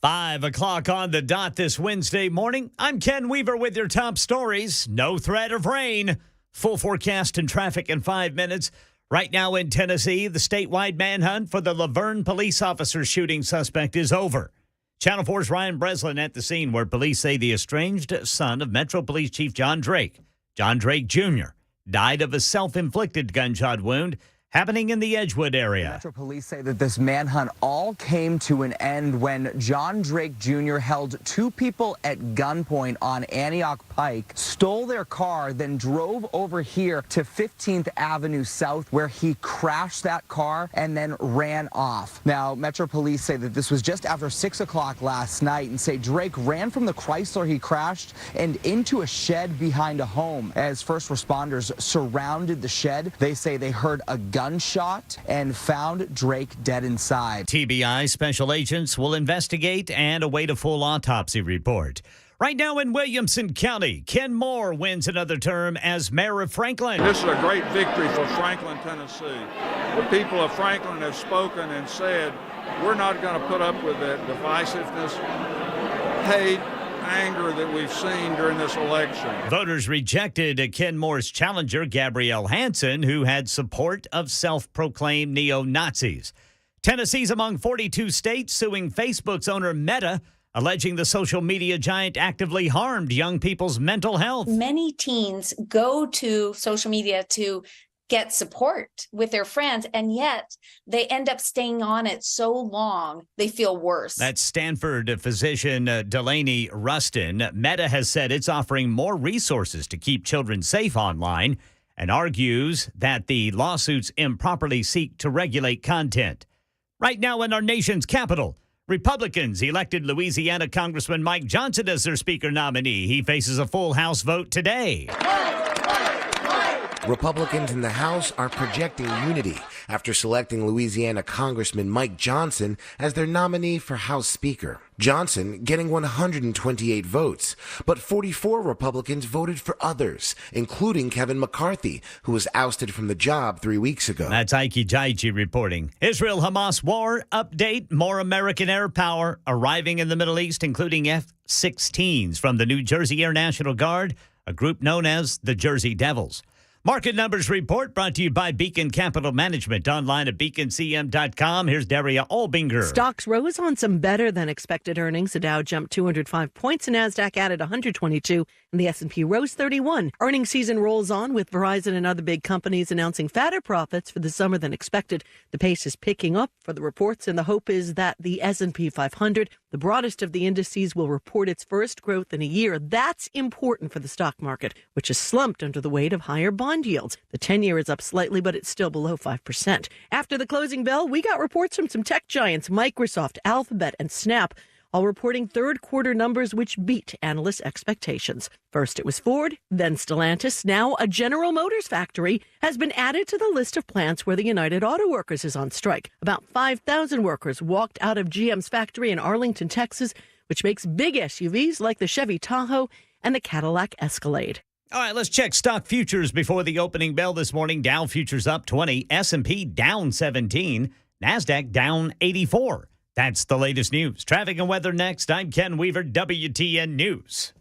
5 o'clock on the dot this Wednesday morning. I'm Ken Weaver with your top stories. No threat of rain. Full forecast and traffic in 5 minutes. Right now in Tennessee, the statewide manhunt for the Laverne police officer shooting suspect is over. Channel 4's Ryan Breslin at the scene where police say the estranged son of Metro Police Chief John Drake Jr., died of a self-inflicted gunshot wound happening in the Edgewood area. Metro Police say that this manhunt all came to an end when John Drake Jr. held two people at gunpoint on Antioch Pike, stole their car, then drove over here to 15th Avenue South where he crashed that car and then ran off. Now, Metro Police say that this was just after 6 o'clock last night and say Drake ran from the Chrysler he crashed and into a shed behind a home. As first responders surrounded the shed, they say they heard a gunshot and found Drake dead inside. TBI special agents will investigate and await a full autopsy report. Right now in Williamson County, Ken Moore wins another term as mayor of Franklin. This is a great victory for Franklin, Tennessee. The people of Franklin have spoken and said, we're not going to put up with that divisiveness, hate, anger that we've seen during this election. Voters rejected Ken Moore's challenger, Gabrielle Hansen, who had support of self-proclaimed neo-Nazis. Tennessee's among 42 states suing Facebook's owner Meta, alleging the social media giant actively harmed young people's mental health. Many teens go to social media to get support with their friends, and yet they end up staying on it so long they feel worse. That's Stanford physician Delaney Rustin. Meta has said it's offering more resources to keep children safe online and argues that the lawsuits improperly seek to regulate content. Right now in our nation's capital, Republicans elected Louisiana Congressman Mike Johnson as their speaker nominee. He faces a full House vote today. Republicans in the House are projecting unity after selecting Louisiana Congressman Mike Johnson as their nominee for House Speaker. Johnson getting 128 votes, but 44 Republicans voted for others, including Kevin McCarthy, who was ousted from the job 3 weeks ago. That's Ike Jaichi reporting. Israel-Hamas war update. More American air power arriving in the Middle East, including F-16s from the New Jersey Air National Guard, a group known as the Jersey Devils. Market Numbers Report brought to you by Beacon Capital Management. Online at beaconcm.com. Here's Daria Albinger. Stocks rose on some better than expected earnings. The Dow jumped 205 points. The Nasdaq added 122, and the S&P rose 31. Earnings season rolls on with Verizon and other big companies announcing fatter profits for the summer than expected. The pace is picking up for the reports, and the hope is that the S&P 500, the broadest of the indices, will report its first growth in a year. That's important for the stock market, which has slumped under the weight of higher bond yields. The 10-year is up slightly, but it's still below 5%. After the closing bell, we got reports from some tech giants, Microsoft, Alphabet, and Snap, all reporting third quarter numbers which beat analyst expectations. First it was Ford, then Stellantis. Now a General Motors factory has been added to the list of plants where the United Auto Workers is on strike. About 5,000 workers walked out of GM's factory in Arlington, Texas, which makes big SUVs like the Chevy Tahoe and the Cadillac Escalade. All right, let's check stock futures before the opening bell this morning. Dow futures up 20, S&P down 17, NASDAQ down 84. That's the latest news. Traffic and weather next. I'm Ken Weaver, WTN News.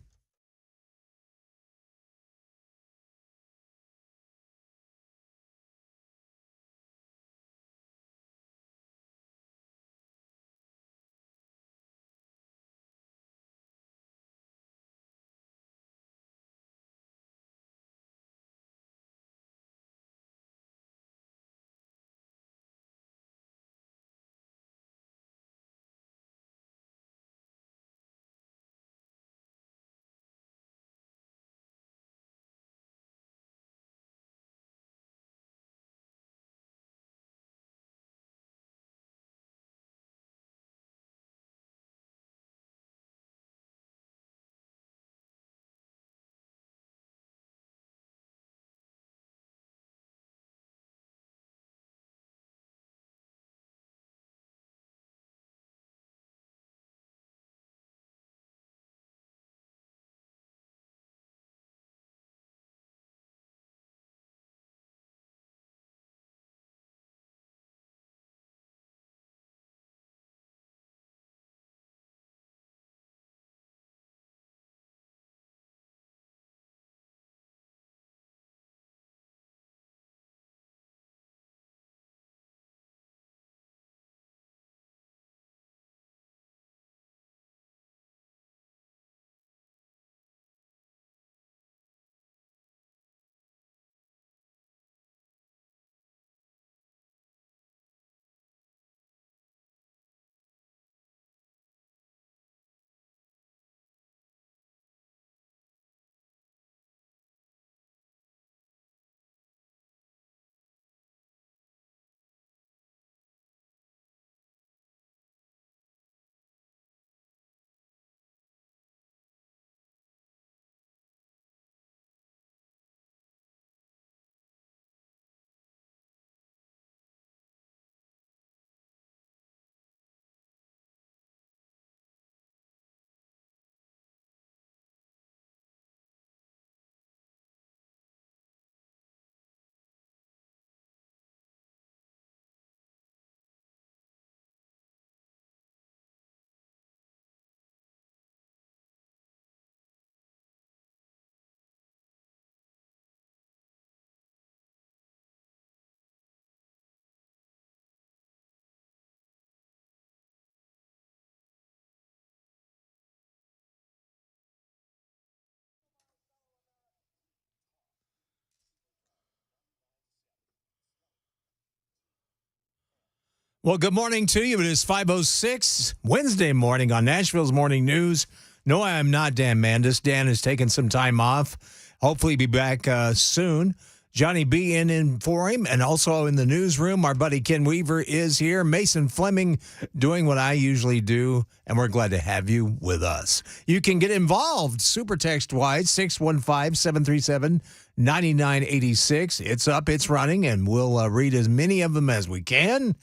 Well, good morning to you. It is 5:06 Wednesday morning on Nashville's Morning News. No, I am not Dan Mandis. Dan is taking some time off. Hopefully be back soon. Johnny B in for him. And also in the newsroom, our buddy Ken Weaver is here. Mason Fleming doing what I usually do. And we're glad to have you with us. You can get involved super text-wise, 615-737-9986. It's up, it's running, and we'll read as many of them as we can.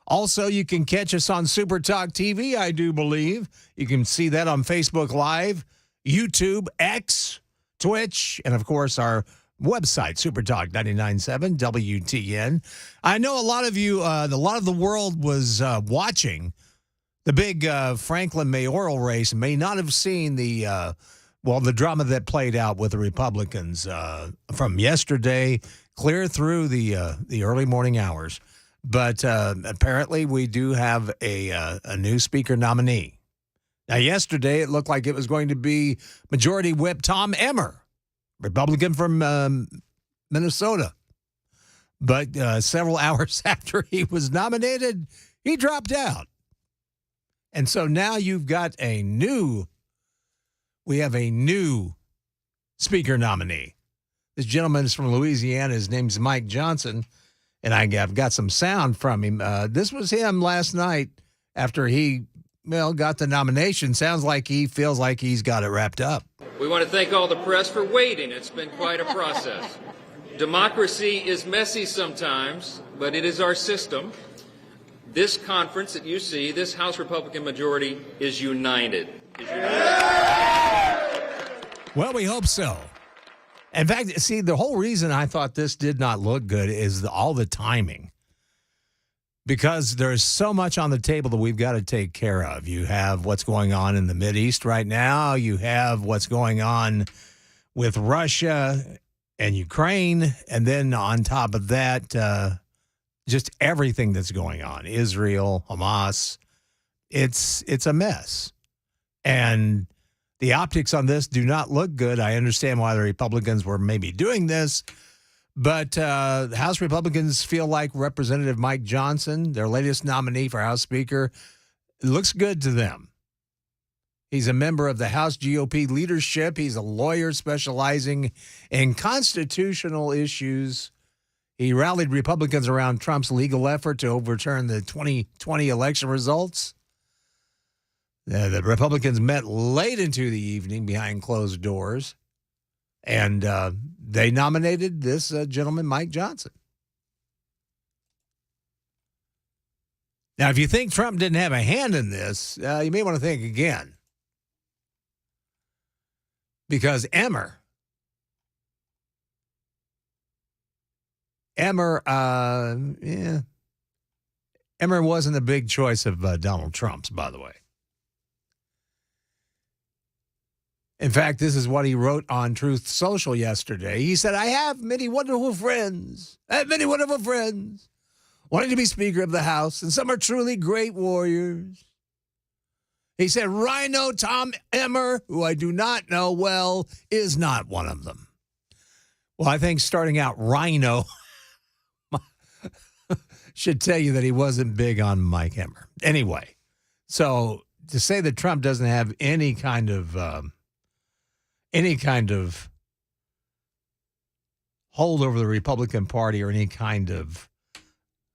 Also, you can catch us on Super Talk TV, I do believe. You can see that on Facebook Live, YouTube, X, Twitch, and, of course, our website, Supertalk 99.7 WTN. I know a lot of you, a lot of the world was watching the big Franklin mayoral race and may not have seen the drama that played out with the Republicans from yesterday clear through the early morning hours. But apparently we do have a new speaker nominee. Now, yesterday it looked like it was going to be Majority Whip Tom Emmer, Republican from Minnesota. But several hours after he was nominated, he dropped out. And so now you've got we have a new speaker nominee. This gentleman is from Louisiana. His name's Mike Johnson. And I've got some sound from him. This was him last night after he, got the nomination. Sounds like he feels like he's got it wrapped up. We want to thank all the press for waiting. It's been quite a process. Democracy is messy sometimes, but it is our system. This conference that you see, this House Republican majority, is united. Well, we hope so. In fact, see, the whole reason I thought this did not look good is all the timing. Because there's so much on the table that we've got to take care of. You have what's going on in the Mideast right now. You have what's going on with Russia and Ukraine. And then on top of that, just everything that's going on. Israel, Hamas. It's a mess. And the optics on this do not look good. I understand why the Republicans were maybe doing this, but House Republicans feel like Representative Mike Johnson, their latest nominee for House Speaker, looks good to them. He's a member of the House GOP leadership. He's a lawyer specializing in constitutional issues. He rallied Republicans around Trump's legal effort to overturn the 2020 election results. The Republicans met late into the evening behind closed doors, and they nominated this gentleman, Mike Johnson. Now, if you think Trump didn't have a hand in this, you may want to think again. Because Emmer wasn't a big choice of Donald Trump's, by the way. In fact, this is what he wrote on Truth Social yesterday. He said, I have many wonderful friends. Wanting to be Speaker of the House, and some are truly great warriors. He said, Rhino Tom Emmer, who I do not know well, is not one of them. Well, I think starting out Rhino should tell you that he wasn't big on Mike Emmer. Anyway, so to say that Trump doesn't have any kind of hold over the Republican Party or any kind of,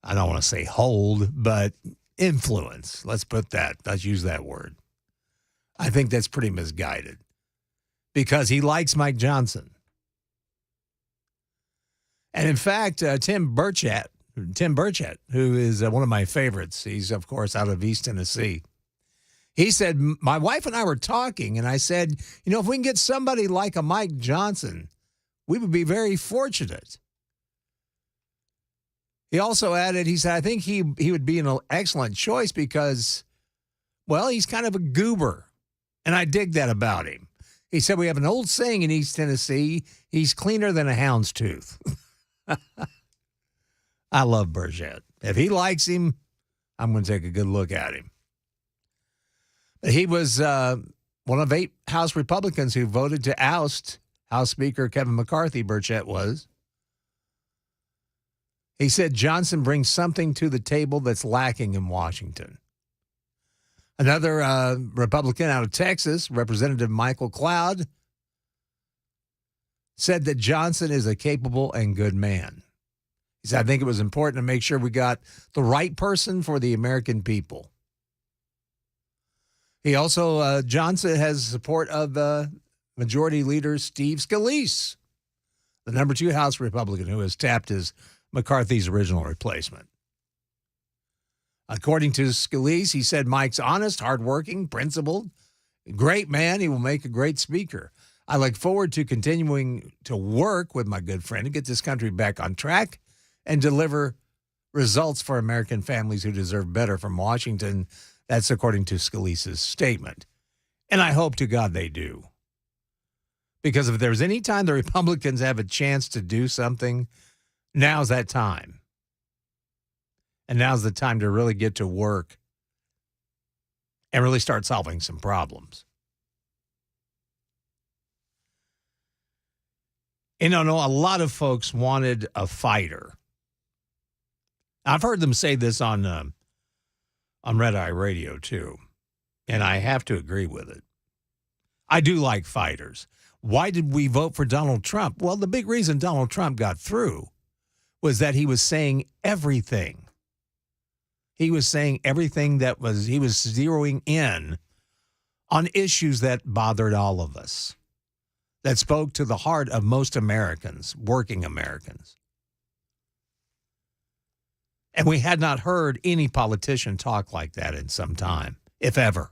I don't want to say hold, but influence. Let's use that word. I think that's pretty misguided because he likes Mike Johnson. And in fact, Tim Burchett, who is one of my favorites, he's, of course, out of East Tennessee. He said, my wife and I were talking, and I said, if we can get somebody like a Mike Johnson, we would be very fortunate. He also added, he said, I think he would be an excellent choice because, he's kind of a goober, and I dig that about him. He said, we have an old saying in East Tennessee, he's cleaner than a hound's tooth. I love Burchett. If he likes him, I'm going to take a good look at him. He was one of 8 House Republicans who voted to oust House Speaker Kevin McCarthy, Burchett was. He said Johnson brings something to the table that's lacking in Washington. Another Republican out of Texas, Representative Michael Cloud, said that Johnson is a capable and good man. He said, I think it was important to make sure we got the right person for the American people. He also, Johnson has support of Majority Leader Steve Scalise, the number 2 House Republican who has tapped as McCarthy's original replacement. According to Scalise, he said Mike's honest, hardworking, principled, great man. He will make a great speaker. I look forward to continuing to work with my good friend to get this country back on track and deliver results for American families who deserve better from Washington. That's according to Scalise's statement. And I hope to God they do. Because if there's any time the Republicans have a chance to do something, now's that time. And now's the time to really get to work and really start solving some problems. And I know a lot of folks wanted a fighter. I've heard them say this on Red Eye Radio, too. And I have to agree with it. I do like fighters. Why did we vote for Donald Trump? Well, the big reason Donald Trump got through was that he was saying everything. He was saying everything he was zeroing in on issues that bothered all of us, that spoke to the heart of most Americans, working Americans. And we had not heard any politician talk like that in some time, if ever.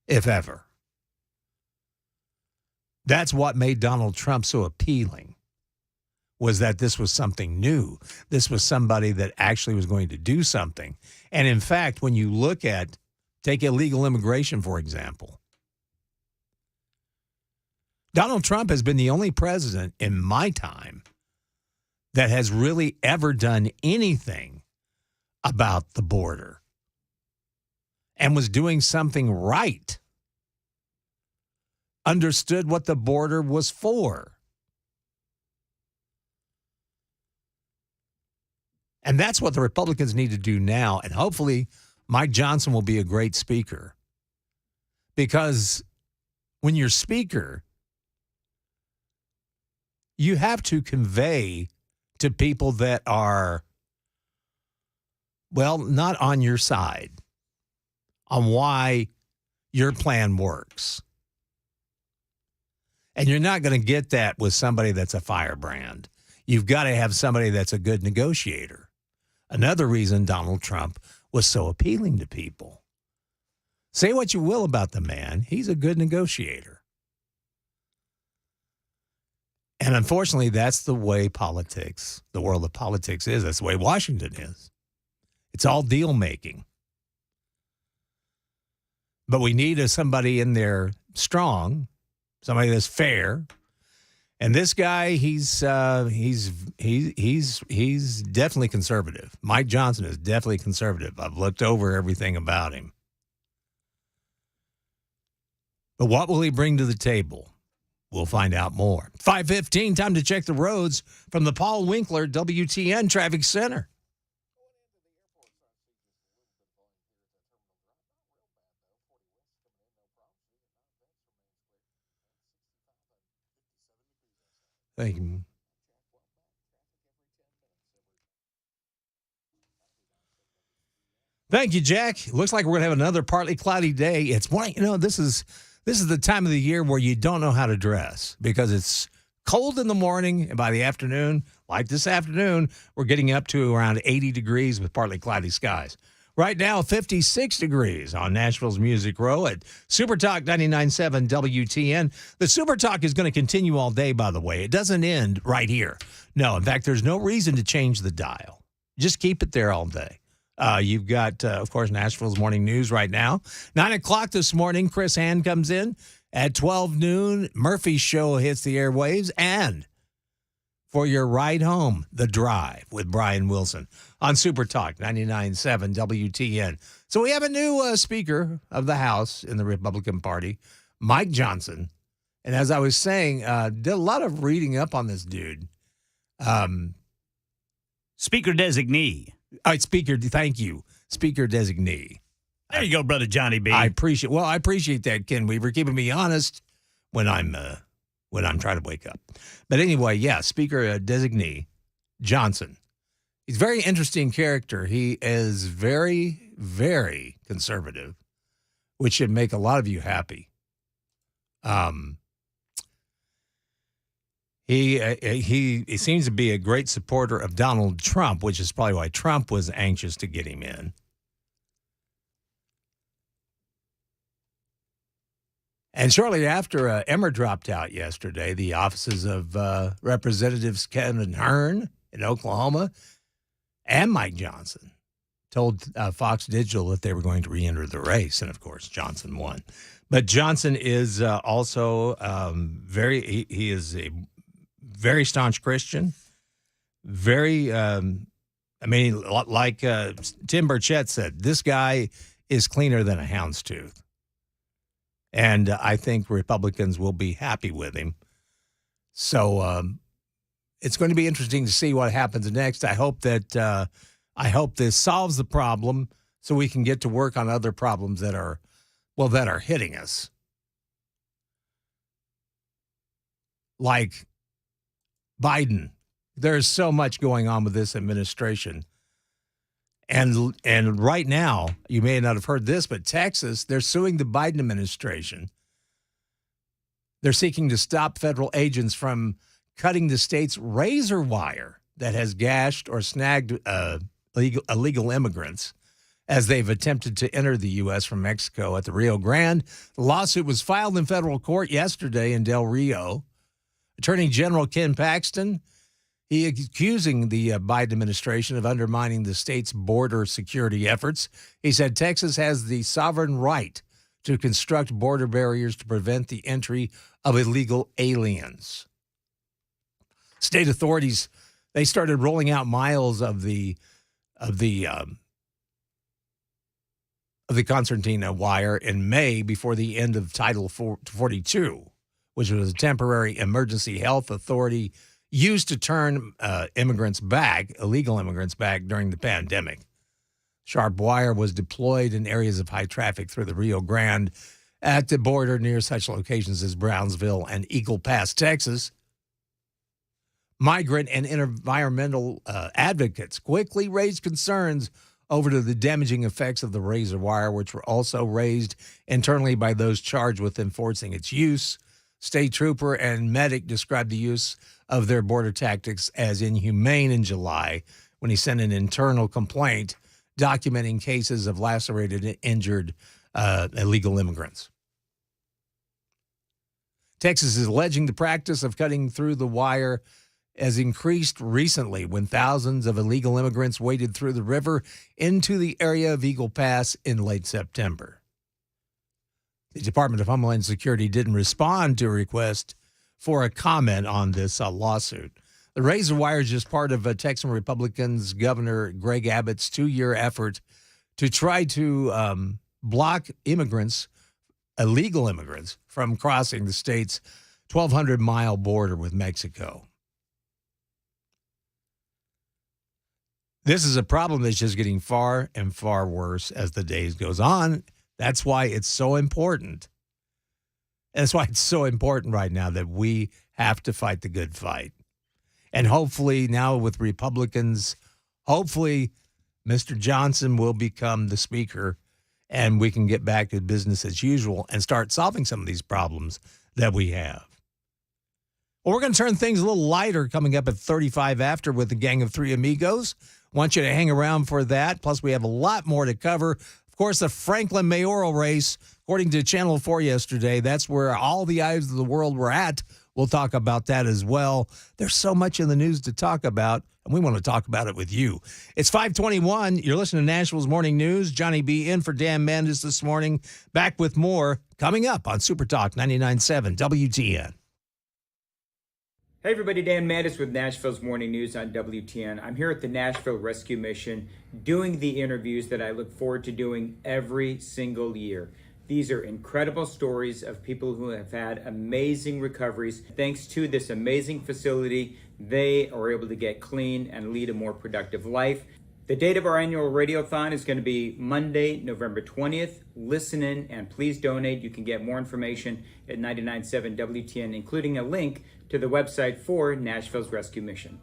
If ever. That's what made Donald Trump so appealing, was that this was something new. This was somebody that actually was going to do something. And in fact, when you look at, take illegal immigration, for example, Donald Trump has been the only president in my time that has really ever done anything about the border and was doing something right, understood what the border was for. And that's what the Republicans need to do now. And hopefully Mike Johnson will be a great speaker. Because when you're speaker, you have to convey to people that are, well, not on your side, on why your plan works. And you're not going to get that with somebody that's a firebrand. You've got to have somebody that's a good negotiator. Another reason Donald Trump was so appealing to people. Say what you will about the man, he's a good negotiator. And unfortunately, that's the way politics, the world of politics is. That's the way Washington is. It's all deal making. But we need somebody in there strong, somebody that's fair. And this guy, he's definitely conservative. Mike Johnson is definitely conservative. I've looked over everything about him. But what will he bring to the table? We'll find out more. 5:15, time to check the roads from the Paul Winkler WTN Traffic Center. Thank you. Thank you, Jack. Looks like we're going to have another partly cloudy day. It's morning. This is the time of the year where you don't know how to dress because it's cold in the morning, and by the afternoon, like this afternoon, we're getting up to around 80 degrees with partly cloudy skies. Right now, 56 degrees on Nashville's Music Row at Super Talk 99.7 WTN. The Super Talk is going to continue all day, by the way. It doesn't end right here. No, in fact, there's no reason to change the dial. Just keep it there all day. You've got, of course, Nashville's Morning News right now. 9 o'clock this morning, Chris Hand comes in. At 12 noon, Murphy's Show hits the airwaves. And for your ride home, The Drive with Brian Wilson on Super Talk 99.7 WTN. So we have a new Speaker of the House in the Republican Party, Mike Johnson. And as I was saying, did a lot of reading up on this dude. Speaker designee. All right, Speaker, thank you. Speaker designee. There you go, brother Johnny B. I appreciate that, Ken Weaver, keeping me honest when I'm trying to wake up. But anyway, yeah, Speaker designee Johnson. He's a very interesting character. He is very, very conservative, which should make a lot of you happy. He seems to be a great supporter of Donald Trump, which is probably why Trump was anxious to get him in. And shortly after Emmer dropped out yesterday, the offices of Representatives Kevin Hern in Oklahoma and Mike Johnson told Fox Digital that they were going to re-enter the race. And, of course, Johnson won. But Johnson is also he is a very staunch Christian. Very, like Tim Burchett said, this guy is cleaner than a houndstooth. And I think Republicans will be happy with him. So it's going to be interesting to see what happens next. I hope this solves the problem so we can get to work on other problems that are hitting us. Like Biden. There's so much going on with this administration. And right now, you may not have heard this, but Texas, they're suing the Biden administration. They're seeking to stop federal agents from cutting the state's razor wire that has gashed or snagged illegal immigrants as they've attempted to enter the U.S. from Mexico at the Rio Grande. The lawsuit was filed in federal court yesterday in Del Rio. Attorney General Ken Paxton, he accusing the Biden administration of undermining the state's border security efforts. He said Texas has the sovereign right to construct border barriers to prevent the entry of illegal aliens. State authorities, they started rolling out miles of the concertina wire in May before the end of Title 42, which was a temporary emergency health authority used to turn illegal immigrants back during the pandemic. Sharp wire was deployed in areas of high traffic through the Rio Grande at the border near such locations as Brownsville and Eagle Pass, Texas. Migrant and environmental advocates quickly raised concerns over the damaging effects of the razor wire, which were also raised internally by those charged with enforcing its use. State trooper and medic described the use of their border tactics as inhumane in July when he sent an internal complaint documenting cases of lacerated and injured illegal immigrants. Texas is alleging the practice of cutting through the wire has increased recently when thousands of illegal immigrants waded through the river into the area of Eagle Pass in late September. The Department of Homeland Security didn't respond to a request for a comment on this lawsuit. The razor wire is just part of Texan Republicans Governor Greg Abbott's 2-year effort to try to block illegal immigrants, from crossing the state's 1,200-mile border with Mexico. This is a problem that's just getting far and far worse as the days goes on. That's why it's so important. And that's why it's so important right now that we have to fight the good fight. And hopefully now with Republicans, hopefully Mr. Johnson will become the speaker and we can get back to business as usual and start solving some of these problems that we have. Well, we're going to turn things a little lighter coming up at 35 after with the Gang of Three Amigos. Want you to hang around for that. Plus, we have a lot more to cover. Of course, the Franklin mayoral race, according to Channel 4 yesterday, that's where all the eyes of the world were at. We'll talk about that as well. There's so much in the news to talk about, and we want to talk about it with you. It's 5:21. You're listening to Nashville's Morning News. Johnny B. in for Dan Mandis this morning. Back with more coming up on Super Talk 99.7 WTN. Hey everybody, Dan Mandis with Nashville's Morning News on WTN. I'm here at the Nashville Rescue Mission doing the interviews that I look forward to doing every single year. These are incredible stories of people who have had amazing recoveries. Thanks to this amazing facility, they are able to get clean and lead a more productive life. The date of our annual radiothon is going to be Monday, November 20th. Listen in and please donate. You can get more information at 99.7 WTN, including a link to the website for Nashville's Rescue Mission.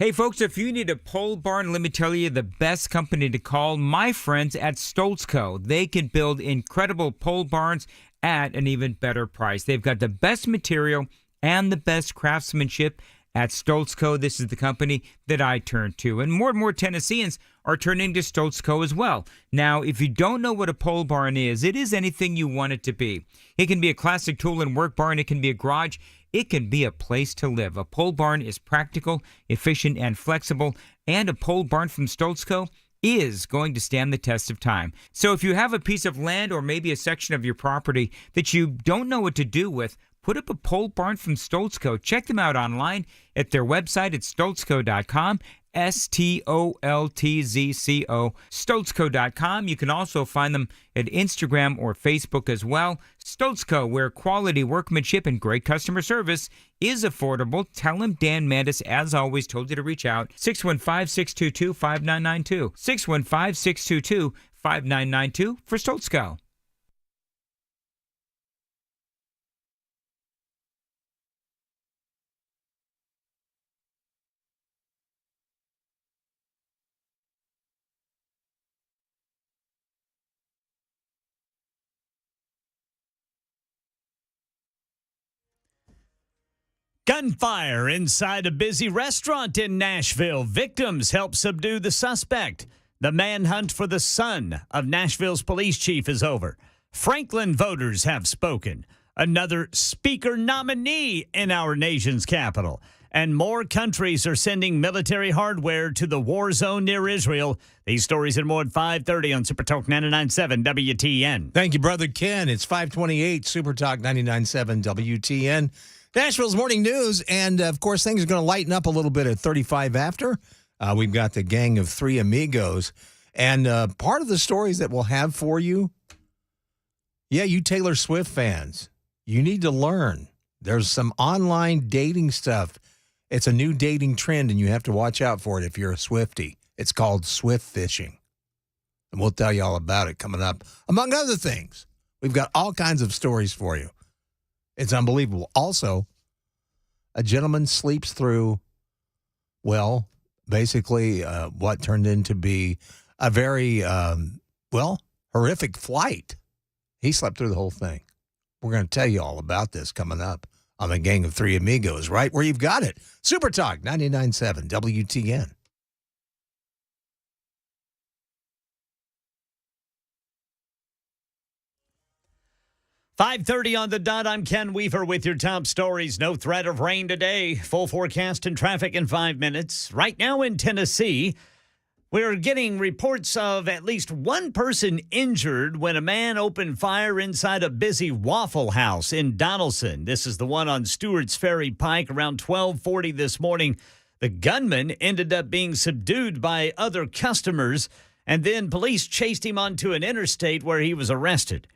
Hey, folks, if you need a pole barn, let me tell you the best company to call, my friends at Stoltz Co. They can build incredible pole barns at an even better price. They've got the best material and the best craftsmanship at Stoltz Co. This is the company that I turn to. And more Tennesseans are turning to Stoltz Co. as well. Now, if you don't know what a pole barn is, it is anything you want it to be. It can be a classic tool and work barn. It can be a garage. It can be a place to live. A pole barn is practical, efficient, and flexible, and a pole barn from Stoltz Co. is going to stand the test of time. So if you have a piece of land or maybe a section of your property that you don't know what to do with, put up a pole barn from Stoltz Co. Check them out online at their website at stoltzco.com, STOLTZCO, stoltzco.com. You can also find them at Instagram or Facebook as well. Stoltz Co., where quality workmanship and great customer service is affordable. Tell them Dan Mandis, as always, told you to reach out. 615-622-5992. 615-622-5992 for Stoltz Co. Gunfire inside a busy restaurant in Nashville. Victims help subdue the suspect. The manhunt for the son of Nashville's police chief is over. Franklin voters have spoken. Another speaker nominee in our nation's capital. And more countries are sending military hardware to the war zone near Israel. These stories and more at 5:30 on Super Talk 99.7 WTN. Thank you, Brother Ken. It's 528 Super Talk 99.7 WTN. Nashville's morning news, and of course, things are going to lighten up a little bit at 35 after. We've got the gang of three amigos, and part of the stories that we'll have for you, you Taylor Swift fans, you need to learn. There's some online dating stuff. It's a new dating trend, and you have to watch out for it if you're a Swiftie. It's called Swift fishing, and we'll tell you all about it coming up, among other things. We've got all kinds of stories for you. It's unbelievable. Also, a gentleman sleeps through, basically what turned into be a very, horrific flight. He slept through the whole thing. We're going to tell you all about this coming up on the Gang of Three Amigos, right where you've got it. Super Talk 99.7 WTN. 5:30 on the dot. I'm Ken Weaver with your top stories. No threat of rain today. Full forecast and traffic in 5 minutes. Right now in Tennessee, we're getting reports of at least one person injured when a man opened fire inside a busy Waffle House in Donaldson. This is the one on Stewart's Ferry Pike around 12:40 this morning. The gunman ended up being subdued by other customers, and then police chased him onto an interstate where he was arrested.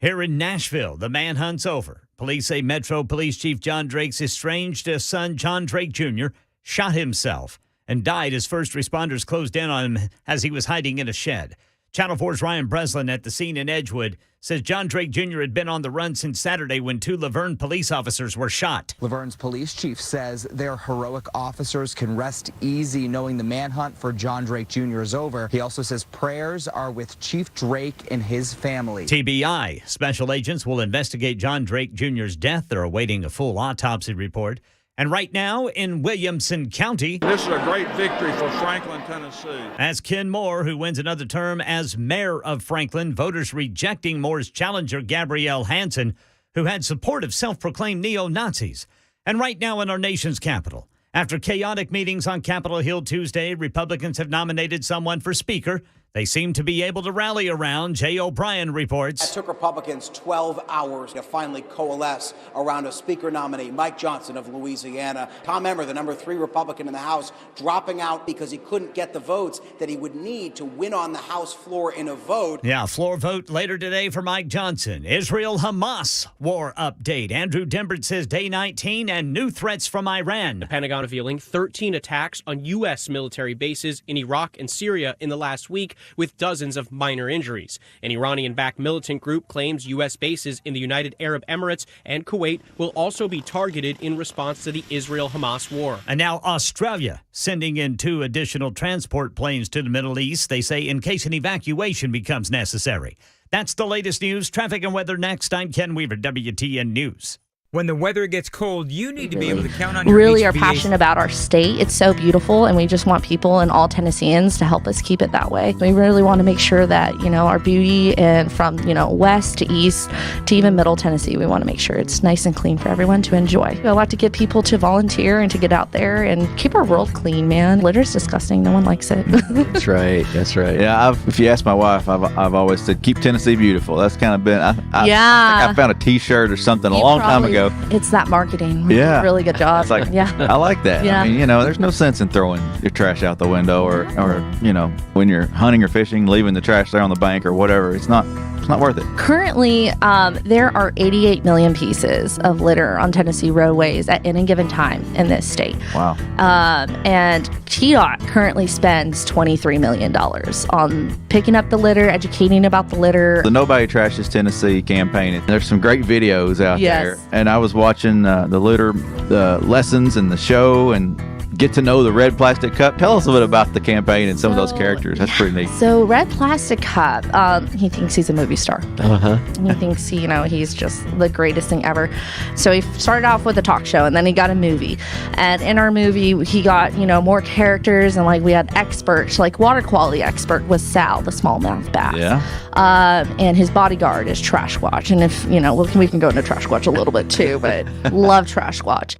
Here in Nashville, the manhunt's over. Police say Metro Police Chief John Drake's estranged son, John Drake Jr., shot himself and died as first responders closed in on him as he was hiding in a shed. Channel 4's Ryan Breslin at the scene in Edgewood says John Drake Jr. had been on the run since Saturday when 2 Laverne police officers were shot. Laverne's police chief says their heroic officers can rest easy knowing the manhunt for John Drake Jr. is over. He also says prayers are with Chief Drake and his family. TBI, special agents will investigate John Drake Jr.'s death. They're awaiting a full autopsy report. And right now in Williamson County, This is a great victory for Franklin, Tennessee. as Ken Moore, who wins another term as mayor of Franklin, voters rejecting Moore's challenger, Gabrielle Hansen, who had support of self-proclaimed neo-Nazis. And right now in our nation's capital, after chaotic meetings on Capitol Hill Tuesday, Republicans have nominated someone for Speaker. They seem to be able to rally around. Jay O'Brien reports. It took Republicans 12 hours to finally coalesce around a Speaker nominee, Mike Johnson of Louisiana. Tom Emmer, the number 3 Republican in the House, dropping out because he couldn't get the votes that he would need to win on the House floor in a vote. Yeah, floor vote later today for Mike Johnson. Israel-Hamas war update. Andrew Dembert says day 19 and new threats from Iran. The Pentagon revealing 13 attacks on U.S. military bases in Iraq and Syria in the last week. with dozens of minor injuries. An Iranian-backed militant group claims U.S. bases in the United Arab Emirates and Kuwait will also be targeted in response to the Israel-Hamas war. And now Australia sending in 2 additional transport planes to the Middle East, they say, in case an evacuation becomes necessary. That's the latest news. Traffic and weather next. I'm Ken Weaver, WTN News. When the weather gets cold, you need to be able to count on your really are HVAC. passionate about our state. It's so beautiful, and we just want people and all Tennesseans to help us keep it that way. We really want to make sure that, our beauty, and from, west to east to even middle Tennessee, we want to make sure it's nice and clean for everyone to enjoy. I like to get people to volunteer and to get out there and keep our world clean, man. Litter's disgusting. No one likes it. That's right. Yeah, if you ask my wife, I've always said, keep Tennessee beautiful. That's kind of been, I think I found a T-shirt or something a long time ago. It's that marketing. Yeah. Really good job. It's like, yeah. I like that. Yeah. I mean, there's no sense in throwing your trash out the window or when you're hunting or fishing, leaving the trash there on the bank or whatever. It's not worth it. Currently, there are 88 million pieces of litter on Tennessee roadways at any given time in this state. Wow. And TDOT currently spends $23 million on picking up the litter, educating about the litter. The Nobody Trashes Tennessee campaign, there's some great videos out there. And I was watching the litter lessons and the show and get to know the Red Plastic Cup. Tell us a bit about the campaign and some of those characters. That's pretty neat. So Red Plastic Cup, he thinks he's a movie star. He thinks he's just the greatest thing ever. So he started off with a talk show, and then he got a movie. And in our movie, he got more characters, and we had experts, water quality expert was Sal, the smallmouth bass. Yeah. And his bodyguard is Trash Squatch. And if we can go into Trash Squatch a little bit too, but love Trash Squatch.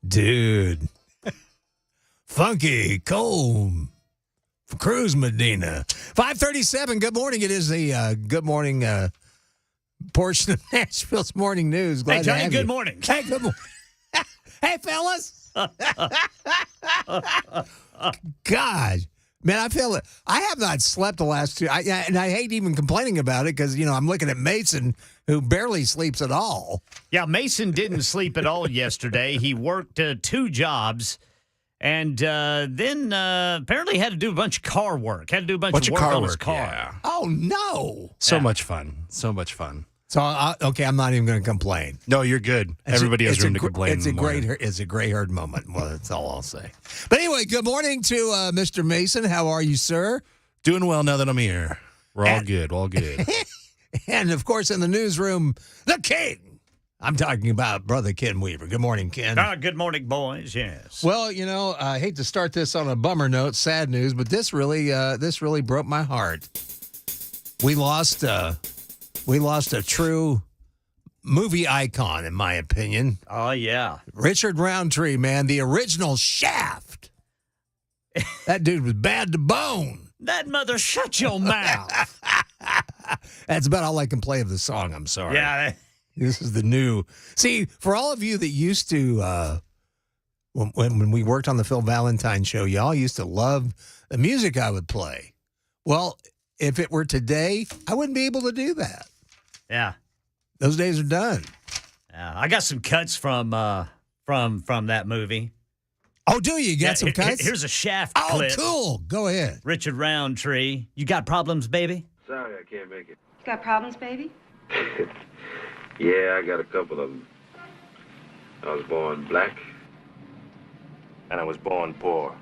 Dude. Funky Comb. Cruz Medina. 5:37. Good morning. It is the good morning portion of Nashville's morning news. Glad Hey, to Johnny, have good you. morning. Hey, good morning. Hey, fellas. God, man, I feel it. I have not slept the last two. And I hate even complaining about it because, I'm looking at Mason, who barely sleeps at all. Yeah, Mason didn't sleep at all yesterday. He worked 2 jobs. And then apparently had to do a bunch of car work. Had to do a bunch of work on his car. Yeah. Oh, no. So much fun. So much fun. So, okay, I'm not even going to complain. No, you're good. Everybody has room to complain. It's a gray haired moment. Well, that's all I'll say. But anyway, good morning to Mr. Mason. How are you, sir? Doing well now that I'm here. We're all good. All good. And, of course, in the newsroom, the king. I'm talking about Brother Ken Weaver. Good morning, Ken. Good morning, boys. Yes. Well, I hate to start this on a bummer note, sad news, but this really broke my heart. We lost a true movie icon, in my opinion. Oh, yeah. Richard Roundtree, man, the original Shaft. That dude was bad to bone. That mother, shut your mouth. That's about all I can play of the song. I'm sorry. Yeah. This is the new. See, for all of you that used to, when we worked on the Phil Valentine show, y'all used to love the music I would play. Well, if it were today, I wouldn't be able to do that. Yeah. Those days are done. Yeah. I got some cuts from that movie. Oh, do you? You got some cuts? Here's a Shaft clip. Oh, cool. Go ahead. Richard Roundtree. You got problems, baby? Sorry, I can't make it. You got problems, baby? Yeah, I got a couple of them. I was born black, and I was born poor.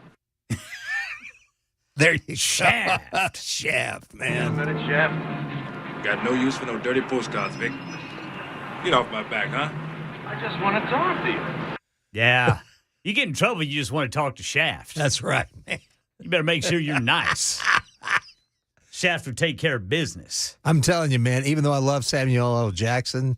There you Shaft. Shaft, man. Wait a minute, Shaft. Got no use for no dirty postcards, Vic. Get off my back, huh? I just want to talk to you. Yeah. You get in trouble, you just want to talk to Shaft. That's right. You better make sure you're nice. Shaft will take care of business. I'm telling you, man, even though I love Samuel L. Jackson,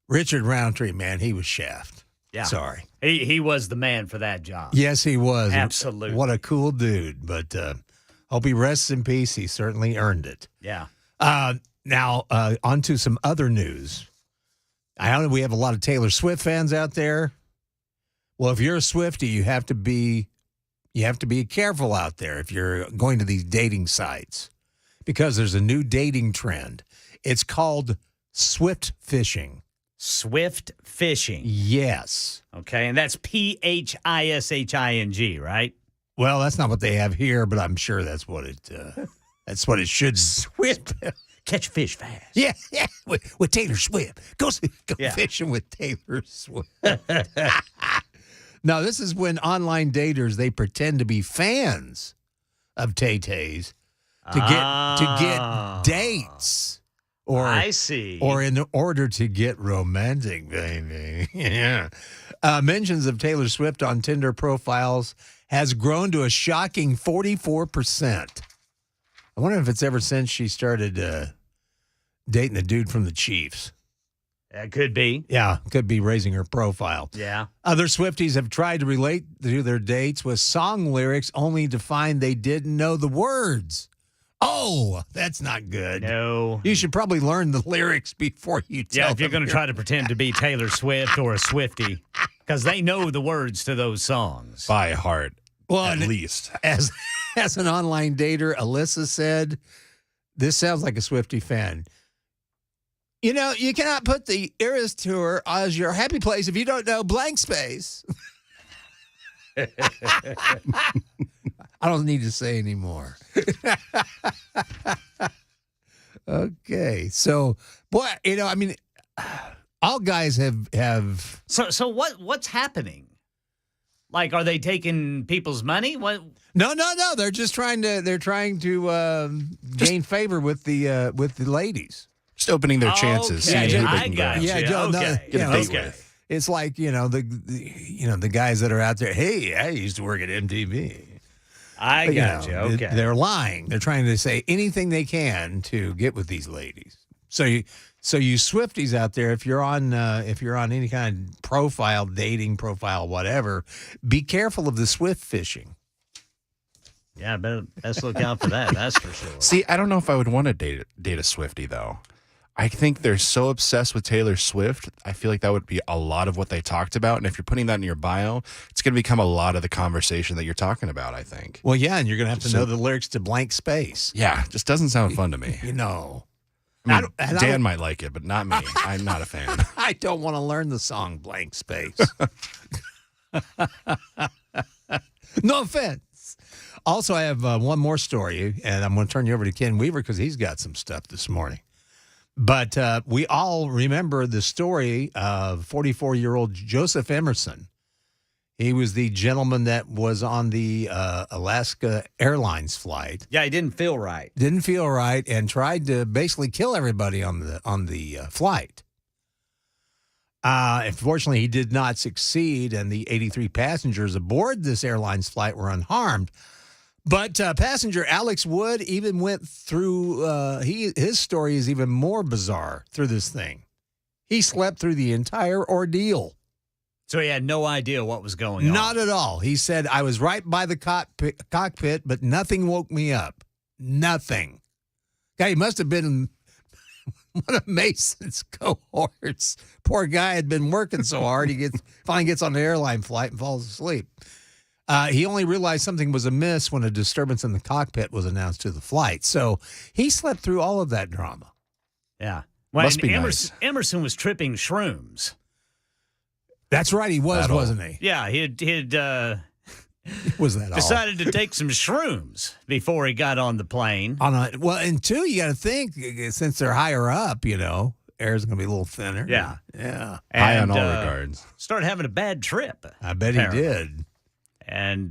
Richard Roundtree, man, he was Shaft. Yeah. Sorry. He was the man for that job. Yes, he was. Absolutely. What a cool dude. But hope he rests in peace. He certainly earned it. Yeah. Now, on to some other news. I know we have a lot of Taylor Swift fans out there. Well, if you're a Swiftie, you have to be careful out there if you're going to these dating sites because there's a new dating trend. It's called Swift fishing. Swift fishing. Yes. Okay, and that's PHISHING, right? Well, that's not what they have here, but I'm sure that's what it should. Swift. Catch fish fast. Yeah. With Taylor Swift. Go fishing with Taylor Swift. No, this is when online daters, they pretend to be fans of Tay-Tay's to get dates. Or, I see. Or in order to get romantic, baby. Yeah. Mentions of Taylor Swift on Tinder profiles has grown to a shocking 44%. I wonder if it's ever since she started dating the dude from the Chiefs. That could be. Yeah, could be raising her profile. Yeah. Other Swifties have tried to relate to their dates with song lyrics only to find they didn't know the words. Oh, that's not good. No. You should probably learn the lyrics before you tell Yeah, if you're them going to try to pretend to be Taylor Swift or a Swiftie, because they know the words to those songs. By heart, well, at least. As an online dater, Alyssa said, this sounds like a Swiftie fan. You know, you cannot put the Eras Tour as your happy place if you don't know blank space. I don't need to say anymore. Okay. So, boy, I mean, all guys have. So what's happening? Like, are they taking people's money? What? No. They're just trying to gain favor with the ladies. Just opening their chances. Okay. Seeing who I they can got grab. you. Get a date with. It's like, the guys that are out there, hey, I used to work at MTV. I got you. Okay. They're lying. They're trying to say anything they can to get with these ladies. So you Swifties out there, if you're on any kind of profile, dating profile, whatever, be careful of the Swift fishing. Yeah, best look out for that. That's for sure. See, I don't know if I would want to date a Swiftie, though. I think they're so obsessed with Taylor Swift. I feel like that would be a lot of what they talked about. And if you're putting that in your bio, it's going to become a lot of the conversation that you're talking about, I think. Well, yeah, and you're going to have to know the lyrics to Blank Space. Yeah, just doesn't sound fun to me. I mean, Dan might like it, but not me. I'm not a fan. I don't want to learn the song Blank Space. No offense. Also, I have one more story, and I'm going to turn you over to Ken Weaver because he's got some stuff this morning. But we all remember the story of 44-year-old Joseph Emerson. He was the gentleman that was on the Alaska Airlines flight. Yeah, he didn't feel right. Didn't feel right, and tried to basically kill everybody on the flight. Unfortunately, he did not succeed, and the 83 passengers aboard this airline's flight were unharmed. But passenger Alex Wood even went through, his story is even more bizarre through this thing. He slept through the entire ordeal. So he had no idea what was going on. Not at all. He said, I was right by the cockpit, but nothing woke me up. Nothing. Guy, he must have been one of Mason's cohorts. Poor guy had been working so hard, he finally gets on the airline flight and falls asleep. He only realized something was amiss when a disturbance in the cockpit was announced to the flight. So he slept through all of that drama. Yeah. Well, Must be nice. Emerson was tripping shrooms. That's right, he was, wasn't he? Yeah, he'd was that decided to take some shrooms before he got on the plane. And two, you got to think, since they're higher up, air's going to be a little thinner. Yeah. Yeah. High on all regards. Started having a bad trip. I bet apparently. He did. And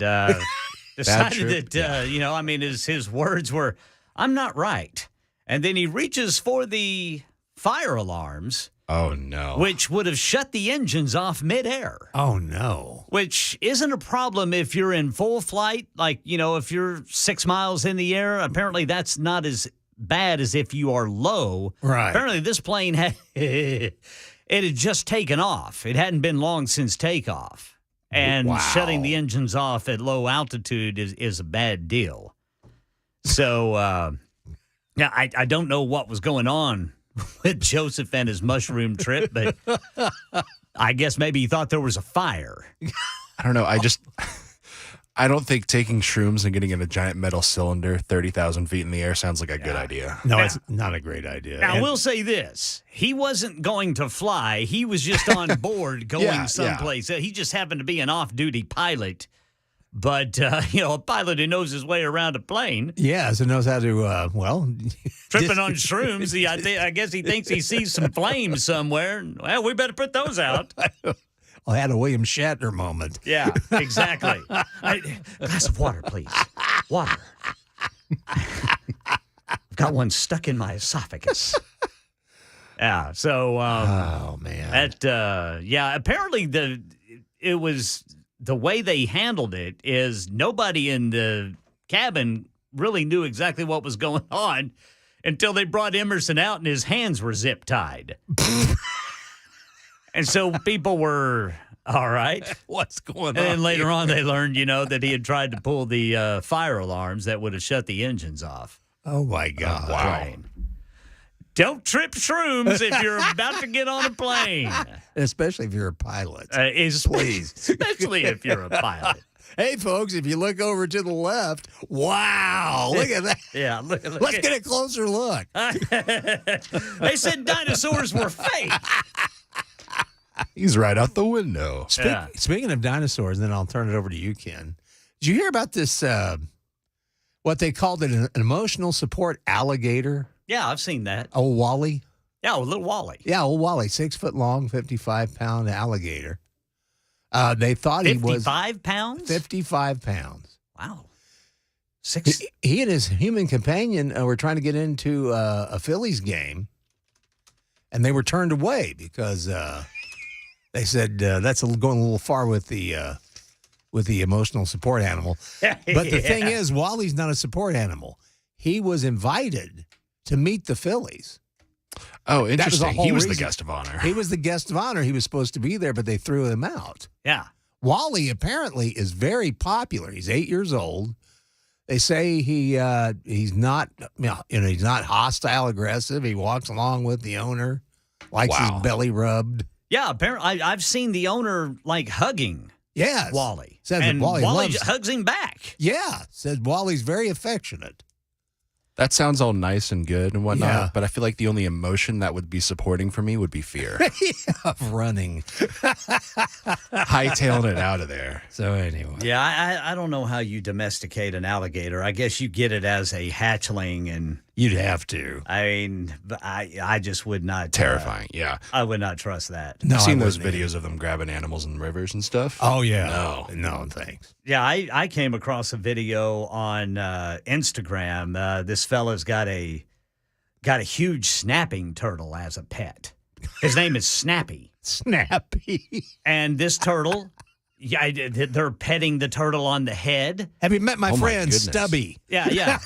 decided that, his words were, I'm not right. And then he reaches for the fire alarms. Oh, no. Which would have shut the engines off midair. Oh, no. Which isn't a problem if you're in full flight. Like, if you're 6 miles in the air, apparently that's not as bad as if you are low. Right. Apparently this plane it had just taken off. It hadn't been long since takeoff. And shutting the engines off at low altitude is a bad deal. So, I don't know what was going on with Joseph and his mushroom trip, but I guess maybe he thought there was a fire. I don't know. I don't think taking shrooms and getting in a giant metal cylinder 30,000 feet in the air sounds like a good idea. No, it's not a great idea. Now, I will say this. He wasn't going to fly. He was just on board going someplace. He just happened to be an off-duty pilot. But, a pilot who knows his way around a plane. Yeah, so knows how to, tripping on shrooms. I guess he thinks he sees some flames somewhere. Well, we better put those out. I had a William Shatner moment. Yeah, exactly. Glass of water, please. Water. I've got one stuck in my esophagus. Yeah, so. Oh, man. Apparently it was the way they handled it is nobody in the cabin really knew exactly what was going on until they brought Emerson out and his hands were zip tied. And so people were, all right. What's going on? And then later on they learned, that he had tried to pull the fire alarms that would have shut the engines off. Oh, my God. Wow. Don't trip shrooms if you're about to get on a plane. Especially if you're a pilot. Please. Especially if you're a pilot. Hey, folks, if you look over to the left, wow, look at that. Yeah, Let's get a closer look. They said dinosaurs were fake. He's right out the window. Speaking of dinosaurs, and then I'll turn it over to you, Ken. Did you hear about this, what they called it, an emotional support alligator? Yeah, I've seen that. Old Wally? Yeah, a little Wally. Yeah, old Wally, 6 foot long, 55-pound alligator. They thought he was 55 pounds? 55 pounds. Wow. He and his human companion were trying to get into a Phillies game, and they were turned away because they said that's going a little far with the emotional support animal. But the thing is, Wally's not a support animal. He was invited to meet the Phillies. Oh, That was the interesting. whole He was the reason. guest of honor. He was the guest of honor. He was supposed to be there, but they threw him out. Yeah. Wally apparently is very popular. He's 8 years old. They say he's not he's not hostile aggressive. He walks along with the owner, likes his belly rubbed. Yeah, apparently I've seen the owner like hugging Yes. Wally. Says that and Wally loves hugs him back. Yeah. Says Wally's very affectionate. That sounds all nice and good and whatnot, Yeah. but I feel like the only emotion that would be supporting for me would be fear. Of running. Hightailing it out of there. So anyway. Yeah, I don't know how you domesticate an alligator. I guess you get it as a hatchling, and you'd have to. I mean, I just would not. Terrifying, yeah. I would not trust that. I've seen those videos of them grabbing animals in rivers and stuff. Oh, yeah. No, thanks. Yeah, I came across a video on Instagram. This fella's got a huge snapping turtle as a pet. His name is Snappy. Snappy. And this turtle, yeah, they're petting the turtle on the head. Have you met my friend goodness. Stubby? Yeah.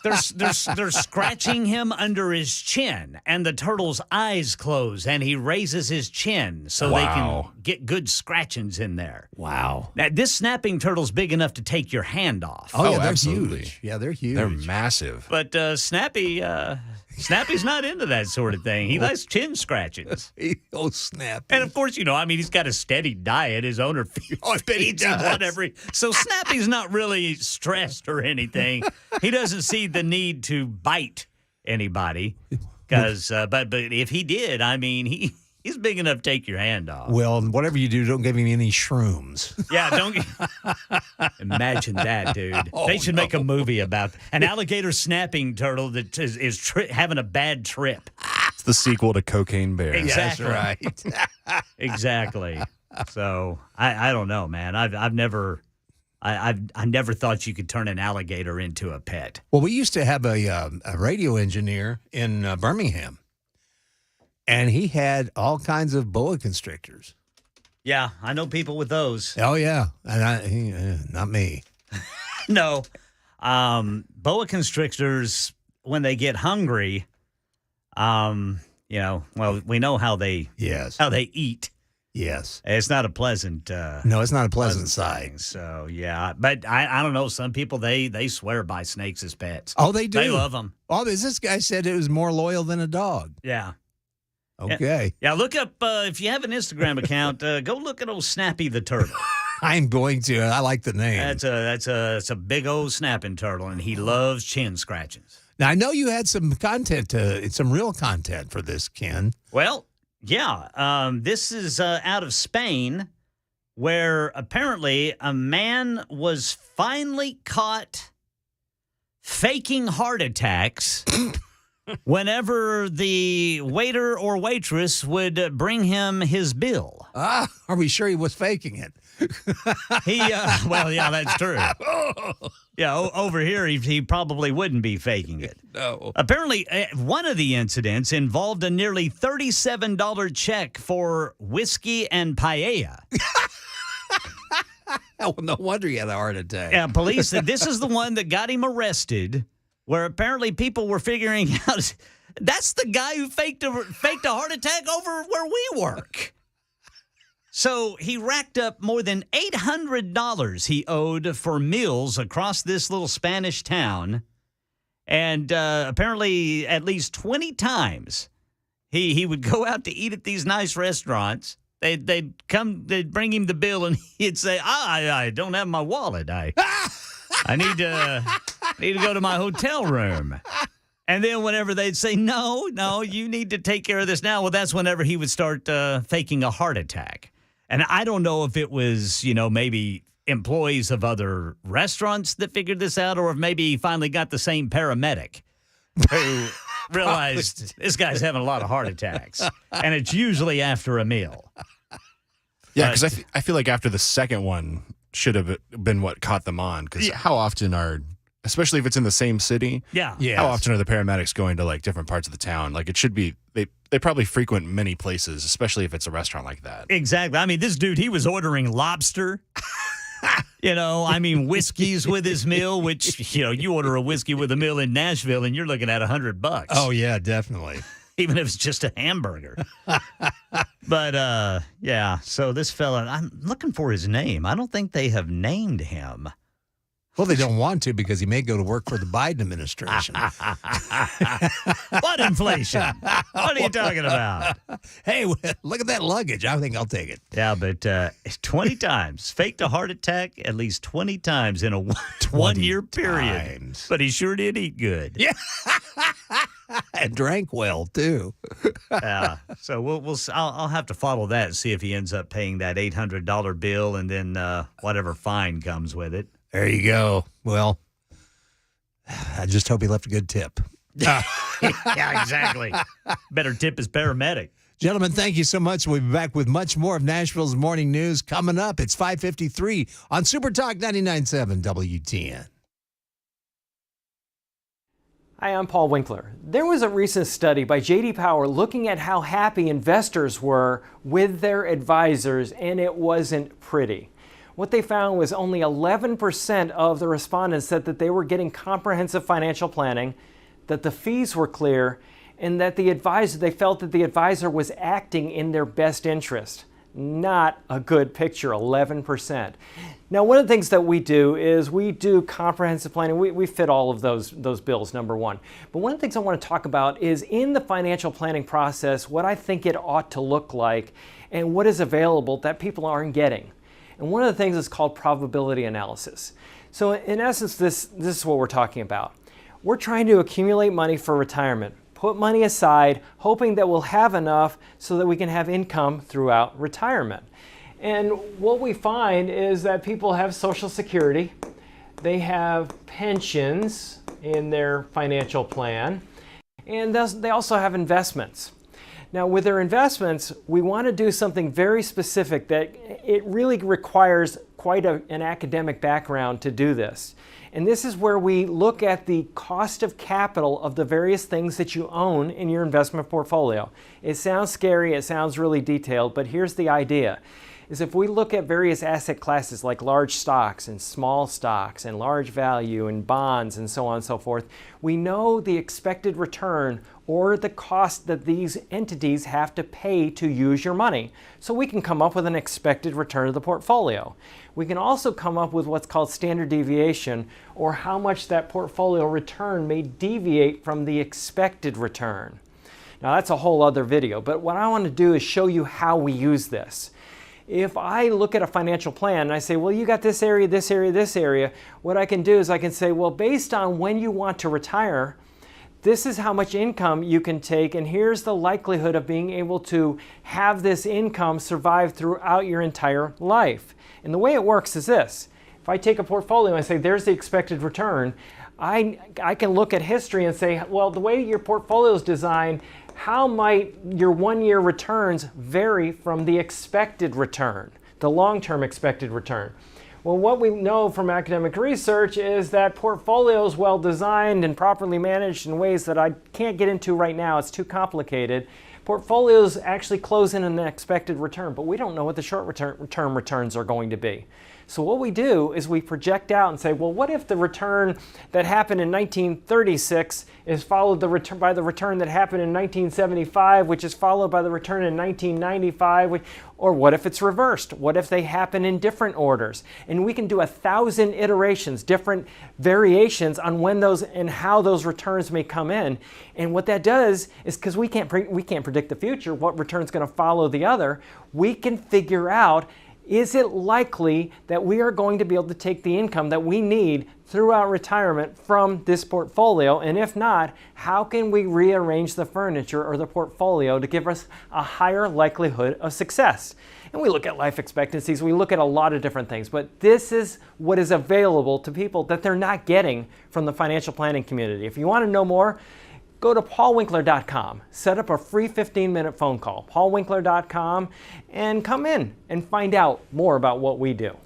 They're scratching him under his chin, and the turtle's eyes close, and he raises his chin so they can get good scratchings in there. Wow. Now, this snapping turtle's big enough to take your hand off. Oh, yeah, they're absolutely. huge. Yeah, they're huge. They're massive. But Snappy's not into that sort of thing. He likes chin scratchings. Oh, Snappy. And of course, he's got a steady diet. His owner feeds him whatever. So Snappy's not really stressed or anything. He doesn't see the need to bite anybody. Because, but if he did, I mean, he's big enough to take your hand off. Well, whatever you do, don't give him any shrooms. Yeah, don't imagine that, dude. They should make a movie about an alligator snapping turtle that is having a bad trip. It's the sequel to Cocaine Bear. Exactly. That's right. Exactly. So I don't know, man. I never thought you could turn an alligator into a pet. Well, we used to have a radio engineer in Birmingham, and he had all kinds of boa constrictors. Yeah, I know people with those. Oh, yeah. And not me. No. Boa constrictors, when they get hungry, well, we know how they eat. Yes. It's not a pleasant No, it's not a pleasant sight. thing. So, yeah. But I don't know. Some people, they swear by snakes as pets. Oh, they do? They love them. Oh, this guy said it was more loyal than a dog. Yeah. Okay. Yeah, look up, if you have an Instagram account, go look at old Snappy the turtle. I'm going to. I like the name. That's a big old snapping turtle, and he loves chin scratchings. Now, I know you had some content, some real content for this, Ken. Well, yeah. This is out of Spain, where apparently a man was finally caught faking heart attacks whenever the waiter or waitress would bring him his bill. Are we sure he was faking it? Well, yeah, that's true. Yeah, over here, he probably wouldn't be faking it. No. Apparently, one of the incidents involved a nearly $37 check for whiskey and paella. Well, no wonder he had a heart attack. Yeah, police said this is the one that got him arrested, where apparently people were figuring out that's the guy who faked a heart attack over where we work. So he racked up more than $800 he owed for meals across this little Spanish town. And apparently at least 20 times he would go out to eat at these nice restaurants. They'd bring him the bill, and he'd say, I don't have my wallet. I need to go to my hotel room. And then whenever they'd say, no, you need to take care of this now. Well, that's whenever he would start faking a heart attack. And I don't know if it was, maybe employees of other restaurants that figured this out, or if maybe he finally got the same paramedic who realized this guy's having a lot of heart attacks. And it's usually after a meal. Yeah, because I feel like after the second one should have been what caught them on. Because how often especially if it's in the same city, how often are the paramedics going to like different parts of the town? Like it should be, they probably frequent many places, especially if it's a restaurant like that. Exactly. I mean, this dude, he was ordering lobster. Whiskeys with his meal, which, you order a whiskey with a meal in Nashville and you're looking at $100. Oh, yeah, definitely. even if it's just a hamburger. But, yeah, so this fella, I'm looking for his name. I don't think they have named him. Well, they don't want to because he may go to work for the Biden administration. What inflation? What are you talking about? Hey, look at that luggage. I think I'll take it. Yeah, but 20 times. Faked a heart attack at least 20 times in a 1-year period. times. But he sure did eat good. Yeah. And drank well, too. Yeah. So I'll have to follow that and see if he ends up paying that $800 bill and then whatever fine comes with it. There you go. Well, I just hope he left a good tip. Yeah, exactly. Better tip his paramedic. Gentlemen, thank you so much. We'll be back with much more of Nashville's morning news coming up. It's 5:53 on Super Talk 99.7 WTN. Hi, I'm Paul Winkler. There was a recent study by J.D. Power looking at how happy investors were with their advisors, and it wasn't pretty. What they found was only 11% of the respondents said that they were getting comprehensive financial planning, that the fees were clear, and that they felt that the advisor was acting in their best interest. Not a good picture, 11%. Now, one of the things that we do is we do comprehensive planning. We fit all of those bills, number one. But one of the things I want to talk about is in the financial planning process, what I think it ought to look like and what is available that people aren't getting. And one of the things is called probability analysis. So in essence, this is what we're talking about. We're trying to accumulate money for retirement, put money aside, hoping that we'll have enough so that we can have income throughout retirement. And what we find is that people have Social Security, they have pensions in their financial plan, and they also have investments. Now, with their investments, we want to do something very specific that it really requires quite an academic background to do this. And this is where we look at the cost of capital of the various things that you own in your investment portfolio. It sounds scary, it sounds really detailed, but here's the idea. Is if we look at various asset classes like large stocks and small stocks and large value and bonds and so on and so forth, we know the expected return or the cost that these entities have to pay to use your money. So we can come up with an expected return of the portfolio. We can also come up with what's called standard deviation, or how much that portfolio return may deviate from the expected return. Now that's a whole other video, but what I want to do is show you how we use this. If I look at a financial plan and I say, well, you got this area, this area, this area, what I can do is I can say, well, based on when you want to retire, this is how much income you can take, and here's the likelihood of being able to have this income survive throughout your entire life. And the way it works is this. If I take a portfolio and I say, there's the expected return, I can look at history and say, well, the way your portfolio is designed, how might your 1-year returns vary from the expected return, the long-term expected return? Well, what we know from academic research is that portfolios well designed and properly managed in ways that I can't get into right now, it's too complicated, portfolios actually close in an expected return, but we don't know what the short-term returns are going to be. So what we do is we project out and say, well, what if the return that happened in 1936 is followed by the return that happened in 1975, which is followed by the return in 1995, or what if it's reversed? What if they happen in different orders? And we can do 1,000 iterations, different variations on when those and how those returns may come in. And what that does is, because we can't predict the future, what return is going to follow the other, we can figure out, is it likely that we are going to be able to take the income that we need throughout retirement from this portfolio? And if not, how can we rearrange the furniture or the portfolio to give us a higher likelihood of success? And we look at life expectancies, we look at a lot of different things, but this is what is available to people that they're not getting from the financial planning community. If you want to know more, go to paulwinkler.com, set up a free 15-minute phone call, paulwinkler.com, and come in and find out more about what we do.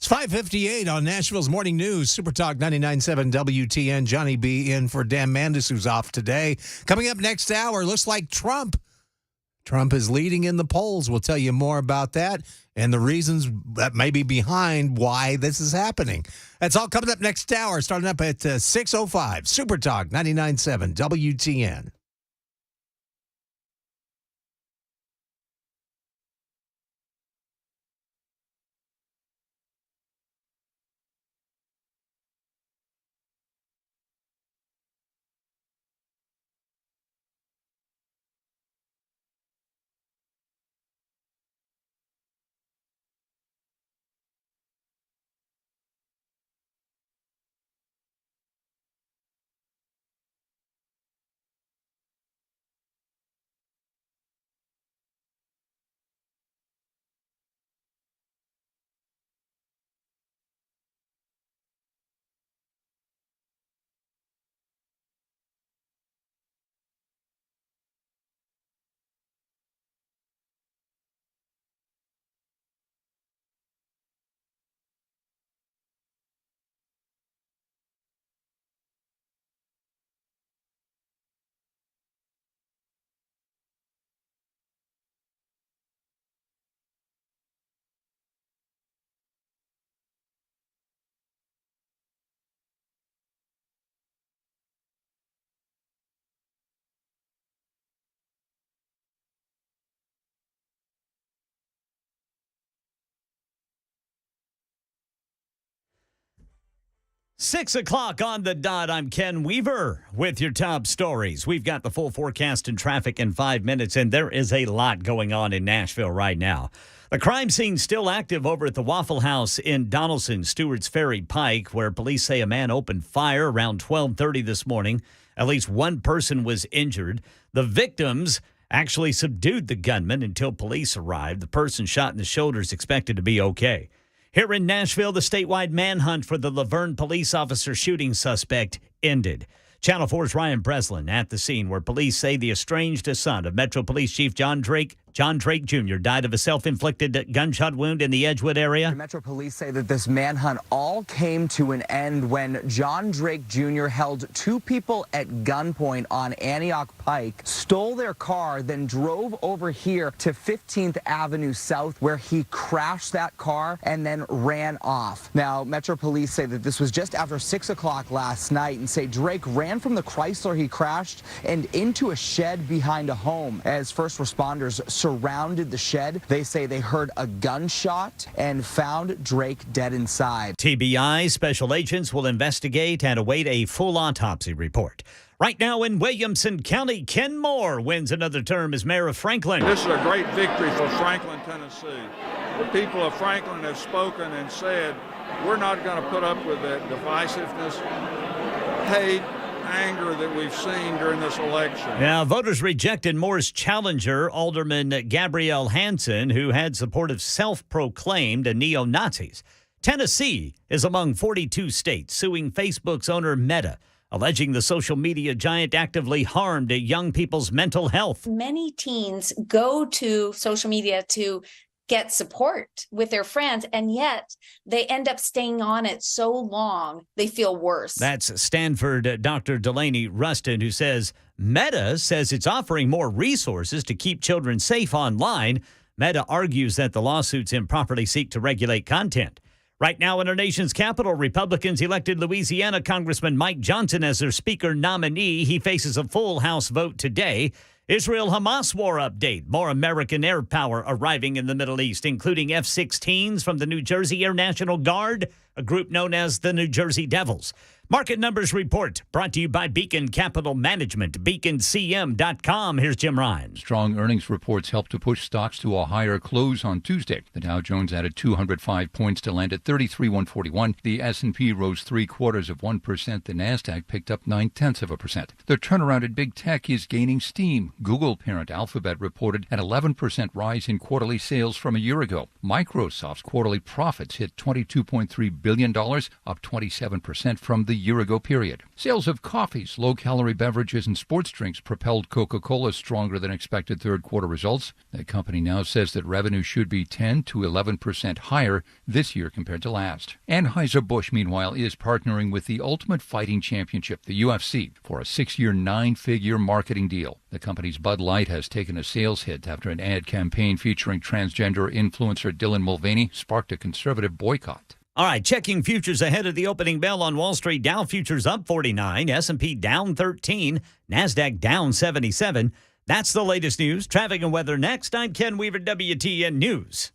It's 5:58 on Nashville's Morning News. Super Talk 99.7 WTN. Johnny B in for Dan Mandis, who's off today. Coming up next hour, looks like Trump is leading in the polls. We'll tell you more about that and the reasons that may be behind why this is happening. That's all coming up next hour, starting up at 6:05. Super Talk 99.7 WTN. Six o'clock on the dot. I'm Ken Weaver with your top stories. We've got the full forecast and traffic in 5 minutes, and there is a lot going on in Nashville right now. The crime scene still active over at the Waffle House in Donaldson, Stewart's Ferry Pike, where police say a man opened fire around 12:30 this morning. At least one person was injured. The victims actually subdued the gunman until police arrived. The person shot in the shoulder is expected to be okay. Here in Nashville, the statewide manhunt for the Laverne police officer shooting suspect ended. Channel 4's Ryan Breslin at the scene where police say the estranged son of Metro Police Chief John Drake Jr. died of a self-inflicted gunshot wound in the Edgewood area. Metro Police say that this manhunt all came to an end when John Drake Jr. held two people at gunpoint on Antioch Pike, stole their car, then drove over here to 15th Avenue South, where he crashed that car and then ran off. Now, Metro Police say that this was just after 6 o'clock last night and say Drake ran from the Chrysler he crashed and into a shed behind a home. As first responders surrounded the shed, they say they heard a gunshot and found Drake dead inside. TBI special agents will investigate and await a full autopsy report. Right now in Williamson County, Ken Moore wins another term as mayor of Franklin. This is a great victory for Franklin, Tennessee. The people of Franklin have spoken and said, we're not going to put up with that divisiveness, hate, anger that we've seen during this election. Now, voters rejected Moore's challenger, Alderman Gabrielle Hansen, who had support of self-proclaimed neo-Nazis. Tennessee is among 42 states suing Facebook's owner Meta, alleging the social media giant actively harmed young people's mental health. Many teens go to social media to get support with their friends, and yet they end up staying on it so long they feel worse. That's Stanford Dr. Delaney Rustin, who says Meta says it's offering more resources to keep children safe online. Meta argues that the lawsuits improperly seek to regulate content. Right now in our nation's capital, Republicans elected Louisiana Congressman Mike Johnson as their speaker nominee. He faces a full House vote today. Israel-Hamas war update. More American air power arriving in the Middle East, including F-16s from the New Jersey Air National Guard, a group known as the New Jersey Devils. Market Numbers Report brought to you by Beacon Capital Management, beaconcm.com. Here's Jim Ryan. Strong earnings reports helped to push stocks to a higher close on Tuesday. The Dow Jones added 205 points to land at 33,141. The S&P rose 0.75%. The Nasdaq picked up 0.9%. The turnaround at big tech is gaining steam. Google parent Alphabet reported an 11% rise in quarterly sales from a year ago. Microsoft's quarterly profits hit $22.3 billion, up 27% from the year-ago period. Sales of coffees, low-calorie beverages, and sports drinks propelled Coca-Cola's stronger than expected third-quarter results. The company now says that revenue should be 10 to 11% higher this year compared to last. Anheuser-Busch, meanwhile, is partnering with the Ultimate Fighting Championship, the UFC, for a 6-year, 9-figure marketing deal. The company's Bud Light has taken a sales hit after an ad campaign featuring transgender influencer Dylan Mulvaney sparked a conservative boycott. All right, checking futures ahead of the opening bell on Wall Street. Dow futures up 49, S&P down 13, NASDAQ down 77. That's the latest news. Traffic and weather next. I'm Ken Weaver, WTN News.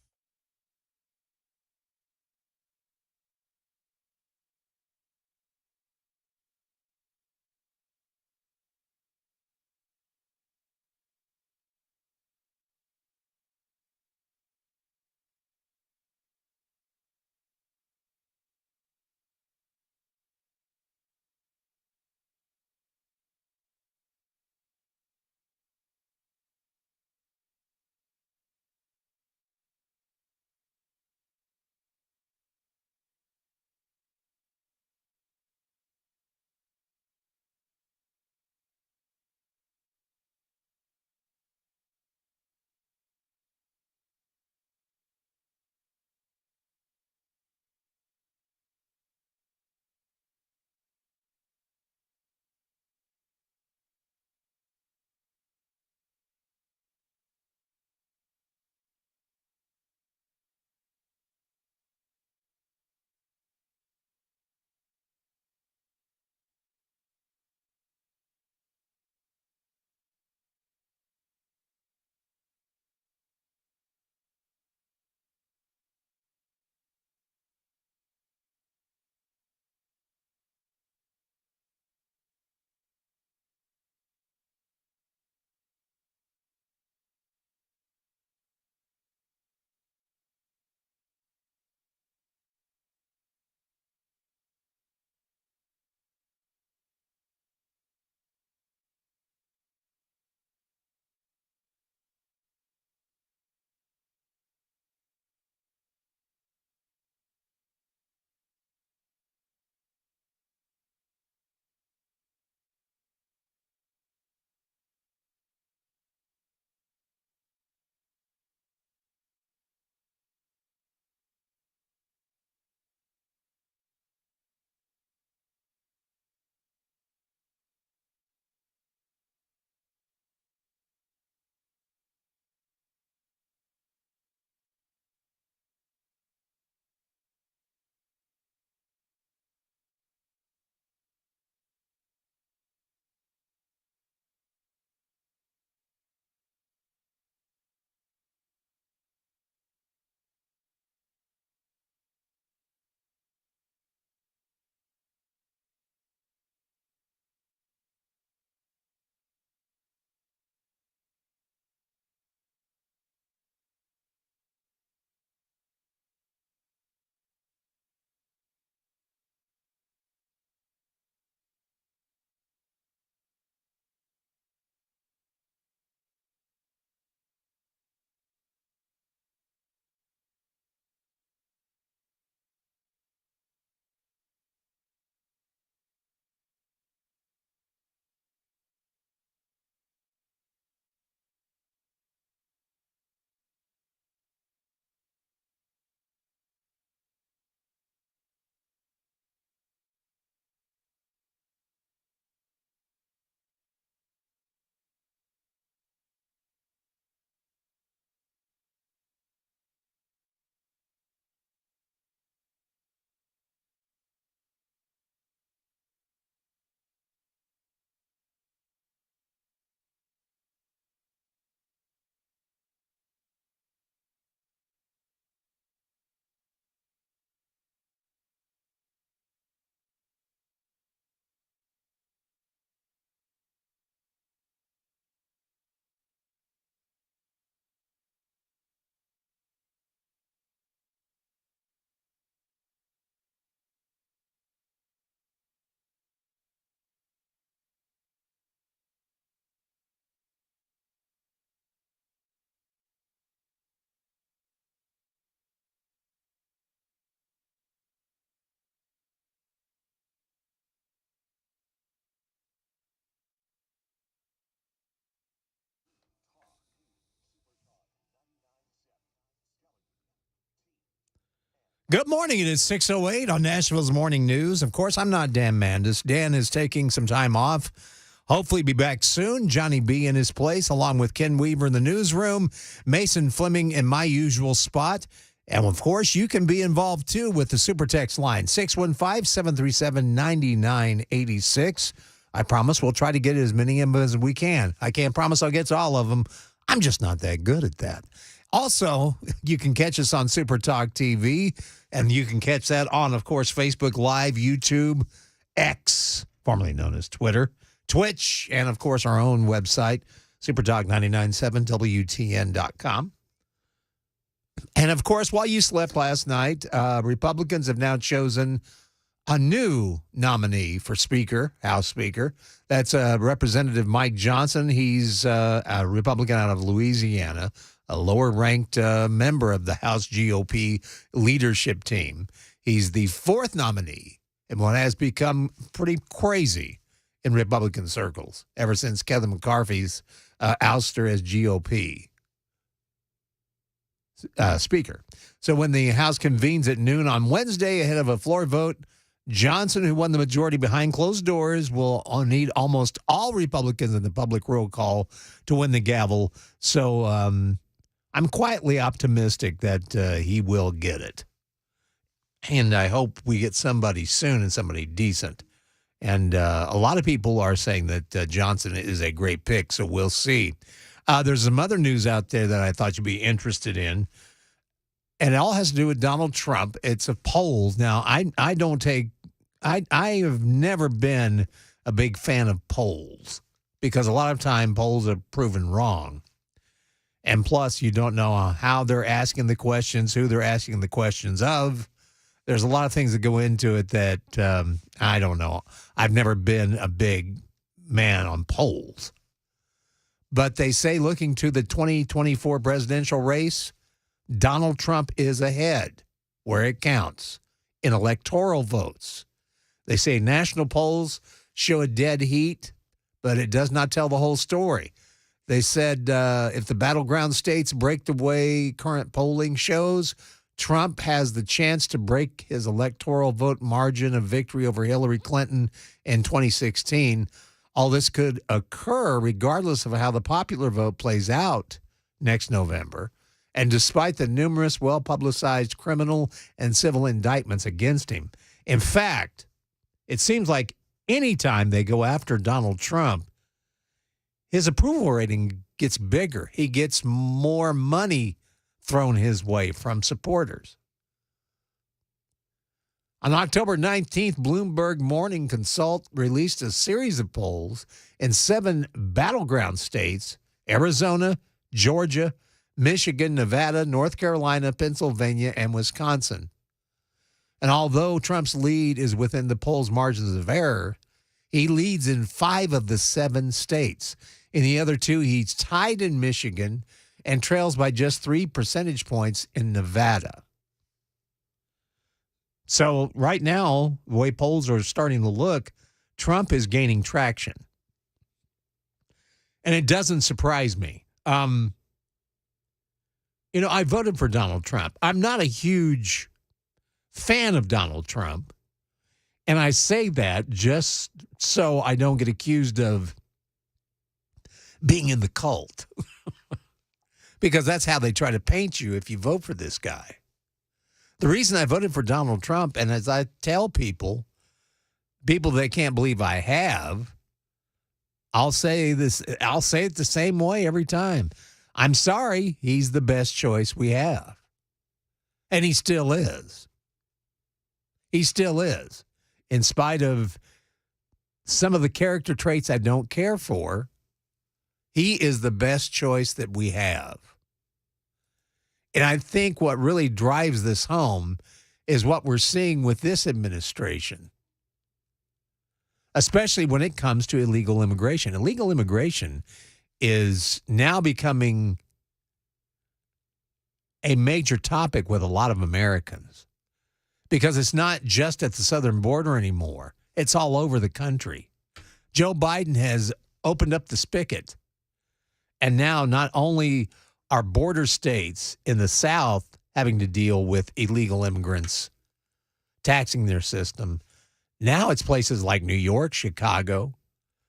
Good morning. It is 6:08 on Nashville's Morning News. Of course, I'm not Dan Mandis. Dan is taking some time off. Hopefully be back soon. Johnny B in his place, along with Ken Weaver in the newsroom, Mason Fleming in my usual spot. And, of course, you can be involved, too, with the Super Text line, 615-737-9986. I promise we'll try to get as many in as we can. I can't promise I'll get to all of them. I'm just not that good at that. Also, you can catch us on Super Talk TV, and you can catch that on, of course, Facebook Live, YouTube, X, formerly known as Twitter, Twitch, and, of course, our own website, supertalk997wtn.com. And, of course, while you slept last night, Republicans have now chosen a new nominee for Speaker, House Speaker. That's Representative Mike Johnson. He's a Republican out of Louisiana, a lower-ranked member of the House GOP leadership team. He's the fourth nominee in what has become pretty crazy in Republican circles ever since Kevin McCarthy's ouster as GOP Speaker. So when the House convenes at noon on Wednesday ahead of a floor vote, Johnson, who won the majority behind closed doors, will need almost all Republicans in the public roll call to win the gavel. So I'm quietly optimistic that he will get it. And I hope we get somebody soon and somebody decent. And a lot of people are saying that Johnson is a great pick, so we'll see. There's some other news out there that I thought you'd be interested in, and it all has to do with Donald Trump. It's a polls. Now, I have never been a big fan of polls because a lot of time polls are proven wrong. And plus, you don't know how they're asking the questions, who they're asking the questions of. There's a lot of things that go into it that I don't know. I've never been a big man on polls. But they say, looking to the 2024 presidential race, Donald Trump is ahead where it counts in electoral votes. They say national polls show a dead heat, but it does not tell the whole story. They said if the battleground states break the way current polling shows, Trump has the chance to break his electoral vote margin of victory over Hillary Clinton in 2016. All this could occur regardless of how the popular vote plays out next November. And despite the numerous well-publicized criminal and civil indictments against him. In fact, it seems like any time they go after Donald Trump, his approval rating gets bigger. He gets more money thrown his way from supporters. On October 19th, Bloomberg Morning Consult released a series of polls in 7 battleground states: Arizona, Georgia, Michigan, Nevada, North Carolina, Pennsylvania, and Wisconsin. And although Trump's lead is within the polls' margins of error, he leads in 5 of the 7 states. In the other 2, he's tied in Michigan and trails by just 3 percentage points in Nevada. So right now, the way polls are starting to look, Trump is gaining traction. And it doesn't surprise me. I voted for Donald Trump. I'm not a huge fan of Donald Trump. And I say that just so I don't get accused of being in the cult. Because that's how they try to paint you if you vote for this guy. The reason I voted for Donald Trump, and as I tell people they can't believe I have, I'll say it the same way every time. I'm sorry, he's the best choice we have. And he still is. He still is. In spite of some of the character traits I don't care for, he is the best choice that we have. And I think what really drives this home is what we're seeing with this administration, especially when it comes to illegal immigration. Illegal immigration is now becoming a major topic with a lot of Americans because it's not just at the southern border anymore. It's all over the country. Joe Biden has opened up the spigot, and now not only are border states in the South having to deal with illegal immigrants taxing their system. Now it's places like New York, Chicago,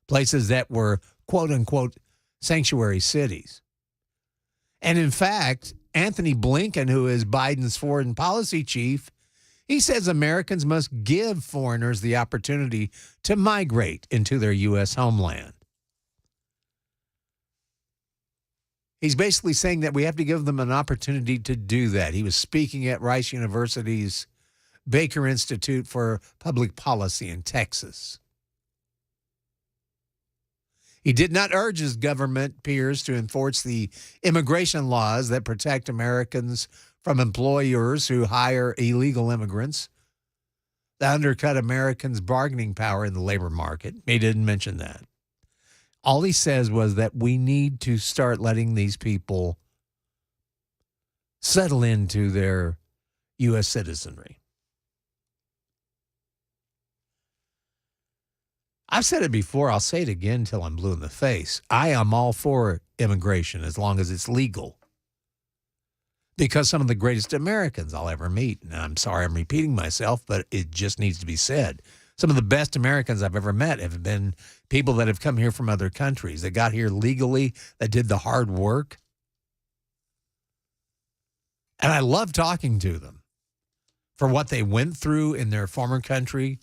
places that were quote unquote sanctuary cities. And in fact, Anthony Blinken, who is Biden's foreign policy chief, he says Americans must give foreigners the opportunity to migrate into their U.S. homeland. He's basically saying that we have to give them an opportunity to do that. He was speaking at Rice University's Baker Institute for Public Policy in Texas. He did not urge his government peers to enforce the immigration laws that protect Americans from employers who hire illegal immigrants that undercut Americans' bargaining power in the labor market. He didn't mention that. All he says was that we need to start letting these people settle into their U.S. citizenry. I've said it before. I'll say it again until I'm blue in the face. I am all for immigration as long as it's legal. Because some of the greatest Americans I'll ever meet, and I'm sorry I'm repeating myself, but it just needs to be said. Some of the best Americans I've ever met have been people that have come here from other countries, that got here legally, that did the hard work. And I love talking to them for what they went through in their former country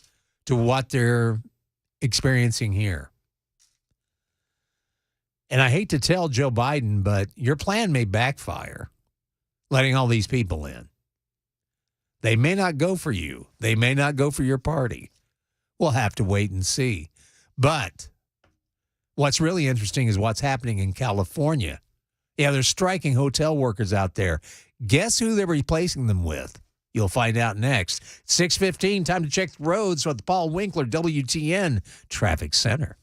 to what they're experiencing here. And I hate to tell Joe Biden, but your plan may backfire, letting all these people in. They may not go for you. They may not go for your party. We'll have to wait and see. But what's really interesting is what's happening in California. Yeah, they're striking hotel workers out there. Guess who they're replacing them with? You'll find out next. 6:15, time to check the roads with Paul Winkler, WTN Traffic Center.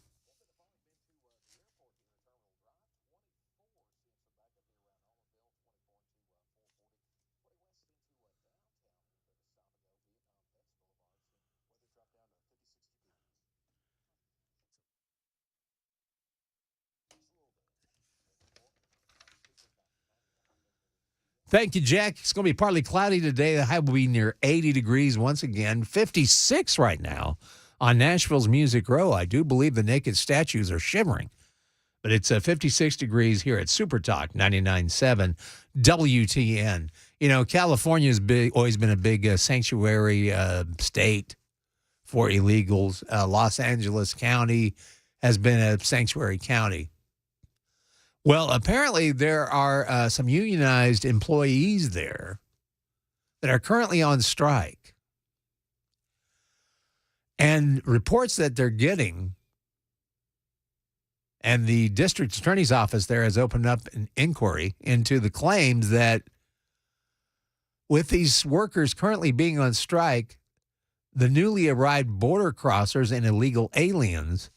Thank you, Jack. It's going to be partly cloudy today. The high will be near 80 degrees once again. 56 right now on Nashville's Music Row. I do believe the naked statues are shivering. But it's 56 degrees here at Super Talk 99.7 WTN. You know, California's always been a big sanctuary state for illegals. Los Angeles County has been a sanctuary county. Well, apparently there are some unionized employees there that are currently on strike. And reports that they're getting, and the district attorney's office there has opened up an inquiry into the claims that with these workers currently being on strike, the newly arrived border crossers and illegal aliens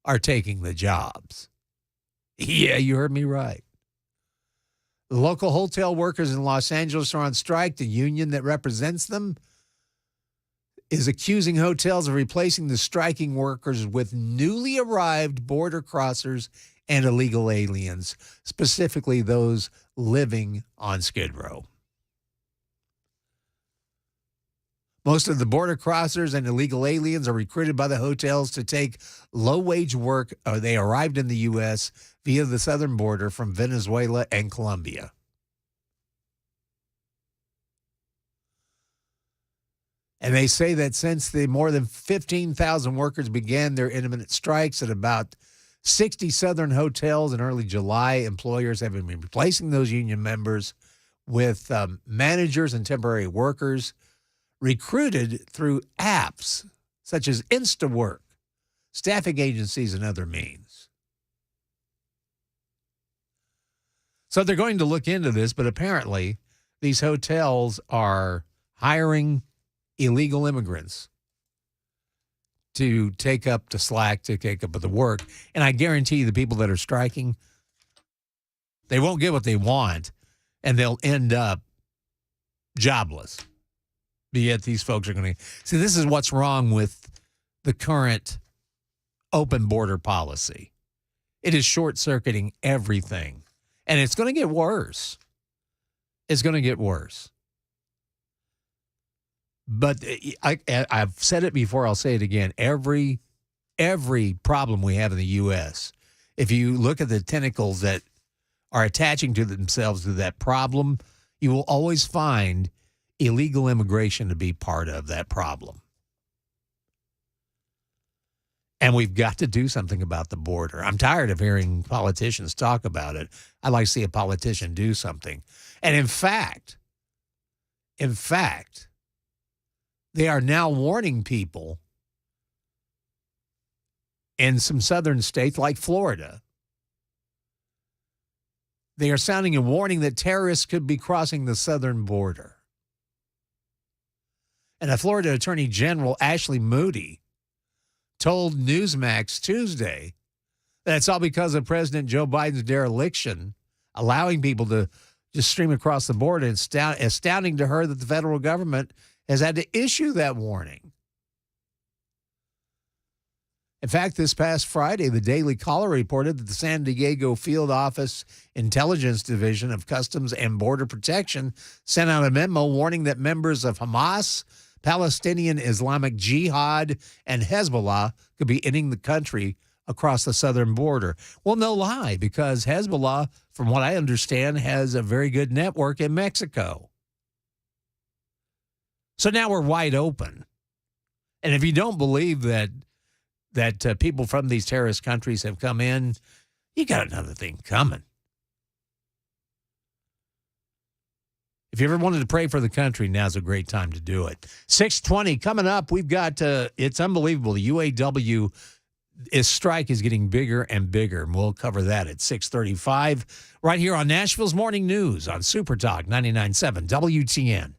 are taking the jobs. Yeah, you heard me right. The local hotel workers in Los Angeles are on strike. The union that represents them is accusing hotels of replacing the striking workers with newly arrived border crossers and illegal aliens, specifically those living on Skid Row. Most of the border crossers and illegal aliens are recruited by the hotels to take low-wage work. They arrived in the U.S. via the southern border from Venezuela and Colombia. And they say that since the more than 15,000 workers began their intermittent strikes at about 60 southern hotels in early July, employers have been replacing those union members with managers and temporary workers recruited through apps such as InstaWork, staffing agencies, and other means. So they're going to look into this, but apparently these hotels are hiring illegal immigrants to take up the slack, to take up the work. And I guarantee you the people that are striking, they won't get what they want, and they'll end up jobless. But yet these folks are going to see, this is what's wrong with the current open border policy. It is short-circuiting everything, and it's going to get worse. is going to get worse. But I've said it before, I'll say it again. Every problem we have in the U.S., if you look at the tentacles that are attaching to themselves to that problem, you will always find illegal immigration to be part of that problem. And we've got to do something about the border. I'm tired of hearing politicians talk about it. I'd like to see a politician do something. And in fact, they are now warning people in some southern states like Florida. They are sounding a warning that terrorists could be crossing the southern border. And a Florida Attorney General, Ashley Moody, told Newsmax Tuesday that it's all because of President Joe Biden's dereliction, allowing people to just stream across the border. It's astounding to her that the federal government has had to issue that warning. In fact, this past Friday, the Daily Caller reported that the San Diego Field Office Intelligence Division of Customs and Border Protection sent out a memo warning that members of Hamas, Palestinian Islamic Jihad, and Hezbollah could be entering the country across the southern border. Well, no lie, because Hezbollah, from what I understand, has a very good network in Mexico. So now we're wide open. And if you don't believe that people from these terrorist countries have come in, you got another thing coming. If you ever wanted to pray for the country, now's a great time to do it. 6:20 coming up. We've got, it's unbelievable. The UAW strike is getting bigger and bigger, and we'll cover that at 6:35 right here on Nashville's Morning News on Super Talk 99.7 WTN.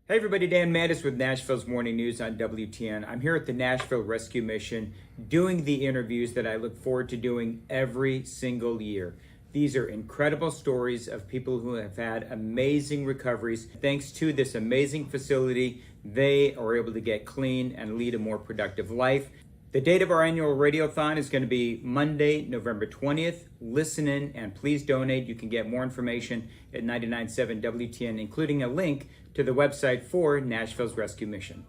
Hey everybody, Dan Mattis with Nashville's Morning News on WTN. I'm here at the Nashville Rescue Mission doing the interviews that I look forward to doing every single year. These are incredible stories of people who have had amazing recoveries. Thanks to this amazing facility, they are able to get clean and lead a more productive life. The date of our annual radiothon is going to be Monday, November 20th. Listen in and please donate. You can get more information at 99.7 WTN, including a link to the website for Nashville's Rescue Mission.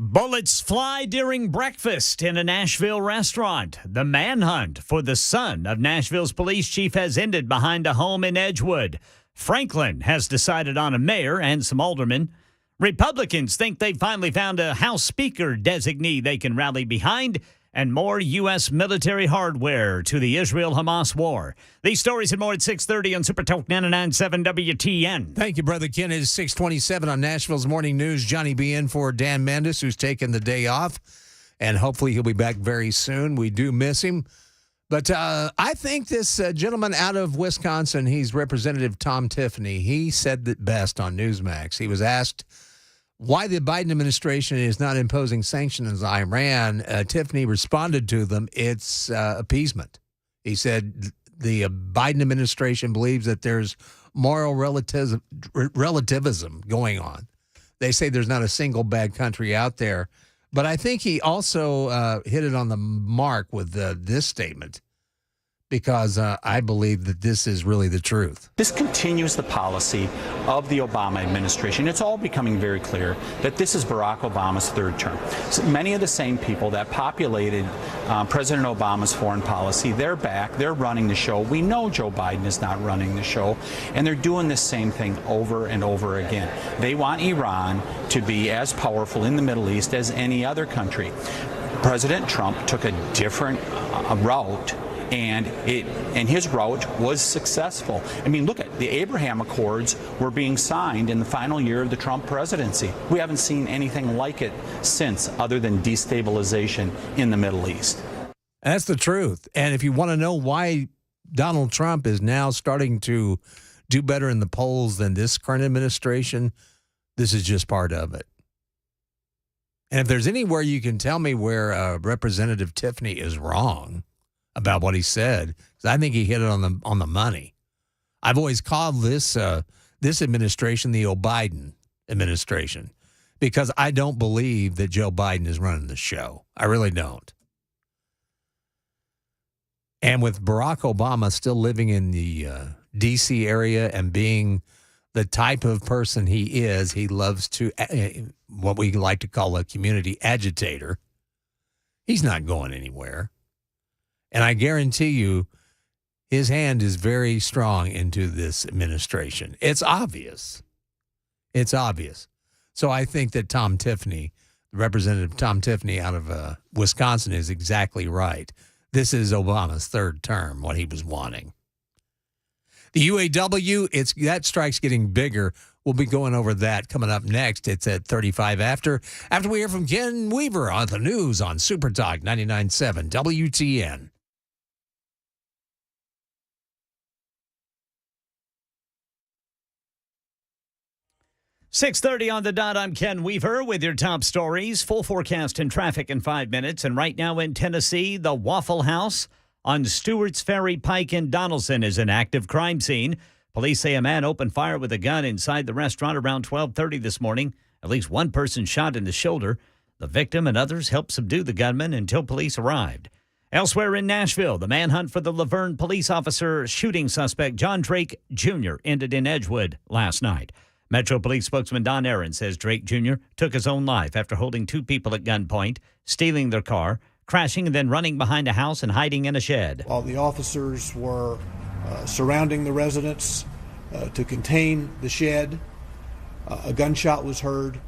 Bullets fly during breakfast in a Nashville restaurant. The manhunt for the son of Nashville's police chief has ended behind a home in Edgewood. Franklin has decided on a mayor and some aldermen. Republicans think they finally found a House Speaker designee they can rally behind, and more U.S. military hardware to the Israel-Hamas war. These stories and more at 6:30 on Super Talk 99.7 WTN. Thank you, Brother Ken. It is 6:27 on Nashville's Morning News. Johnny B in for Dan Mendes, who's taken the day off, and hopefully he'll be back very soon. We do miss him. But I think this gentleman out of Wisconsin, he's Representative Tom Tiffany, he said it best on Newsmax. He was asked why the Biden administration is not imposing sanctions on Iran. Tiffany responded to them, it's appeasement. He said the Biden administration believes that there's moral relativism going on. They say there's not a single bad country out there. But I think he also hit it on the mark with this statement, because I believe that this is really the truth. This continues the policy of the Obama administration. It's all becoming very clear that this is Barack Obama's third term. So many of the same people that populated President Obama's foreign policy, they're back, they're running the show. We know Joe Biden is not running the show, and they're doing the same thing over and over again. They want Iran to be as powerful in the Middle East as any other country. President Trump took a different route, and his route was successful. I mean, look at the Abraham Accords were being signed in the final year of the Trump presidency. We haven't seen anything like it since, other than destabilization in the Middle East. That's the truth. And if you want to know why Donald Trump is now starting to do better in the polls than this current administration, this is just part of it. And if there's anywhere you can tell me where Representative Tiffany is wrong about what he said, because I think he hit it on the money. I've always called this administration the O'Biden administration, because I don't believe that Joe Biden is running the show. I really don't. And with Barack Obama still living in the D.C. area and being the type of person he is, he loves to, what we like to call a community agitator. He's not going anywhere. And I guarantee you, his hand is very strong into this administration. It's obvious. It's obvious. So I think that Tom Tiffany, Representative Tom Tiffany out of Wisconsin, is exactly right. This is Obama's third term, what he was wanting. The UAW, that strike's getting bigger. We'll be going over that coming up next. It's at 35 after we hear from Ken Weaver on the news on Super Talk 99.7 WTN. .30 on the dot. I'm Ken Weaver with your top stories. Full forecast and traffic in 5 minutes. And right now in Tennessee, the Waffle House on Stewart's Ferry Pike in Donaldson is an active crime scene. Police say a man opened fire with a gun inside the restaurant around 12:30 this morning. At least one person shot in the shoulder. The victim and others helped subdue the gunman until police arrived. Elsewhere in Nashville, the manhunt for the Laverne police officer shooting suspect John Drake Jr. ended in Edgewood last night. Metro Police spokesman Don Aaron says Drake Jr. took his own life after holding two people at gunpoint, stealing their car, crashing and then running behind a house and hiding in a shed. While the officers were surrounding the residence to contain the shed, a gunshot was heard,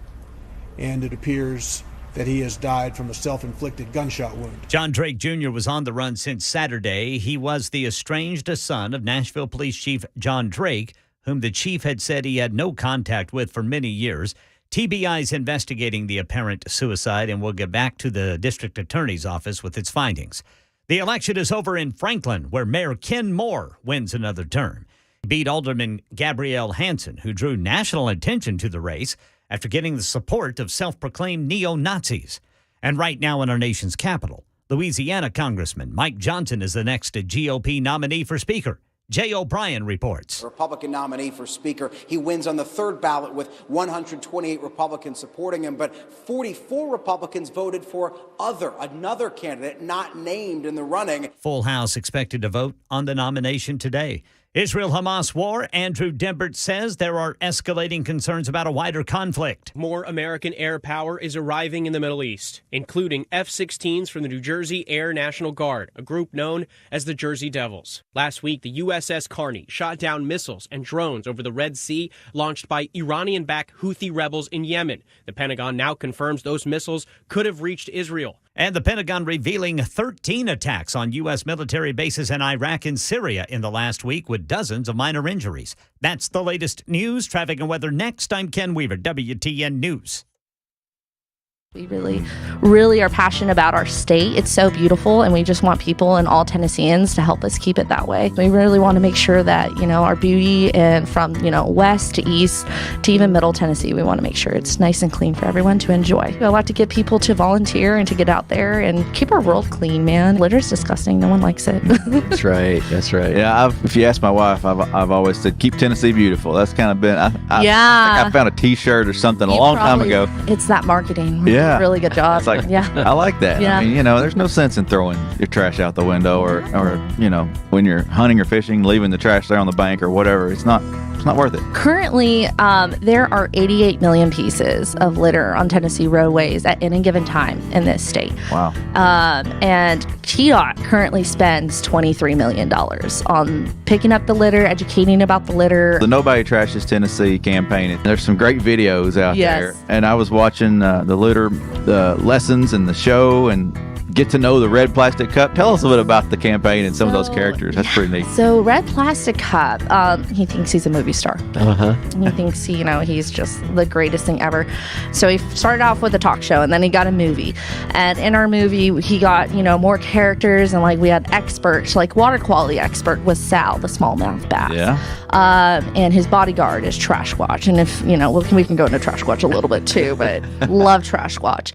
and it appears that he has died from a self-inflicted gunshot wound. John Drake Jr. was on the run since Saturday. He was the estranged son of Nashville Police Chief John Drake, whom the chief had said he had no contact with for many years. TBI is investigating the apparent suicide and will get back to the district attorney's office with its findings. The election is over in Franklin, where Mayor Ken Moore wins another term. He beat Alderman Gabrielle Hansen, who drew national attention to the race after getting the support of self-proclaimed neo-Nazis. And right now in our nation's capital, Louisiana Congressman Mike Johnson is the next GOP nominee for Speaker. Jay O'Brien reports. Republican nominee for Speaker. He wins on the third ballot with 128 Republicans supporting him, but 44 Republicans voted for another candidate not named in the running. Full House expected to vote on the nomination today. Israel-Hamas war, Andrew Dembert says there are escalating concerns about a wider conflict. More American air power is arriving in the Middle East, including F-16s from the New Jersey Air National Guard, a group known as the Jersey Devils. Last week, the USS Carney shot down missiles and drones over the Red Sea launched by Iranian-backed Houthi rebels in Yemen. The Pentagon now confirms those missiles could have reached Israel. And the Pentagon revealing 13 attacks on U.S. military bases in Iraq and Syria in the last week with dozens of minor injuries. That's the latest news, traffic, and weather next. I'm Ken Weaver, WTN News. We really are passionate about our state. It's so beautiful, and we just want people and all Tennesseans to help us keep it that way. We really want to make sure that, our beauty, and from, west to east to even middle Tennessee, we want to make sure it's nice and clean for everyone to enjoy. I like to get people to volunteer and to get out there and keep our world clean, man. Litter's disgusting. No one likes it. That's right. That's right. Yeah, if you ask my wife, I've always said, keep Tennessee beautiful. That's kind of been, I think I found a T-shirt or something a long time ago. It's that marketing. Yeah. Really good job. It's like, yeah. I like that. Yeah. I mean, there's no sense in throwing your trash out the window or when you're hunting or fishing, leaving the trash there on the bank or whatever. It's not worth it. Currently, there are 88 million pieces of litter on Tennessee roadways at any given time in this state. Wow. And TDOT currently spends $23 million on picking up the litter, educating about the litter. The Nobody Trashes Tennessee campaign, there's some great videos out there. And I was watching the litter, the lessons and the show, and get to know the Red Plastic Cup. Tell us a bit about the campaign and some of those characters. That's pretty neat. So Red Plastic Cup, he thinks he's a movie star. Uh-huh. He thinks, he's just the greatest thing ever. So he started off with a talk show, and then he got a movie. And in our movie, he got, more characters, and we had experts, water quality expert was Sal, the smallmouth bass. Yeah. And his bodyguard is Trash Watch. And if, we can go into Trash Watch a little bit too, but love Trash Watch.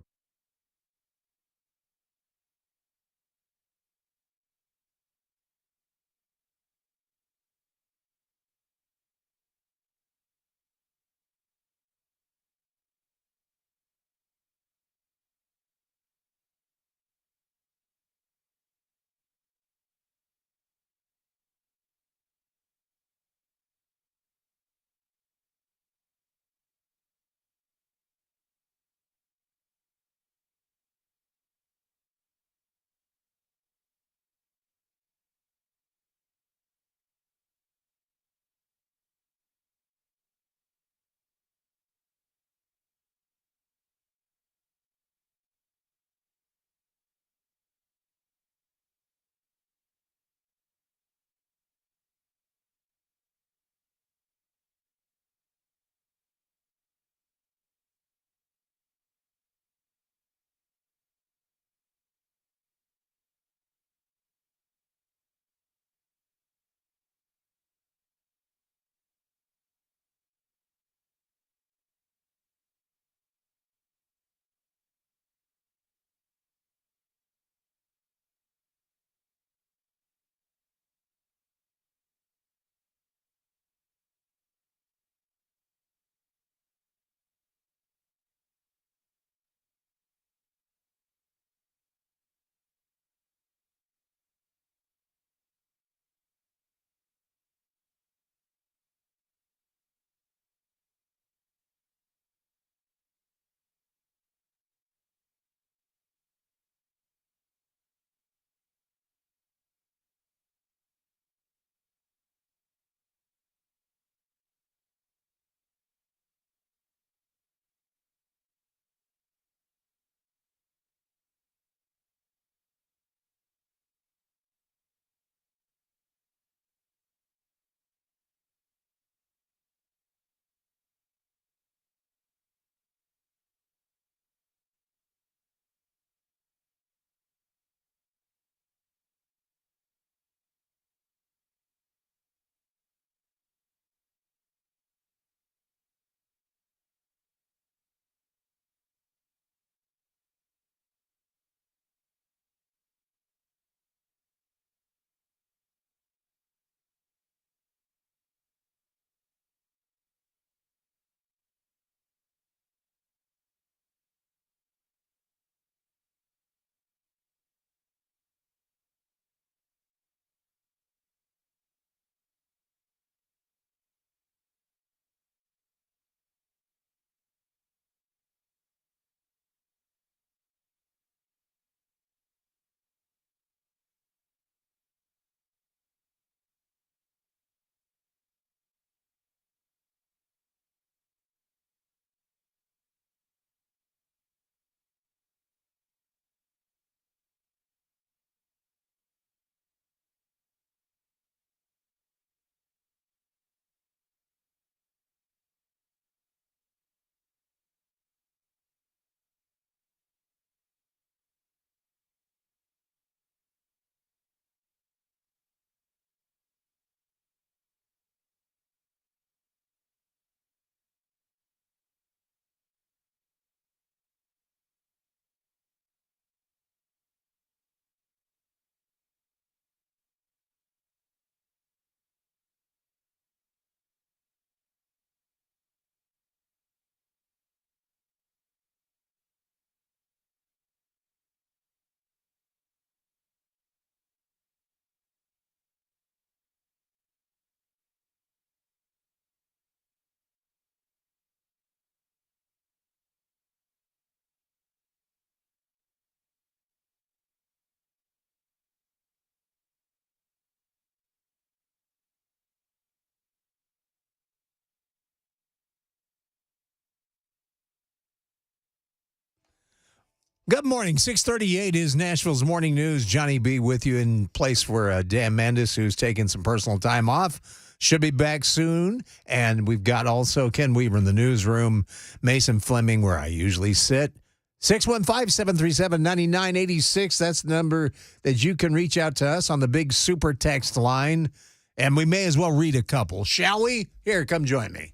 Good morning. 6:38 is Nashville's morning news. Johnny B with you in place for Dan Mandis, who's taking some personal time off. Should be back soon. And we've got also Ken Weaver in the newsroom, Mason Fleming, where I usually sit. 615-737-9986. That's the number that you can reach out to us on the big super text line. And we may as well read a couple, shall we? Here, come join me.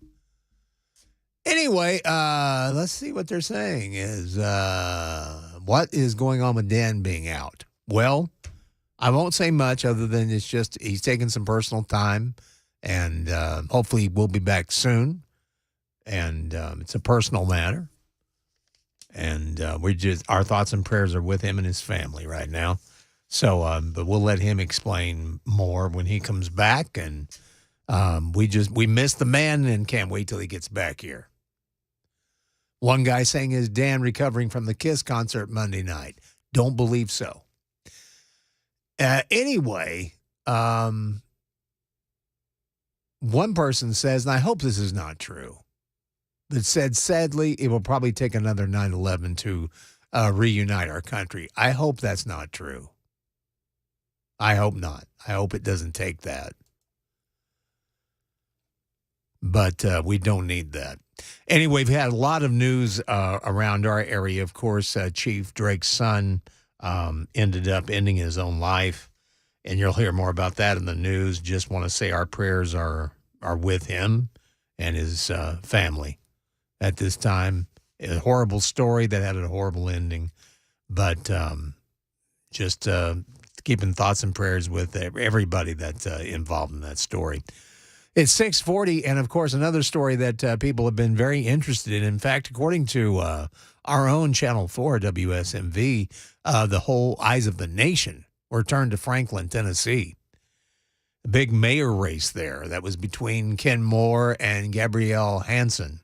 Anyway, let's see what they're saying is, what is going on with Dan being out? Well, I won't say much other than it's just he's taking some personal time, and hopefully we'll be back soon. And it's a personal matter. And our thoughts and prayers are with him and his family right now. So, but we'll let him explain more when he comes back. And we miss the man and can't wait till he gets back here. One guy saying, is Dan recovering from the Kiss concert Monday night? Don't believe so. Anyway, one person says, and I hope this is not true, that said, sadly, it will probably take another 9/11 to reunite our country. I hope that's not true. I hope not. I hope it doesn't take that. But we don't need that. Anyway, we've had a lot of news around our area. Of course, Chief Drake's son ended up ending his own life, and you'll hear more about that in the news. Just want to say our prayers are with him and his family at this time. A horrible story that had a horrible ending, but just keeping thoughts and prayers with everybody that's involved in that story. It's 6:40, and of course, another story that people have been very interested in. In fact, according to our own Channel 4, WSMV, the whole eyes of the nation were turned to Franklin, Tennessee. A big mayor race there that was between Ken Moore and Gabrielle Hansen.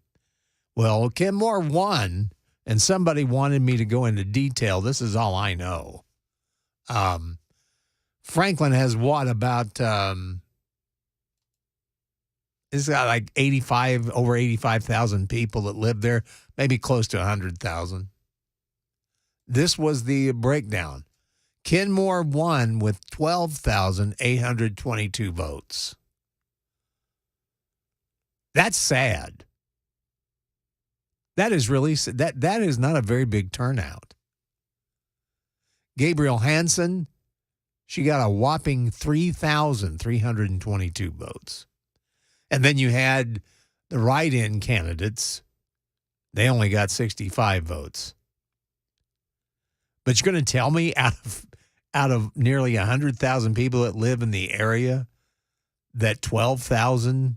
Well, Ken Moore won, and somebody wanted me to go into detail. This is all I know. Franklin has what, about... it's got like over 85,000 people that live there, maybe close to 100,000. This was the breakdown. Ken Moore won with 12,822 votes. That's sad. That is really that is not a very big turnout. Gabrielle Hansen, she got a whopping 3,322 votes. And then you had the write-in candidates. They only got 65 votes. But you're going to tell me out of nearly 100,000 people that live in the area that 12,000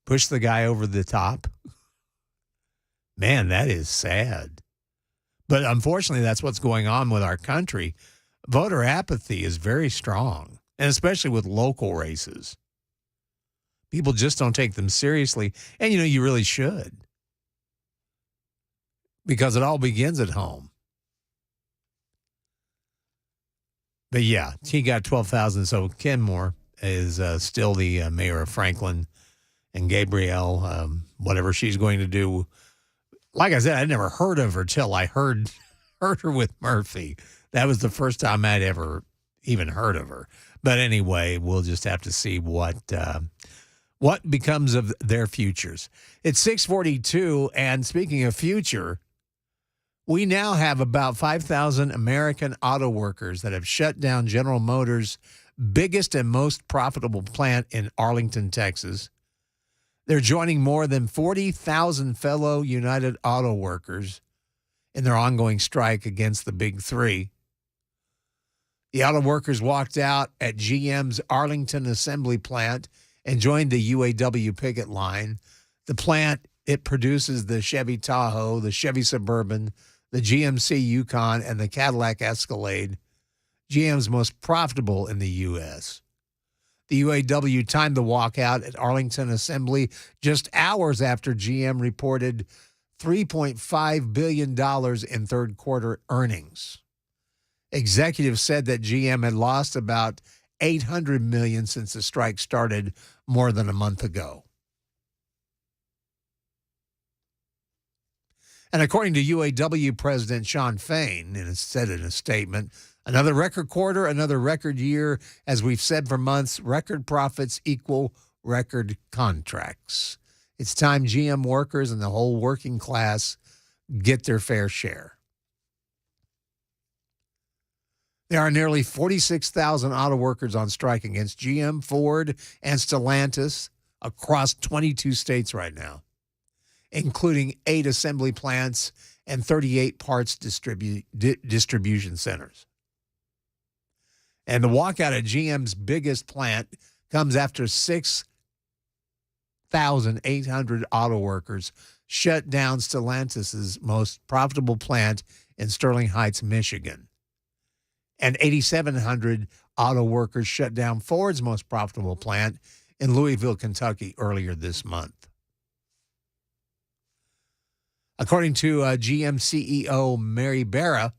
pushed the guy over the top? Man, that is sad. But unfortunately, that's what's going on with our country. Voter apathy is very strong, and especially with local races. People just don't take them seriously. And, you really should. Because it all begins at home. But, yeah, he got 12,000. So Ken Moore is still the mayor of Franklin. And Gabrielle, whatever she's going to do. Like I said, I'd never heard of her till I heard her with Murphy. That was the first time I'd ever even heard of her. But anyway, we'll just have to see what becomes of their futures. It's 6:42, and speaking of future, we now have about 5,000 American auto workers that have shut down General Motors' biggest and most profitable plant in Arlington, Texas. They're joining more than 40,000 fellow United Auto Workers in their ongoing strike against the Big Three. The auto workers walked out at GM's Arlington assembly plant and joined the UAW picket line. The plant, it produces the Chevy Tahoe, the Chevy Suburban, the GMC Yukon, and the Cadillac Escalade, GM's most profitable in the U.S. The UAW timed the walkout at Arlington Assembly just hours after GM reported $3.5 billion in third quarter earnings. Executives said that GM had lost about $800 million since the strike started more than a month ago. And according to UAW President Shawn Fain, and it said in a statement, another record quarter, another record year. As we've said for months, record profits equal record contracts. It's time GM workers and the whole working class get their fair share. There are nearly 46,000 auto workers on strike against GM, Ford, and Stellantis across 22 states right now, including 8 assembly plants and 38 parts distribution centers. And the walkout at GM's biggest plant comes after 6,800 auto workers shut down Stellantis' most profitable plant in Sterling Heights, Michigan. And 8,700 auto workers shut down Ford's most profitable plant in Louisville, Kentucky earlier this month. According to GM CEO Mary Barra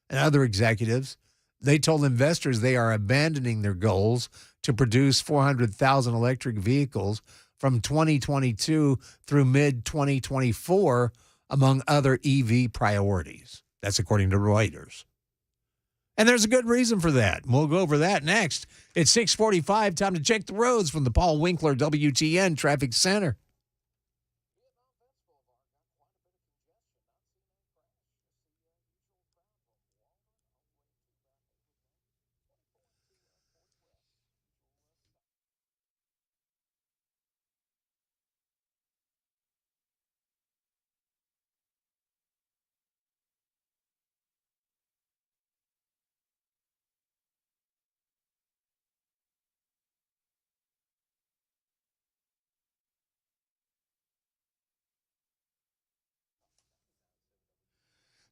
and other executives, they told investors they are abandoning their goals to produce 400,000 electric vehicles from 2022 through mid-2024, among other EV priorities. That's according to Reuters. And there's a good reason for that. We'll go over that next. It's 6:45, time to check the roads from the Paul Winkler WTN Traffic Center.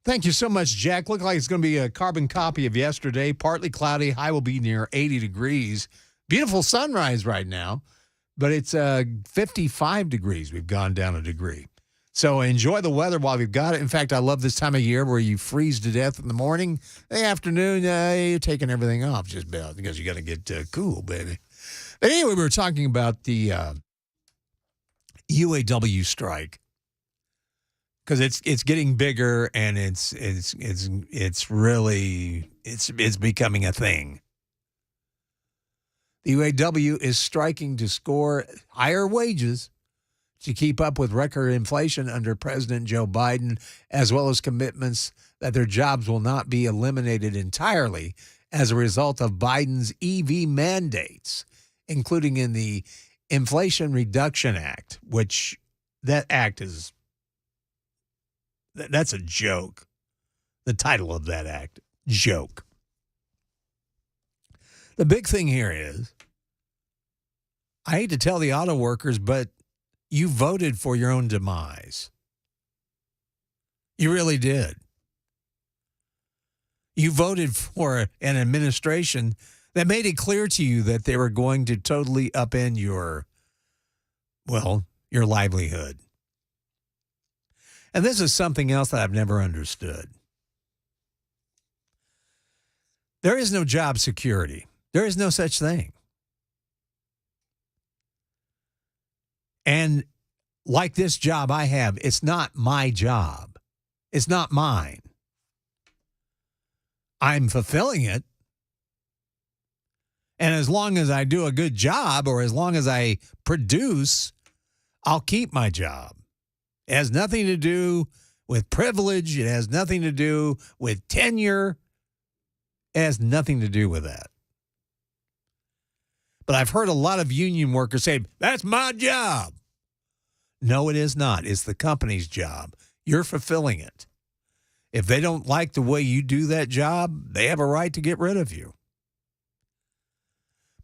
Thank you so much, Jack. Look like it's going to be a carbon copy of yesterday. Partly cloudy. High will be near 80 degrees. Beautiful sunrise right now, but it's 55 degrees. We've gone down a degree. So enjoy the weather while we've got it. In fact, I love this time of year where you freeze to death in the morning. In the afternoon, you're taking everything off just about because you got to get cool, baby. But anyway, we were talking about the UAW strike. Because it's getting bigger and it's becoming a thing. The UAW is striking to score higher wages to keep up with record inflation under President Joe Biden, as well as commitments that their jobs will not be eliminated entirely as a result of Biden's EV mandates, including in the Inflation Reduction Act, which that act is. That's a joke. The title of that act, joke. The big thing here is, I hate to tell the auto workers, but you voted for your own demise. You really did. You voted for an administration that made it clear to you that they were going to totally upend your livelihood. And this is something else that I've never understood. There is no job security. There is no such thing. And like this job I have, it's not my job. It's not mine. I'm fulfilling it. And as long as I do a good job or as long as I produce, I'll keep my job. It has nothing to do with privilege. It has nothing to do with tenure. It has nothing to do with that. But I've heard a lot of union workers say, that's my job. No, it is not. It's the company's job. You're fulfilling it. If they don't like the way you do that job, they have a right to get rid of you.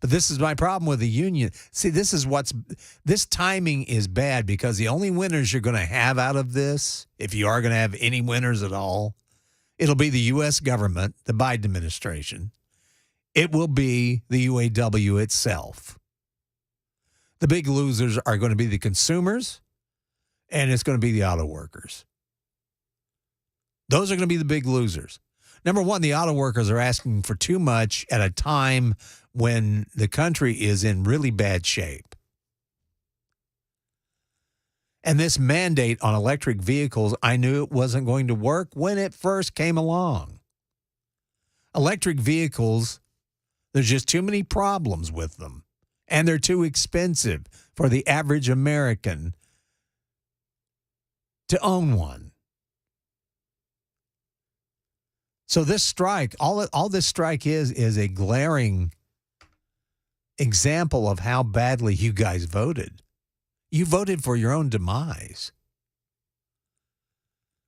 But this is my problem with the union. See, this timing is bad because the only winners you're going to have out of this, if you are going to have any winners at all, it'll be the U.S. government, the Biden administration. It will be the UAW itself. The big losers are going to be the consumers, and it's going to be the auto workers. Those are going to be the big losers. Number one, the auto workers are asking for too much at a time when the country is in really bad shape. And this mandate on electric vehicles, I knew it wasn't going to work when it first came along. Electric vehicles, there's just too many problems with them. And they're too expensive for the average American to own one. So this strike, all this strike is a glaring example of how badly you guys voted. You voted for your own demise.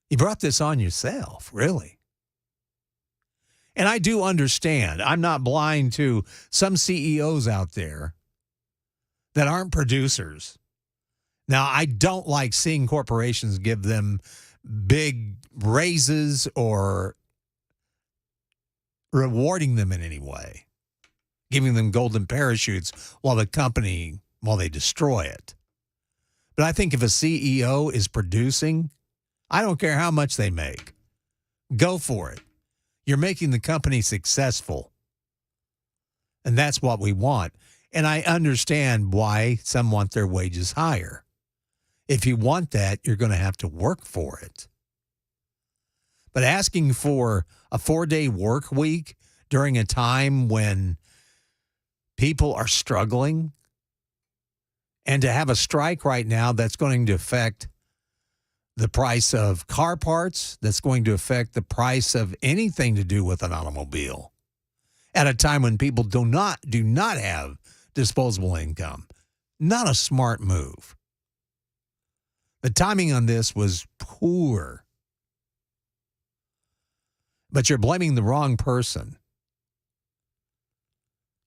You brought this on yourself, really. And I do understand. I'm not blind to some CEOs out there that aren't producers. Now, I don't like seeing corporations give them big raises or rewarding them in any way, giving them golden parachutes while they destroy it. But I think if a CEO is producing, I don't care how much they make. Go for it. You're making the company successful. And that's what we want. And I understand why some want their wages higher. If you want that, you're going to have to work for it. But asking for a 4-day work week during a time when people are struggling, and to have a strike right now that's going to affect the price of car parts, that's going to affect the price of anything to do with an automobile, at a time when people do not have disposable income. Not a smart move. The timing on this was poor. But you're blaming the wrong person.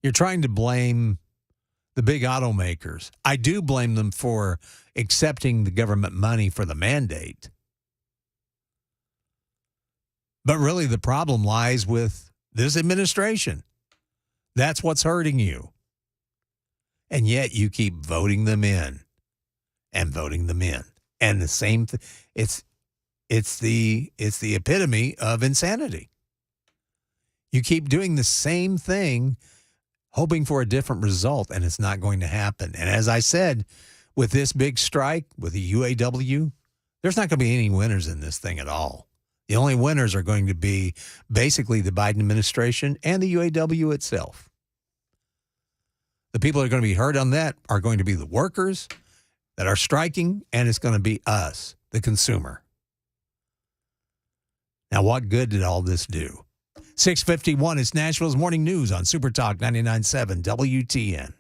You're trying to blame the big automakers. I do blame them for accepting the government money for the mandate. But really the problem lies with this administration. That's what's hurting you. And yet you keep voting them in and voting them in. And the same thing, it's the epitome of insanity. You keep doing the same thing, hoping for a different result, and it's not going to happen. And as I said, with this big strike, with the UAW, there's not going to be any winners in this thing at all. The only winners are going to be basically the Biden administration and the UAW itself. The people that are going to be hurt on that are going to be the workers that are striking, and it's going to be us, the consumer. Now, what good did all this do? 6:51 is Nashville's Morning News on Super Talk 99.7 WTN.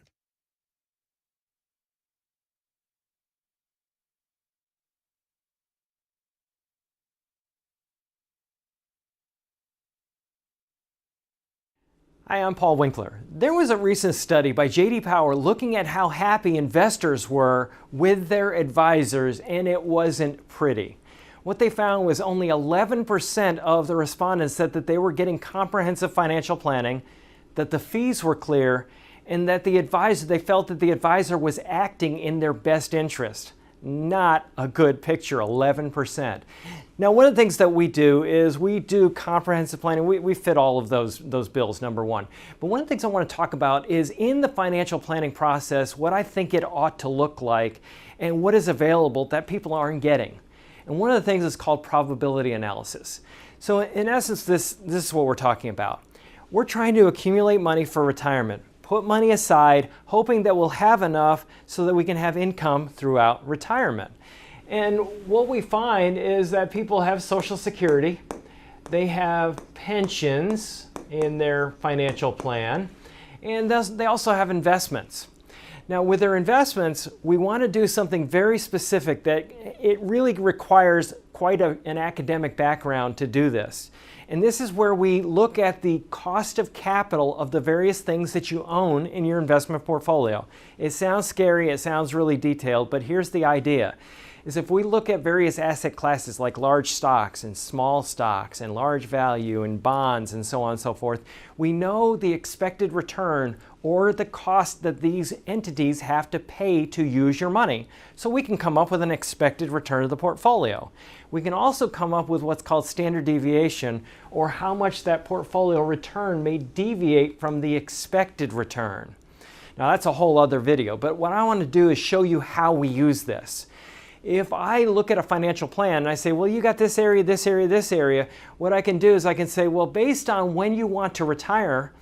Hi, I'm Paul Winkler. There was a recent study by J.D. Power looking at how happy investors were with their advisors, and it wasn't pretty. What they found was only 11% of the respondents said that they were getting comprehensive financial planning, that the fees were clear, and that they felt that the advisor was acting in their best interest. Not a good picture, 11%. Now, one of the things that we do is we do comprehensive planning. We fit all of those bills, number one. But one of the things I want to talk about is in the financial planning process, what I think it ought to look like and what is available that people aren't getting. And one of the things is called probability analysis. So in essence, this is what we're talking about. We're trying to accumulate money for retirement, put money aside, hoping that we'll have enough so that we can have income throughout retirement. And what we find is that people have Social Security, they have pensions in their financial plan, and they also have investments. Now, with their investments, we want to do something very specific that it really requires quite an academic background to do this. And this is where we look at the cost of capital of the various things that you own in your investment portfolio. It sounds scary, it sounds really detailed, but here's the idea. Is if we look at various asset classes like large stocks and small stocks and large value and bonds and so on and so forth, we know the expected return or the cost that these entities have to pay to use your money. So we can come up with an expected return of the portfolio. We can also come up with what's called standard deviation, or how much that portfolio return may deviate from the expected return. Now that's a whole other video, but what I want to do is show you how we use this. if I look at a financial plan and I say, well, you got this area, this area, this area, what I can do is I can say, well, based on when you want to retire,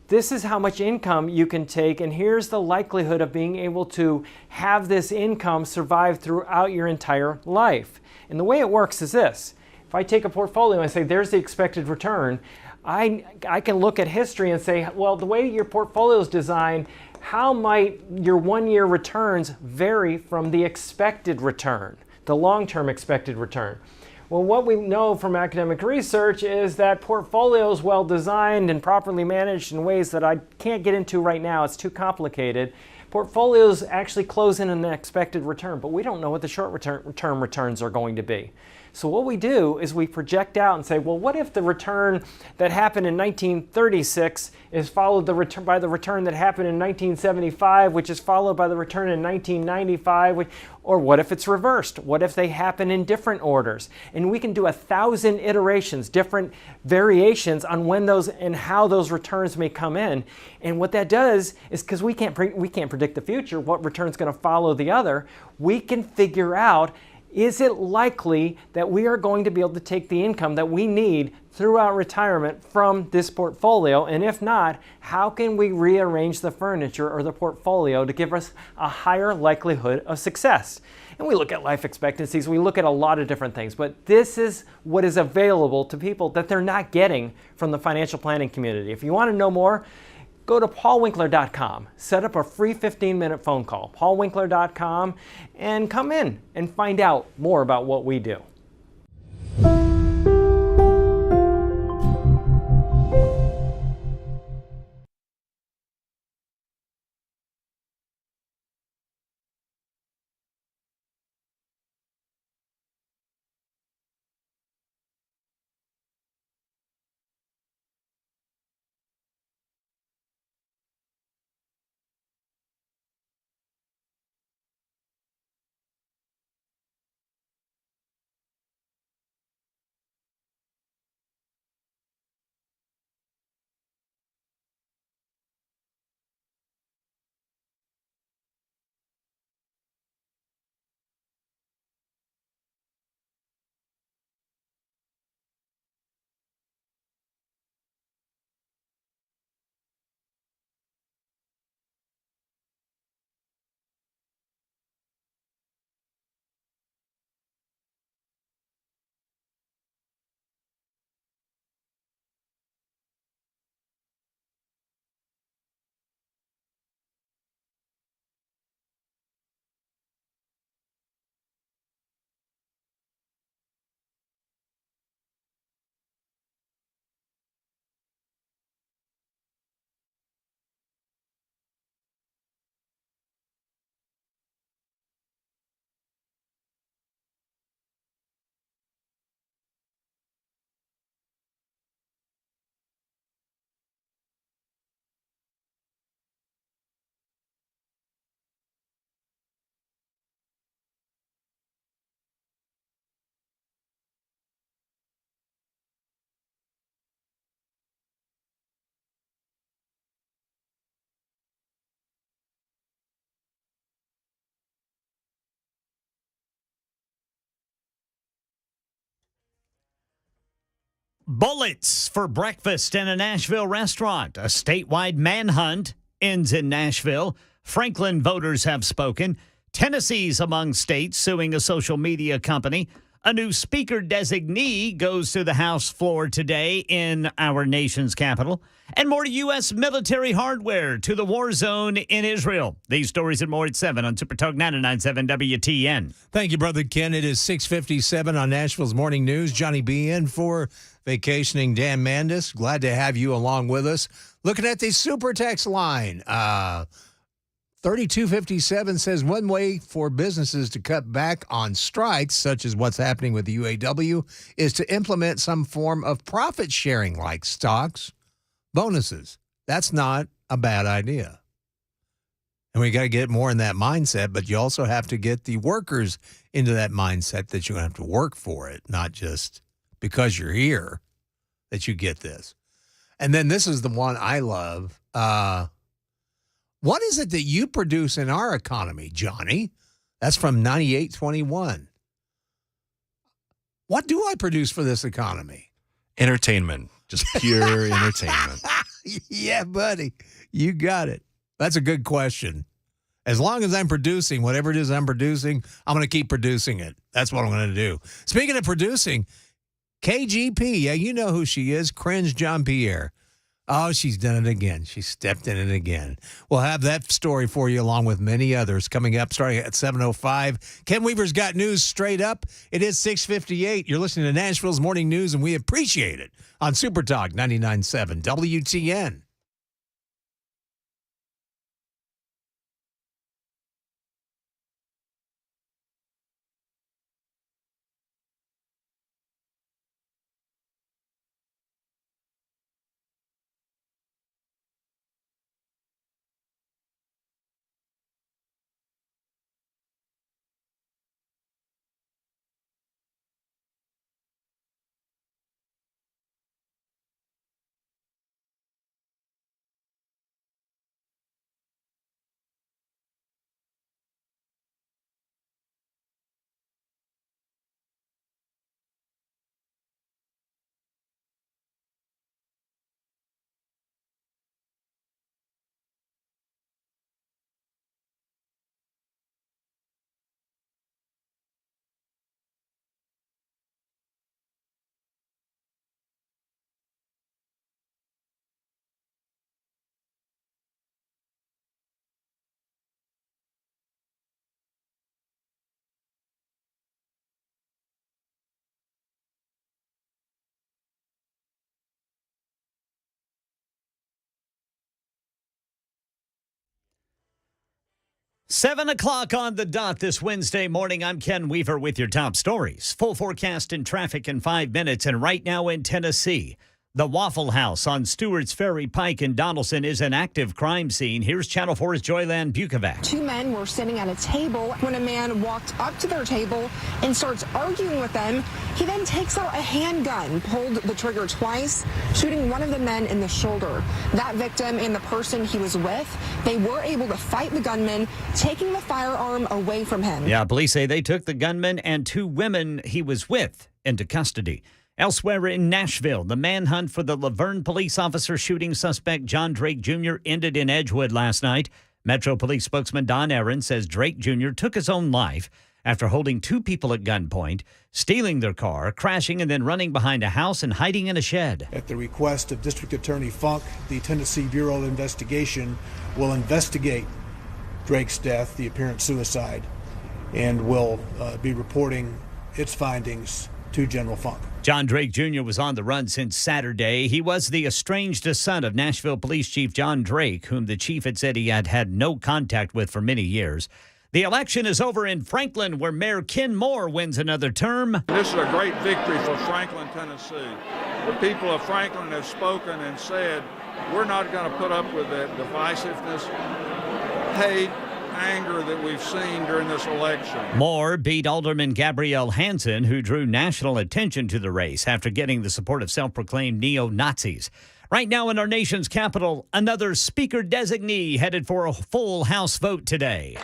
this is how much income you can take, and here's the likelihood of being able to have this income survive throughout your entire life. And the way it works is this. If I take a portfolio and I say, there's the expected return, I can look at history and say, well, the way your portfolio is designed, how might your one-year returns vary from the expected return, the long-term expected return? Well, what we know from academic research is that portfolios well designed and properly managed in ways that I can't get into right now, it's too complicated, portfolios actually close in an expected return, but we don't know what the short-term returns are going to be. So what we do is we project out and say, well, what if the return that happened in 1936 is followed by the return that happened in 1975, which is followed by the return in 1995, or what if it's reversed? What if they happen in different orders? And we can do 1,000 iterations, different variations on when those and how those returns may come in. And what that does is, because we can't predict the future, what return's going to follow the other, we can figure out, is it likely that we are going to be able to take the income that we need throughout retirement from this portfolio? And if not, how can we rearrange the furniture or the portfolio to give us a higher likelihood of success? And we look at life expectancies, we look at a lot of different things, but this is what is available to people that they're not getting from the financial planning community. If you want to know more, go to paulwinkler.com, set up a free 15-minute phone call, paulwinkler.com, and come in and find out more about what we do. Bullets for breakfast in a Nashville restaurant. A statewide manhunt ends in Nashville. Franklin voters have spoken. Tennessee's among states suing a social media company. A new speaker designee goes to the House floor today in our nation's capital. And more U.S. military hardware to the war zone in Israel. These stories and more at 7 on Super Talk 99.7 WTN. Thank you, Brother Ken. It is 6:57 on Nashville's Morning News. Johnny B. in for vacationing Dan Mandis. Glad to have you along with us. Looking at the Super Text line. 3257 says one way for businesses to cut back on strikes, such as what's happening with the UAW, is to implement some form of profit sharing like stocks, bonuses. That's not a bad idea. And we got to get more in that mindset, but you also have to get the workers into that mindset that you're going to have to work for it, not just because you're here that you get this. And then this is the one I love. What is it that you produce in our economy, Johnny, That's from 98.21. What do I produce for this economy? Entertainment. Just pure entertainment. Yeah, buddy. You got it. That's a good question. As long as I'm producing whatever it is I'm producing, I'm going to keep producing it. That's what I'm going to do. Speaking of producing, KGP, yeah, you know who she is, Cringe Jean-Pierre. Oh, she's done it again. She stepped in it again. We'll have that story for you along with many others coming up starting at 7:05. Ken Weaver's got news straight up. It is 6:58. You're listening to Nashville's Morning News, and we appreciate it on Super Talk 99.7 WTN. Seven o'clock on the dot this Wednesday morning. I'm Ken Weaver with your top stories. Full forecast and traffic in 5 minutes. And right now in Tennessee, the Waffle House on Stewart's Ferry Pike in Donaldson is an active crime scene. Here's Channel 4's Joyland Bukovac. Two men were sitting at a table when a man walked up to their table and starts arguing with them. He then takes out a handgun, pulled the trigger twice, shooting one of the men in the shoulder. That victim and the person he was with, they were able to fight the gunman, taking the firearm away from him. Yeah, police say they took the gunman and two women he was with into custody. Elsewhere in Nashville, the manhunt for the Laverne police officer shooting suspect John Drake Jr. ended in Edgewood last night. Metro Police spokesman Don Aaron says Drake Jr. took his own life after holding two people at gunpoint, stealing their car, crashing, and then running behind a house and hiding in a shed. At the request of District Attorney Funk, the Tennessee Bureau of Investigation will investigate Drake's death, the apparent suicide, and will be reporting its findings to General Funk. John Drake Jr. was on the run since Saturday. He was the estranged son of Nashville Police Chief John Drake, whom the chief had said he had had no contact with for many years. The election is over in Franklin, where Mayor Ken Moore wins another term. This is a great victory for Franklin, Tennessee. The people of Franklin have spoken and said, we're not going to put up with that divisiveness, hate, anger that we've seen during this election. Moore beat Alderman Gabrielle Hansen, who drew national attention to the race after getting the support of self-proclaimed neo-Nazis. Right now in our nation's capital, another speaker designee headed for a full House vote today.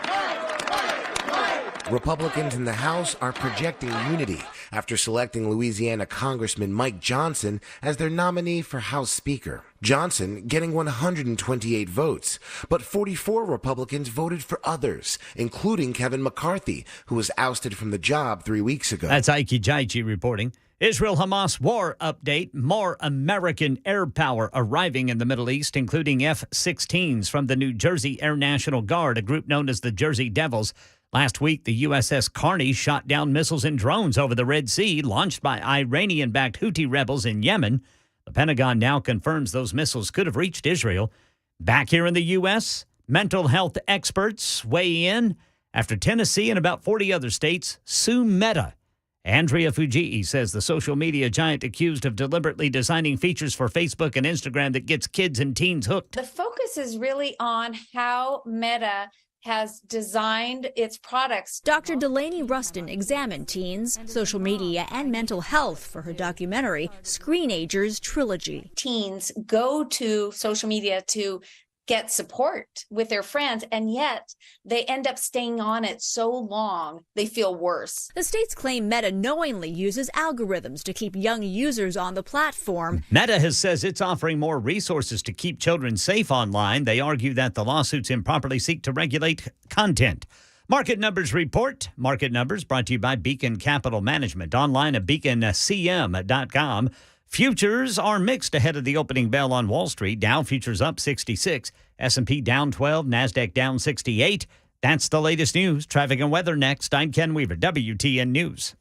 Republicans in the House are projecting unity after selecting Louisiana Congressman Mike Johnson as their nominee for House Speaker. Johnson getting 128 votes, but 44 Republicans voted for others, including Kevin McCarthy, who was ousted from the job 3 weeks ago. That's Ike Jaichi reporting. Israel-Hamas war update. More American air power arriving in the Middle East, including F-16s from the New Jersey Air National Guard, a group known as the Jersey Devils. Last week, the USS Carney shot down missiles and drones over the Red Sea, launched by Iranian-backed Houthi rebels in Yemen. The Pentagon now confirms those missiles could have reached Israel. Back here in the U.S., mental health experts weigh in after Tennessee and about 40 other states sue Meta. Andrea Fujii says the social media giant accused of deliberately designing features for Facebook and Instagram that gets kids and teens hooked. The focus is really on how Meta has designed its products. Dr. Delaney Rustin examined teens, social media, and mental health for her documentary, Screenagers Trilogy. Teens go to social media to get support with their friends, and yet they end up staying on it so long they feel worse. The states claim Meta knowingly uses algorithms to keep young users on the platform. Meta has says it's offering more resources to keep children safe online. They argue that the lawsuits improperly seek to regulate content. Market Numbers Report. Market Numbers brought to you by Beacon Capital Management. Online at beaconcm.com. Futures are mixed ahead of the opening bell on Wall Street. Dow futures up 66, S&P down 12, NASDAQ down 68. That's the latest news. Traffic and weather next. I'm Ken Weaver, WTN News.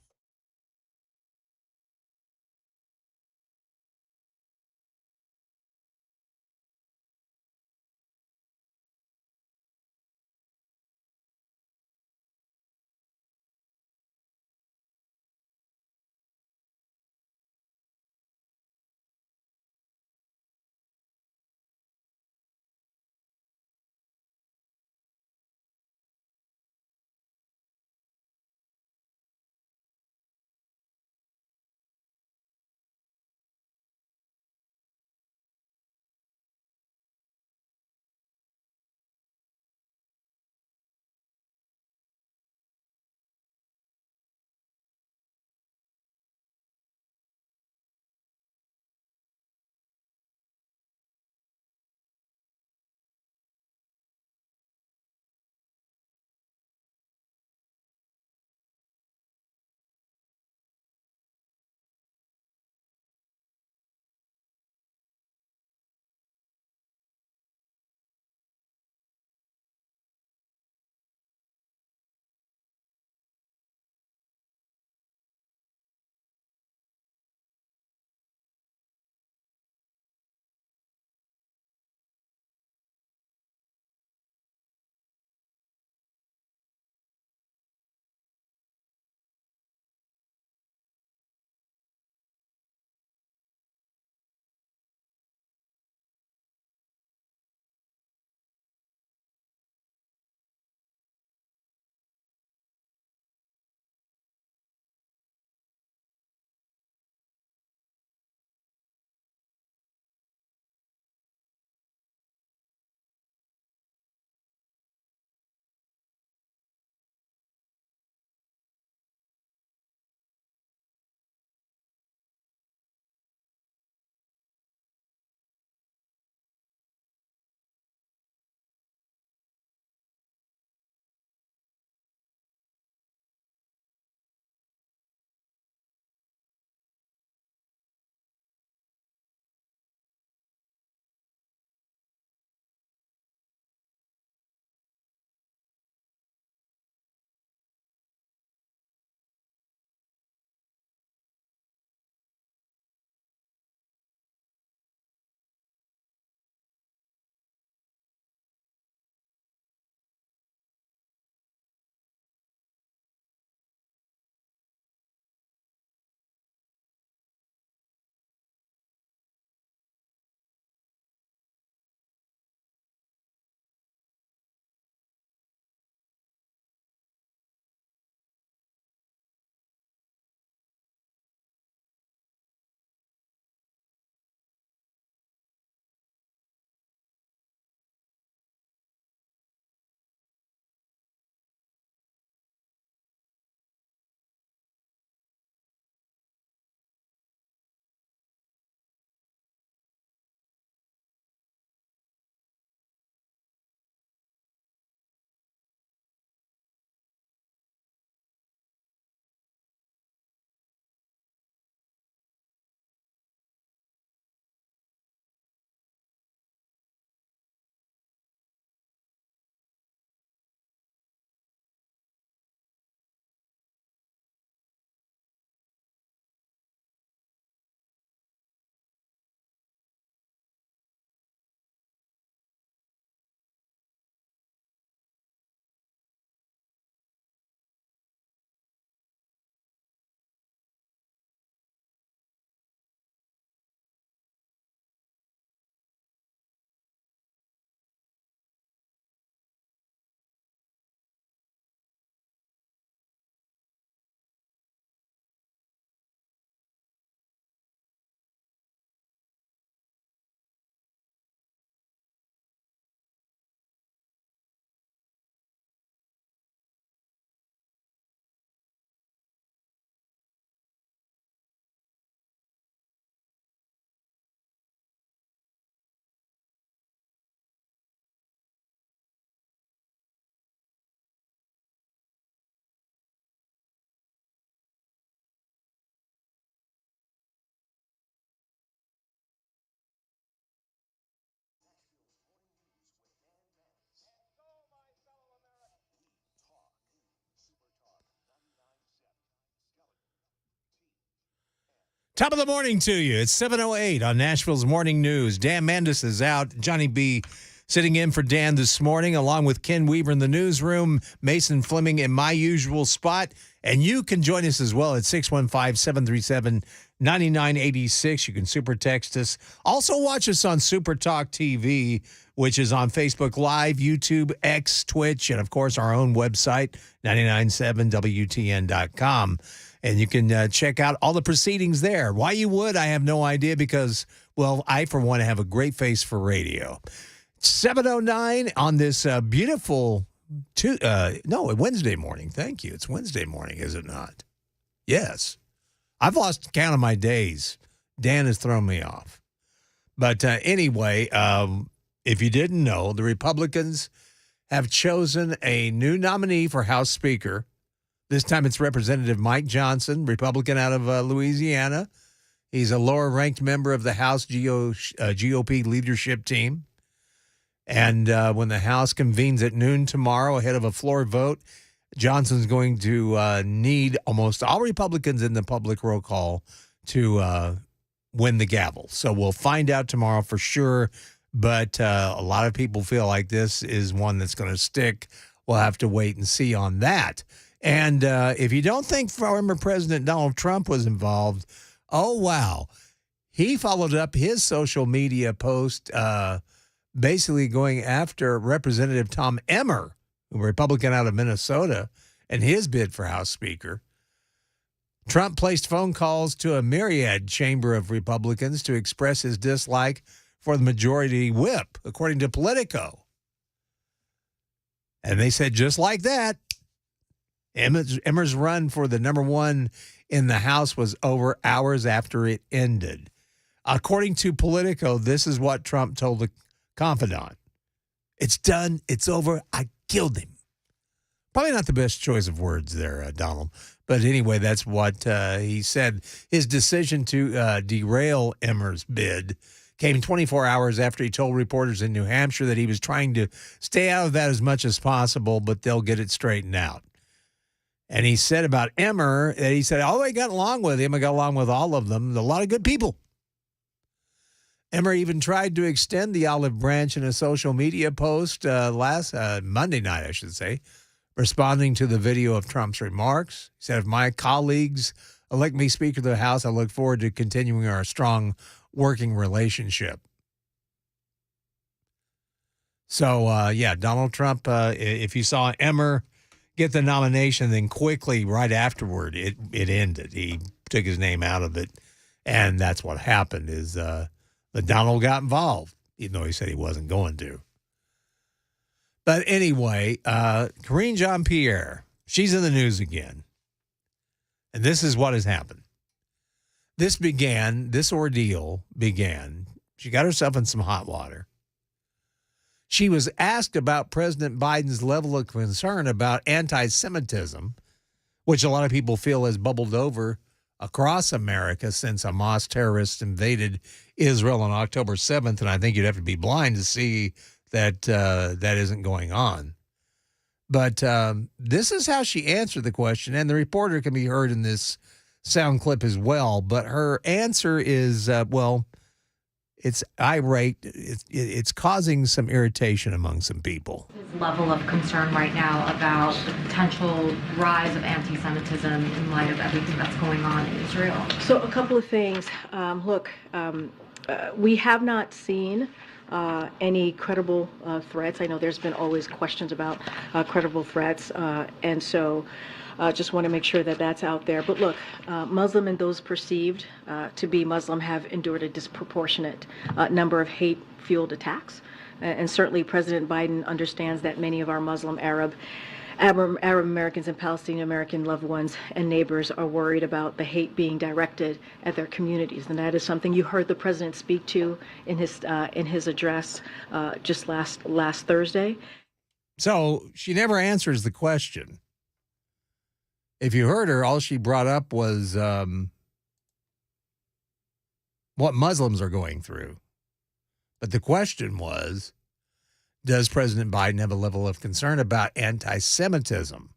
Top of the morning to you. It's 7:08 on Nashville's Morning News. Dan Mandis is out. Johnny B sitting in for Dan this morning, along with Ken Weaver in the newsroom, Mason Fleming in my usual spot. And you can join us as well at 615-737-9986. You can super text us. Also watch us on Super Talk TV, which is on Facebook Live, YouTube, X, Twitch, and, of course, our own website, 997WTN.com. And you can check out all the proceedings there. Why you would, I have no idea because, well, I, for one, have a great face for radio. 7:09 on this beautiful Wednesday morning. Thank you. It's Wednesday morning, is it not? Yes. I've lost count of my days. Dan has thrown me off. But anyway, if you didn't know, the Republicans have chosen a new nominee for House Speaker. This time it's Representative Mike Johnson, Republican out of Louisiana. He's a lower-ranked member of the House GOP leadership team. And when the House convenes at noon tomorrow ahead of a floor vote, Johnson's going to need almost all Republicans in the public roll call to win the gavel. So we'll find out tomorrow for sure. But a lot of people feel like this is one that's going to stick. We'll have to wait and see on that. And if you don't think former President Donald Trump was involved, oh, wow. He followed up his social media post basically going after Representative Tom Emmer, a Republican out of Minnesota, and his bid for House Speaker. Trump placed phone calls to a myriad chamber of Republicans to express his dislike for the majority whip, according to Politico. And they said just like that, Emmer's run for the number one in the House was over hours after it ended. According to Politico, this is what Trump told the confidant. It's done. It's over. I killed him. Probably not the best choice of words there, Donald. But anyway, that's what he said. His decision to derail Emmer's bid came 24 hours after he told reporters in New Hampshire that he was trying to stay out of that as much as possible, but they'll get it straightened out. And he said about Emmer that he said, I got along with him. I got along with all of them. A lot of good people. Emmer even tried to extend the olive branch in a social media post last Monday night, I should say, responding to the video of Trump's remarks. He said, if my colleagues elect me Speaker of the House, I look forward to continuing our strong working relationship. So, Donald Trump, if you saw Emmer get the nomination, then quickly, right afterward, it ended. He took his name out of it, and that's what happened is the Donald got involved, even though he said he wasn't going to. But anyway, Karine Jean-Pierre, she's in the news again. And this is what has happened. This ordeal began. She got herself in some hot water. She was asked about President Biden's level of concern about anti-Semitism, which a lot of people feel has bubbled over across America since Hamas terrorists invaded Israel on October 7th. And I think you'd have to be blind to see that that isn't going on. But this is how she answered the question, and the reporter can be heard in this sound clip as well. But her answer is, it's irate. It's causing some irritation among some people. Level of concern right now about the potential rise of anti-Semitism in light of everything that's going on in Israel? So a couple of things. We have not seen any credible threats. I know there's been always questions about credible threats, and so just want to make sure that that's out there. But look, Muslim and those perceived to be Muslim have endured a disproportionate number of hate-fueled attacks. And certainly President Biden understands that many of our Muslim, Arab Americans and Palestinian American loved ones and neighbors are worried about the hate being directed at their communities. And that is something you heard the president speak to in his address just last Thursday. So she never answers the question. If you heard her, all she brought up was what Muslims are going through. But the question was, does President Biden have a level of concern about anti-Semitism?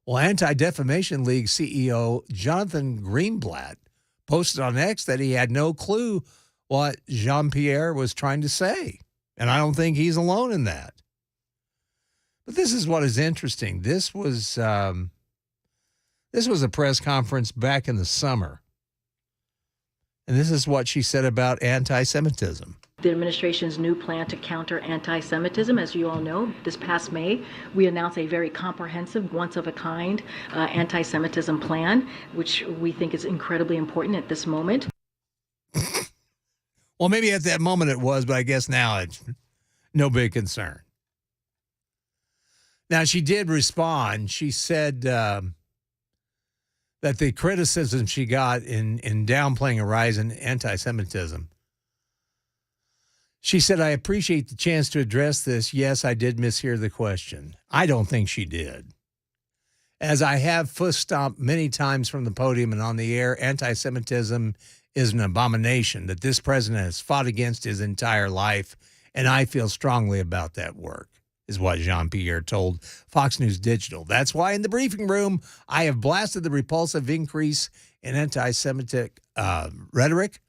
Well, Anti-Defamation League CEO Jonathan Greenblatt posted on X that he had no clue what Jean-Pierre was trying to say. And I don't think he's alone in that. But this is what is interesting. This was a press conference back in the summer. And this is what she said about anti-Semitism. The administration's new plan to counter anti-Semitism, as you all know, this past May, we announced a very comprehensive, once-of-a-kind anti-Semitism plan, which we think is incredibly important at this moment. Well, maybe at that moment it was, but I guess now it's no big concern. Now, she did respond. She said that the criticism she got in downplaying a rise in anti-Semitism, she said, I appreciate the chance to address this. Yes, I did mishear the question. I don't think she did. As I have foot-stomped many times from the podium and on the air, anti-Semitism is an abomination that this president has fought against his entire life, and I feel strongly about that work, is what Jean-Pierre told Fox News Digital. That's why in the briefing room, I have blasted the repulsive increase in anti-Semitic rhetoric,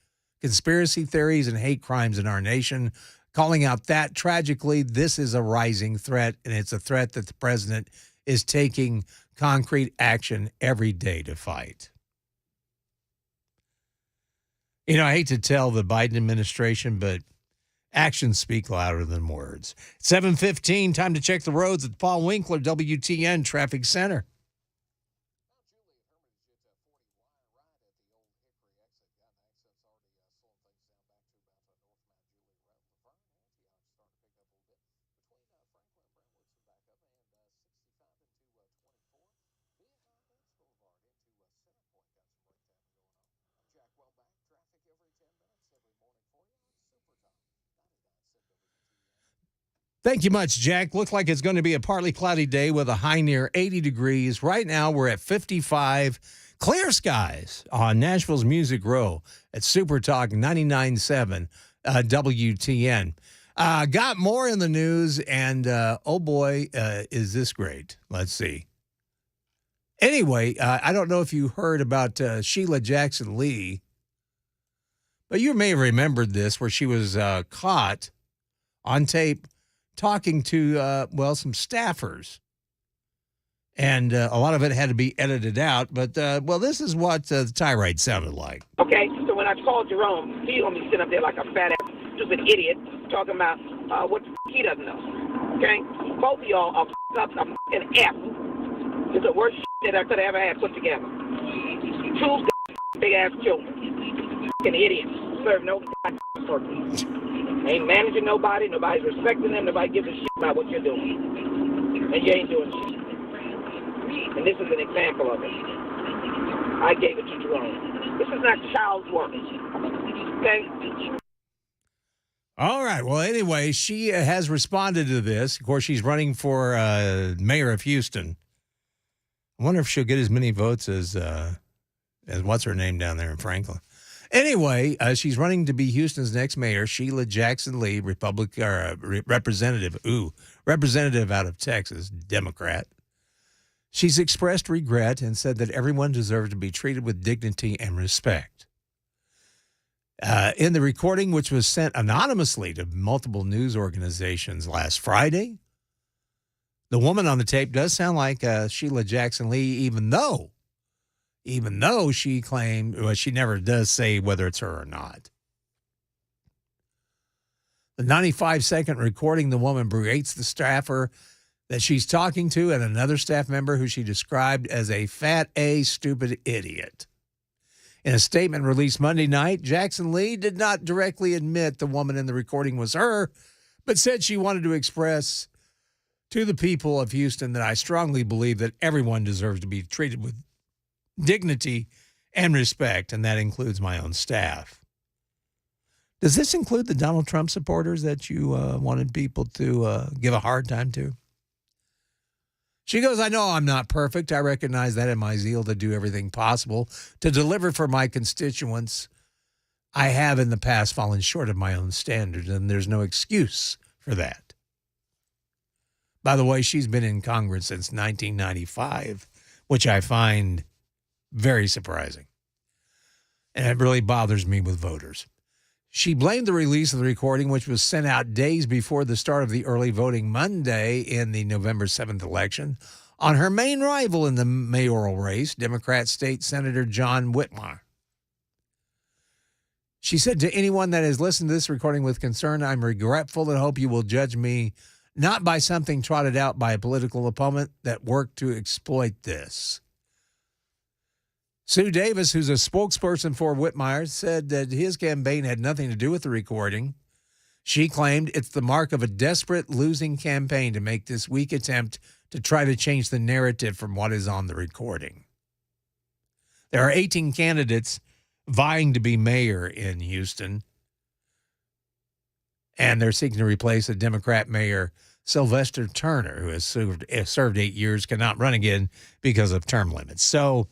conspiracy theories, and hate crimes in our nation, calling out that tragically this is a rising threat, and it's a threat that the president is taking concrete action every day to fight. You know, I hate to tell the Biden administration, but actions speak louder than words. 7:15, time to check the roads at the Paul Winkler WTN Traffic Center. Thank you much, Jack. Looks like it's going to be a partly cloudy day with a high near 80 degrees. Right now, we're at 55. Clear skies on Nashville's Music Row at Super Talk 99.7 WTN. Got more in the news, and oh boy, is this great. Let's see. Anyway, I don't know if you heard about Sheila Jackson Lee, but you may have remembered this, where she was caught on tape talking to, some staffers. And a lot of it had to be edited out. But, this is what the tirade sounded like. Okay, so when I called Jerome, he told me to sit up there like a fat-ass, stupid idiot, talking about what the he doesn't know. Okay? Both of y'all are up an F. It's the worst that I could have ever had put together. Two big-ass children. Fucking idiots. Serve no purpose. Ain't managing nobody. Nobody's respecting them. Nobody gives a shit about what you're doing. And you ain't doing shit. And this is an example of it. I gave it to Jerome. This is not child's work. Okay? All right. Well, anyway, she has responded to this. Of course, she's running for mayor of Houston. I wonder if she'll get as many votes as what's her name down there in Franklin. Anyway, she's running to be Houston's next mayor, Sheila Jackson Lee, representative out of Texas, Democrat. She's expressed regret and said that everyone deserves to be treated with dignity and respect. In the recording, which was sent anonymously to multiple news organizations last Friday, the woman on the tape does sound like Sheila Jackson Lee, even though she claimed, she never does say whether it's her or not. The 95-second recording, the woman berates the staffer that she's talking to and another staff member who she described as a fat A stupid idiot. In a statement released Monday night, Jackson Lee did not directly admit the woman in the recording was her, but said she wanted to express to the people of Houston that I strongly believe that everyone deserves to be treated with dignity and respect, and that includes my own staff. Does this include the Donald Trump supporters that you wanted people to give a hard time to? She goes, I know I'm not perfect. I recognize that in my zeal to do everything possible to deliver for my constituents. I have in the past fallen short of my own standards, and there's no excuse for that. By the way, she's been in Congress since 1995. which I find very surprising. And it really bothers me with voters. She blamed the release of the recording, which was sent out days before the start of the early voting Monday in the November 7th election, on her main rival in the mayoral race, Democrat State Senator John Whitmire. She said, to anyone that has listened to this recording with concern, I'm regretful and hope you will judge me not by something trotted out by a political opponent that worked to exploit this. Sue Davis, who's a spokesperson for Whitmire, said that his campaign had nothing to do with the recording. She claimed it's the mark of a desperate losing campaign to make this weak attempt to try to change the narrative from what is on the recording. There are 18 candidates vying to be mayor in Houston, and they're seeking to replace a Democrat mayor, Sylvester Turner, who has served 8 years, cannot run again because of term limits. So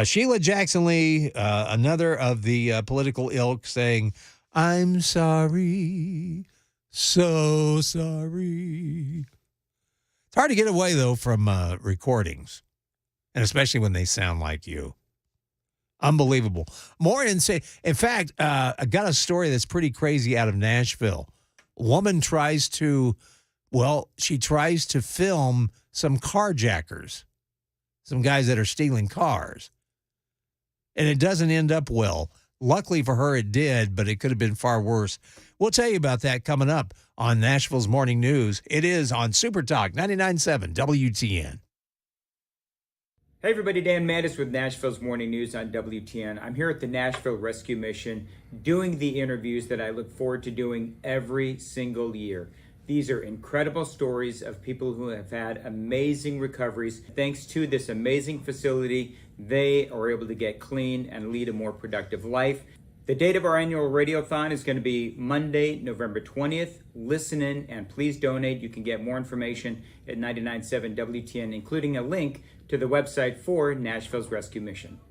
Sheila Jackson Lee, another of the political ilk, saying, I'm sorry, so sorry. It's hard to get away, though, from recordings, and especially when they sound like you. Unbelievable. More insane. In fact, I got a story that's pretty crazy out of Nashville. A woman tries to film some carjackers, some guys that are stealing cars. And it doesn't end up well. Luckily for her, it did, but it could have been far worse. We'll tell you about that coming up on Nashville's Morning News. It is on Super Talk 99.7 WTN. Hey everybody, Dan Mattis with Nashville's Morning News on WTN. I'm here at the Nashville Rescue Mission doing the interviews that I look forward to doing every single year. These are incredible stories of people who have had amazing recoveries. Thanks to this amazing facility, they are able to get clean and lead a more productive life. The date of our annual radiothon is going to be Monday, November 20th. Listen in and please donate. You can get more information at 99.7 WTN, including a link to the website for Nashville's Rescue Mission.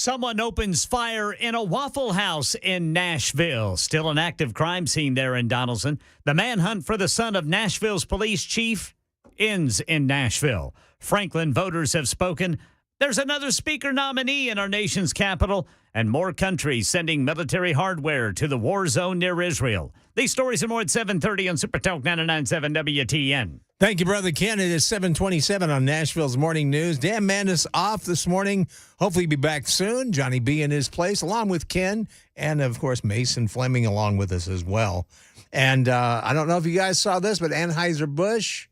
Someone opens fire in a Waffle House in Nashville. Still an active crime scene there in Donaldson. The manhunt for the son of Nashville's police chief ends in Nashville. Franklin voters have spoken. There's another speaker nominee in our nation's capital, and more countries sending military hardware to the war zone near Israel. These stories and more at 7:30 on Super Talk 99.7 WTN. Thank you, Brother Ken. It is 7:27 on Nashville's Morning News. Dan Mandis off this morning. Hopefully be back soon. Johnny B in his place, along with Ken, and, of course, Mason Fleming along with us as well. And I don't know if you guys saw this, but Anheuser-Busch,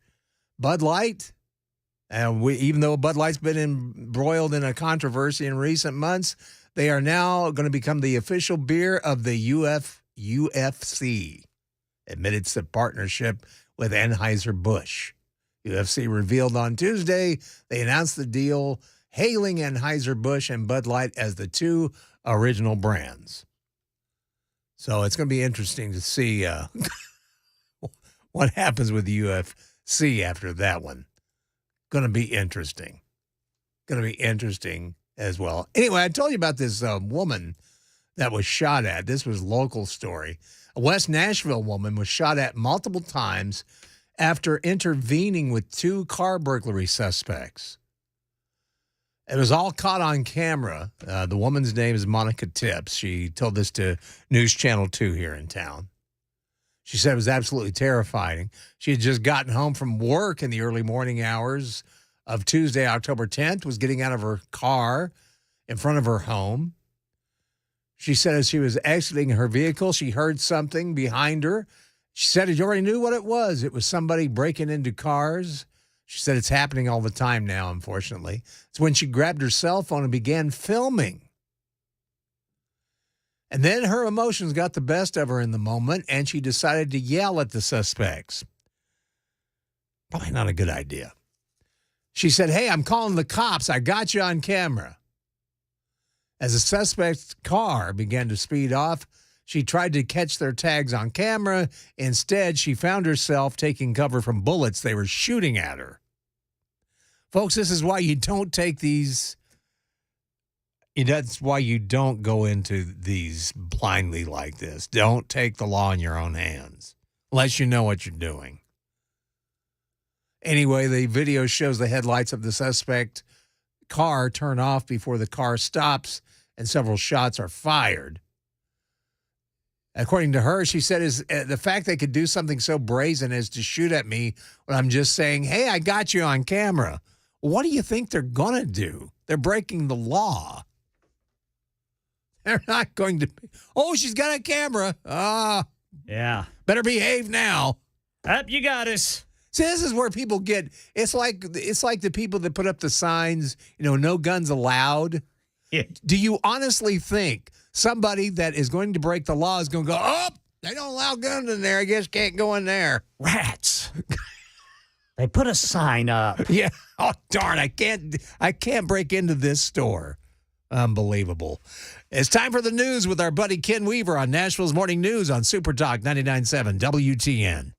Bud Light, even though Bud Light's been embroiled in a controversy in recent months, they are now going to become the official beer of the UFC. Admitted it's a partnership with Anheuser-Busch. UFC revealed on Tuesday they announced the deal, hailing Anheuser-Busch and Bud Light as the two original brands. So it's going to be interesting to see what happens with the UFC after that one. Going to be interesting. Going to be interesting as well. Anyway, I told you about this woman that was shot at. This was a local story. A West Nashville woman was shot at multiple times after intervening with two car burglary suspects. It was all caught on camera. The woman's name is Monica Tips. She told this to News Channel 2 here in town. She said it was absolutely terrifying. She had just gotten home from work in the early morning hours of Tuesday, October 10th, was getting out of her car in front of her home. She said as she was exiting her vehicle, she heard something behind her. She said she already knew what it was. It was somebody breaking into cars. She said it's happening all the time now, unfortunately. It's when she grabbed her cell phone and began filming. And then her emotions got the best of her in the moment, and she decided to yell at the suspects. Probably not a good idea. She said, "Hey, I'm calling the cops. I got you on camera." As the suspect's car began to speed off, she tried to catch their tags on camera. Instead, she found herself taking cover from bullets they were shooting at her. Folks, this is why you don't take these. That's why you don't go into these blindly like this. Don't take the law in your own hands unless you know what you're doing. Anyway, the video shows the headlights of the suspect car turn off before the car stops and several shots are fired. According to her, she said, "Is the fact they could do something so brazen as to shoot at me when I'm just saying, 'Hey, I got you on camera.' What do you think they're going to do? They're breaking the law. They're not going to be, oh, she's got a camera. Yeah. Better behave now." Up, you got us. See, this is where people get, it's like the people that put up the signs, no guns allowed. Yeah. Do you honestly think somebody that is going to break the law is going to go, "Oh, they don't allow guns in there. I guess can't go in there"? Rats. They put a sign up. Yeah. Oh, darn. I can't break into this store. Unbelievable. It's time for the news with our buddy Ken Weaver on Nashville's Morning News on Super Talk 99.7 WTN.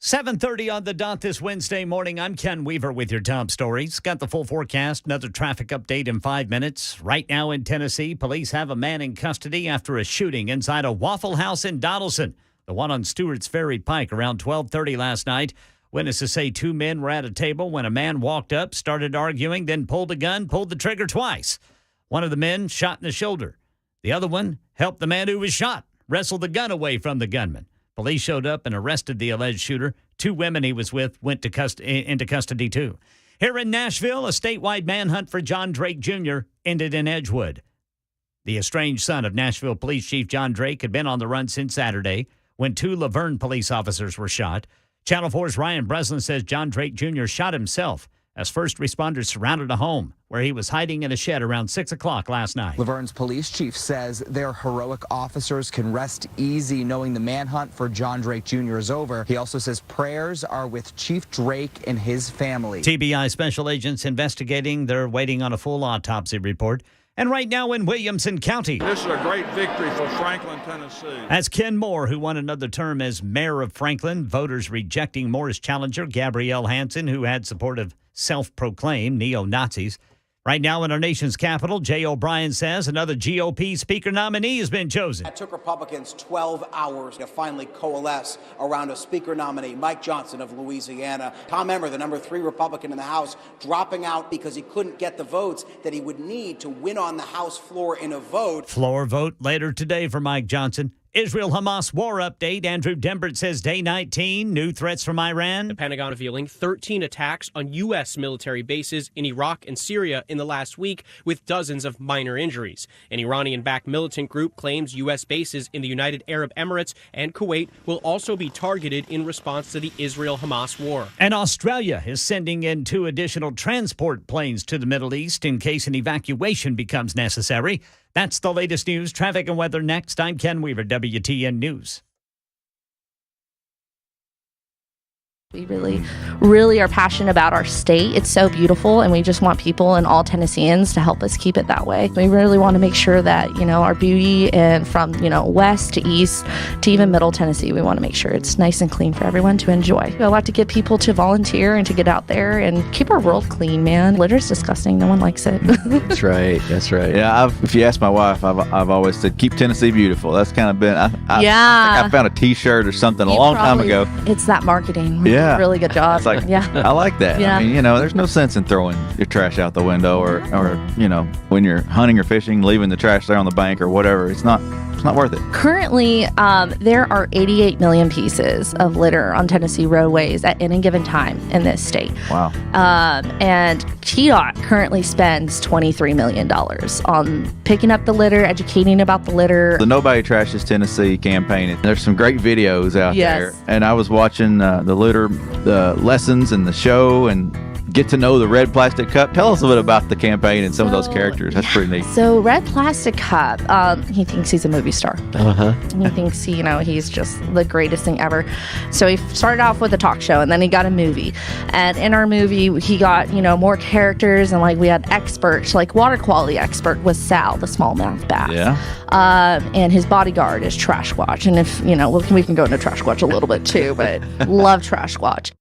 "7:30 on the dot this Wednesday morning. I'm Ken Weaver with your top stories. Got the full forecast. Another traffic update in 5 minutes. Right now in Tennessee, police have a man in custody after a shooting inside a Waffle House in Donaldson, the one on Stewart's Ferry Pike, around 12:30 last night. Witnesses say two men were at a table when a man walked up, started arguing, then pulled a gun, pulled the trigger twice. One of the men shot in the shoulder. The other one helped the man who was shot, wrestled the gun away from the gunman. Police showed up and arrested the alleged shooter. Two women he was with went into custody, too. Here in Nashville, a statewide manhunt for John Drake Jr. ended in Edgewood. The estranged son of Nashville Police Chief John Drake had been on the run since Saturday when two Laverne police officers were shot. Channel 4's Ryan Breslin says John Drake Jr. shot himself as first responders surrounded a home where he was hiding in a shed around 6 o'clock last night. Laverne's police chief says their heroic officers can rest easy knowing the manhunt for John Drake Jr. is over. He also says prayers are with Chief Drake and his family. TBI special agents investigating. They're waiting on a full autopsy report. And right now in Williamson County. This is a great victory for Franklin, Tennessee. As Ken Moore, who won another term as mayor of Franklin, voters rejecting Moore's challenger, Gabrielle Hansen, who had support of self-proclaimed neo-Nazis. Right now in our nation's capital, Jay O'Brien says another GOP speaker nominee has been chosen. It took Republicans 12 hours to finally coalesce around a speaker nominee, Mike Johnson of Louisiana. Tom Emmer, the number 3 Republican in the House, dropping out because he couldn't get the votes that he would need to win on the House floor in a vote. Floor vote later today for Mike Johnson. Israel-Hamas war update. Andrew Dembert says day 19, new threats from Iran. The Pentagon revealing 13 attacks on U.S. military bases in Iraq and Syria in the last week, with dozens of minor injuries. An Iranian-backed militant group claims U.S. bases in the United Arab Emirates and Kuwait will also be targeted in response to the Israel-Hamas war. And Australia is sending in 2 additional transport planes to the Middle East in case an evacuation becomes necessary. That's the latest news, traffic, and weather next. I'm Ken Weaver, WTN News. We really are passionate about our state. It's so beautiful, and we just want people and all Tennesseans to help us keep it that way. We really want to make sure that, our beauty, and from, west to east to even middle Tennessee, we want to make sure it's nice and clean for everyone to enjoy. I like to get people to volunteer and to get out there and keep our world clean, man. Litter's disgusting. No one likes it. That's right. That's right. Yeah, if you ask my wife, I've always said, keep Tennessee beautiful. That's kind of been, I think I found a T-shirt or something a long time ago. It's that marketing. Yeah. Really good job. It's like, yeah. I like that. Yeah. I mean, there's no sense in throwing your trash out the window or when you're hunting or fishing, leaving the trash there on the bank or whatever. It's not worth it. Currently, there are 88 million pieces of litter on Tennessee roadways at any given time in this state. Wow. And TDOT currently spends $23 million on picking up the litter, educating about the litter. The Nobody Trashes Tennessee campaign, there's some great videos out there. And I was watching the litter lessons and the show and get to know the Red Plastic Cup. Tell us a bit about the campaign and some of those characters. That's pretty neat. So Red Plastic Cup, he thinks he's a movie star. Uh-huh. He thinks, he's just the greatest thing ever. So he started off with a talk show, and then he got a movie. And in our movie, he got, more characters, and we had experts, water quality expert was Sal, the smallmouth bass. Yeah. And his bodyguard is Trash Watch. And if, we can go into Trash Watch a little bit too, but love Trash Watch.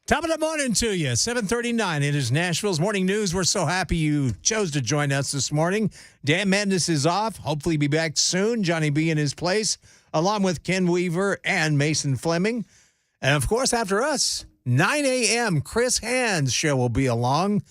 Top of the morning to you, 7:39. It is Nashville's Morning News. We're so happy you chose to join us this morning. Dan Madness is off. Hopefully be back soon. Johnny B in his place, along with Ken Weaver and Mason Fleming. And, of course, after us, 9 a.m., Chris Hand's show will be along.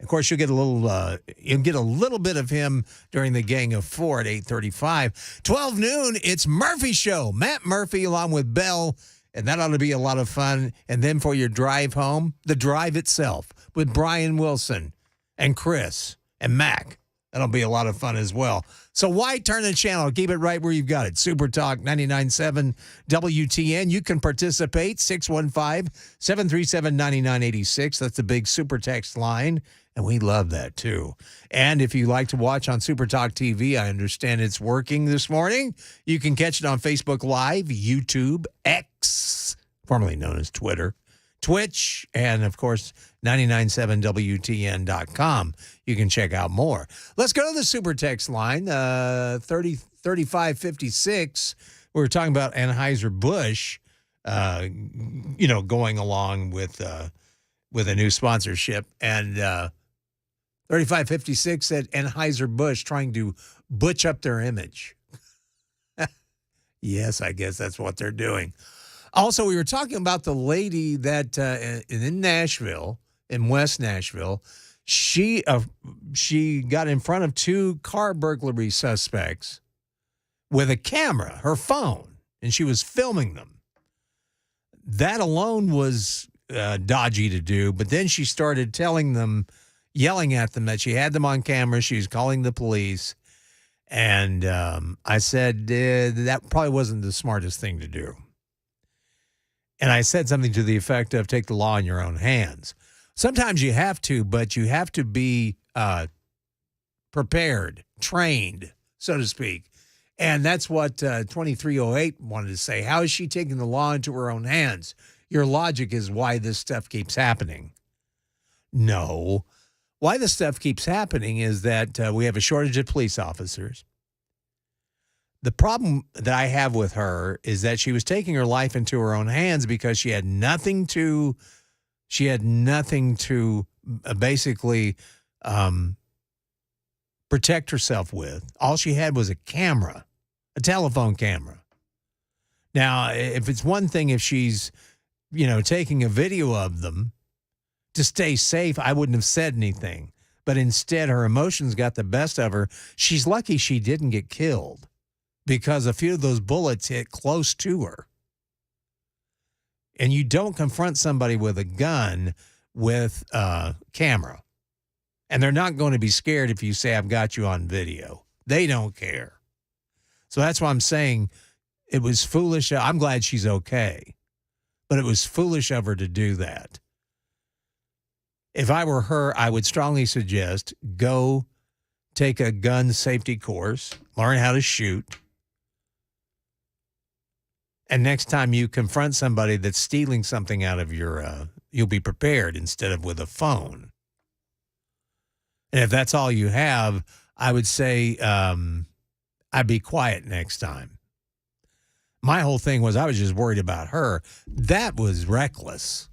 Of course, you'll get a little bit of him during the Gang of Four at 8:35. 12 noon, it's Murphy Show. Matt Murphy along with Bell, and that ought to be a lot of fun. And then for your drive home, the drive itself with Brian Wilson and Chris and Mac. That'll be a lot of fun as well. So why turn the channel? Keep it right where you've got it. Super Talk 99.7 WTN. You can participate, 615-737-9986. That's the big Super Text line, and we love that too. And if you like to watch on Super Talk TV, I understand it's working this morning. You can catch it on Facebook Live, YouTube, X, formerly known as Twitter, Twitch, and, of course, 997WTN.com. You can check out more. Let's go to the Super Text line, 3556. We were talking about Anheuser-Busch, going along with a new sponsorship. And 3556 said Anheuser-Busch trying to butch up their image. Yes, I guess that's what they're doing. Also, we were talking about the lady that in Nashville, in West Nashville, she got in front of two car burglary suspects with a camera, her phone, and she was filming them. That alone was dodgy to do, but then she started telling them, yelling at them that she had them on camera, she was calling the police, and I said that probably wasn't the smartest thing to do. And I said something to the effect of take the law in your own hands. Sometimes you have to, but you have to be prepared, trained, so to speak. And that's what 2308 wanted to say. How is she taking the law into her own hands? Your logic is why this stuff keeps happening. No. Why this stuff keeps happening is that we have a shortage of police officers. The problem that I have with her is that she was taking her life into her own hands because she had nothing to basically protect herself with. All she had was a camera, a telephone camera. Now, if it's one thing, if she's, taking a video of them to stay safe, I wouldn't have said anything. But instead, her emotions got the best of her. She's lucky she didn't get killed, because a few of those bullets hit close to her. And you don't confront somebody with a gun with a camera. And they're not going to be scared if you say, I've got you on video. They don't care. So that's why I'm saying it was foolish. I'm glad she's okay. But it was foolish of her to do that. If I were her, I would strongly suggest go take a gun safety course, learn how to shoot. And next time you confront somebody that's stealing something out of your, you'll be prepared instead of with a phone. And if that's all you have, I would say I'd be quiet next time. My whole thing was I was just worried about her. That was reckless.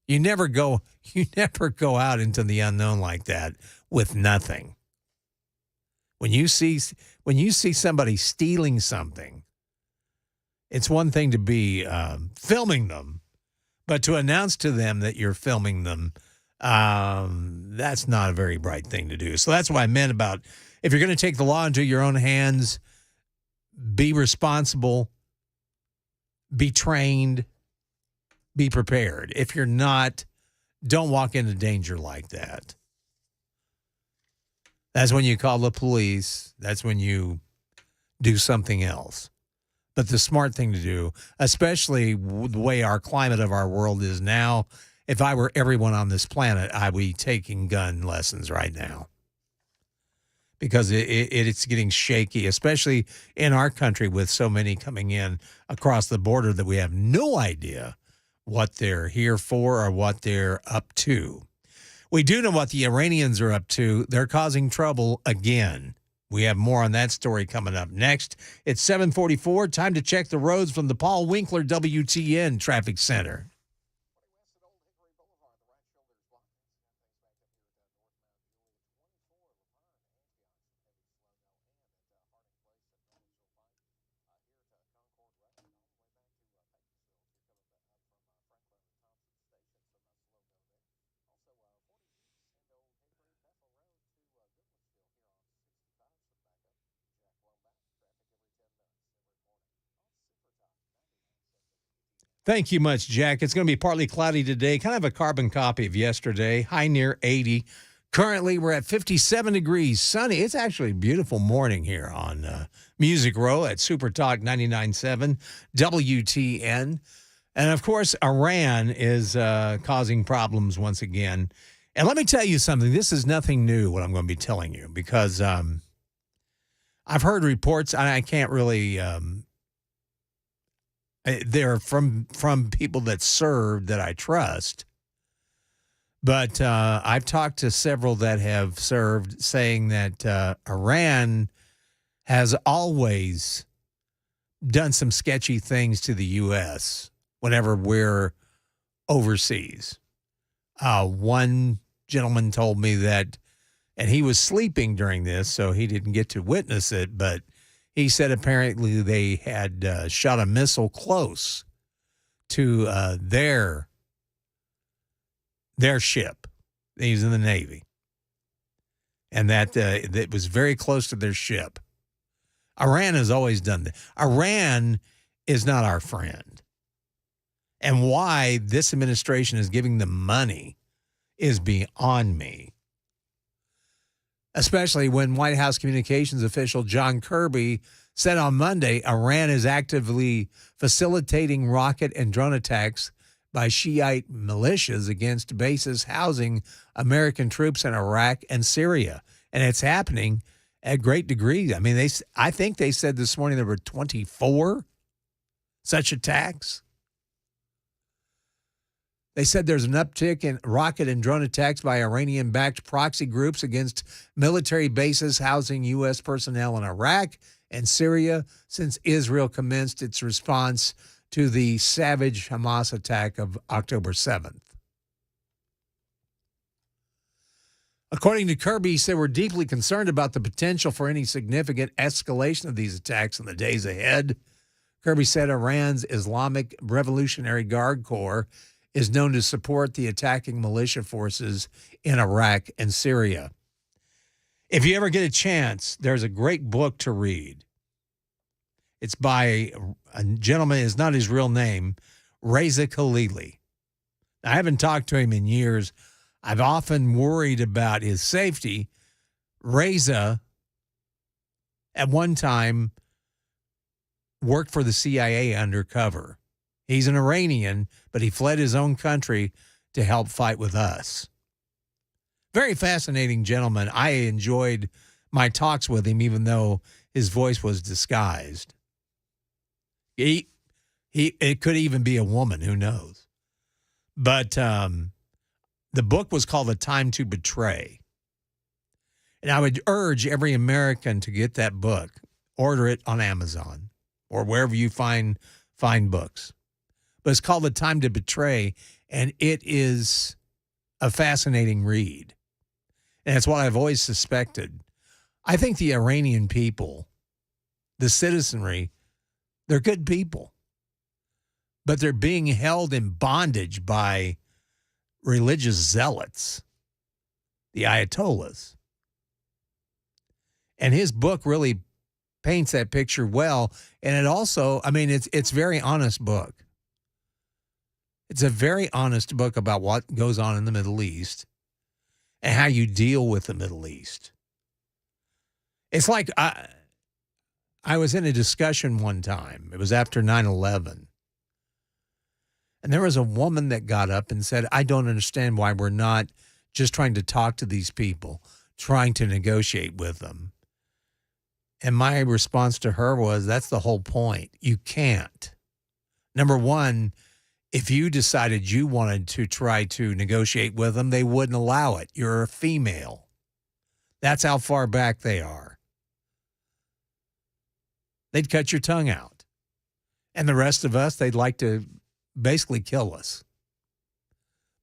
You never go out into the unknown like that with nothing. When you see somebody stealing something, it's one thing to be filming them, but to announce to them that you're filming them, that's not a very bright thing to do. So that's what I meant about if you're going to take the law into your own hands, be responsible, be trained, be prepared. If you're not, don't walk into danger like that. That's when you call the police. That's when you do something else. But the smart thing to do, especially the way our climate of our world is now, if I were everyone on this planet, I'd be taking gun lessons right now. Because it's getting shaky, especially in our country with so many coming in across the border that we have no idea what they're here for or what they're up to. We do know what the Iranians are up to. They're causing trouble again. We have more on that story coming up next. It's 7:44. Time to check the roads from the Paul Winkler WTN Traffic Center. Thank you much, Jack. It's going to be partly cloudy today, kind of a carbon copy of yesterday, high near 80. Currently, we're at 57 degrees, sunny. It's actually a beautiful morning here on Music Row at Super Talk 99.7 WTN. And, of course, Iran is causing problems once again. And let me tell you something. This is nothing new, what I'm going to be telling you, because I've heard reports, and I can't really they're from people that served that I trust. But I've talked to several that have served saying that Iran has always done some sketchy things to the U.S. whenever we're overseas. One gentleman told me that, and he was sleeping during this, so he didn't get to witness it, but he said apparently they had shot a missile close to their ship. He's in the Navy. And that it was very close to their ship. Iran has always done that. Iran is not our friend. And why this administration is giving them money is beyond me. Especially when White House communications official John Kirby said on Monday Iran is actively facilitating rocket and drone attacks by Shiite militias against bases housing American troops in Iraq and Syria. And it's happening at great degree. I mean, I think they said this morning there were 24 such attacks. They said there's an uptick in rocket and drone attacks by Iranian-backed proxy groups against military bases housing U.S. personnel in Iraq and Syria since Israel commenced its response to the savage Hamas attack of October 7th. According to Kirby, he said, we're deeply concerned about the potential for any significant escalation of these attacks in the days ahead. Kirby said Iran's Islamic Revolutionary Guard Corps is known to support the attacking militia forces in Iraq and Syria. If you ever get a chance, there's a great book to read. It's by a gentleman, it's not his real name, Reza Khalili. I haven't talked to him in years. I've often worried about his safety. Reza, at one time, worked for the CIA undercover. He's an Iranian, but he fled his own country to help fight with us. Very fascinating gentleman. I enjoyed my talks with him, even though his voice was disguised. It could even be a woman, who knows? But the book was called A Time to Betray. And I would urge every American to get that book. Order it on Amazon or wherever you find books. But it's called A Time to Betray, and it is a fascinating read. And it's what I've always suspected. I think the Iranian people, the citizenry, they're good people. But they're being held in bondage by religious zealots, the Ayatollahs. And his book really paints that picture well. And it also, I mean, it's a very honest book. It's a very honest book about what goes on in the Middle East and how you deal with the Middle East. It's like I was in a discussion one time. It was after 9/11. And there was a woman that got up and said, I don't understand why we're not just trying to talk to these people, trying to negotiate with them. And my response to her was, that's the whole point. You can't. Number one, if you decided you wanted to try to negotiate with them, they wouldn't allow it. You're a female. That's how far back they are. They'd cut your tongue out. And the rest of us, they'd like to basically kill us.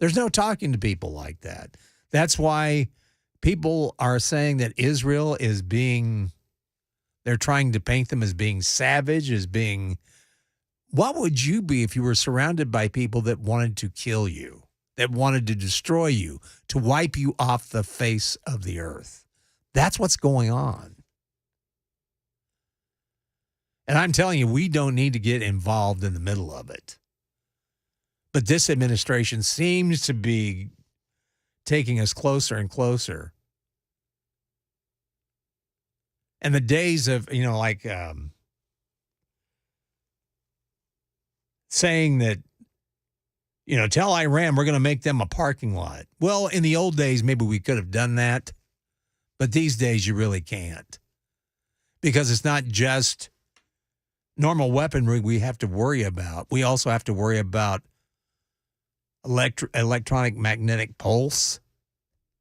There's no talking to people like that. That's why people are saying that Israel is they're trying to paint them as being savage, as being... What would you be if you were surrounded by people that wanted to kill you, that wanted to destroy you, to wipe you off the face of the earth? That's what's going on. And I'm telling you, we don't need to get involved in the middle of it. But this administration seems to be taking us closer and closer. And the days of, saying that, tell Iran we're going to make them a parking lot. Well, in the old days, maybe we could have done that. But these days, you really can't. Because it's not just normal weaponry we have to worry about. We also have to worry about electronic magnetic pulse,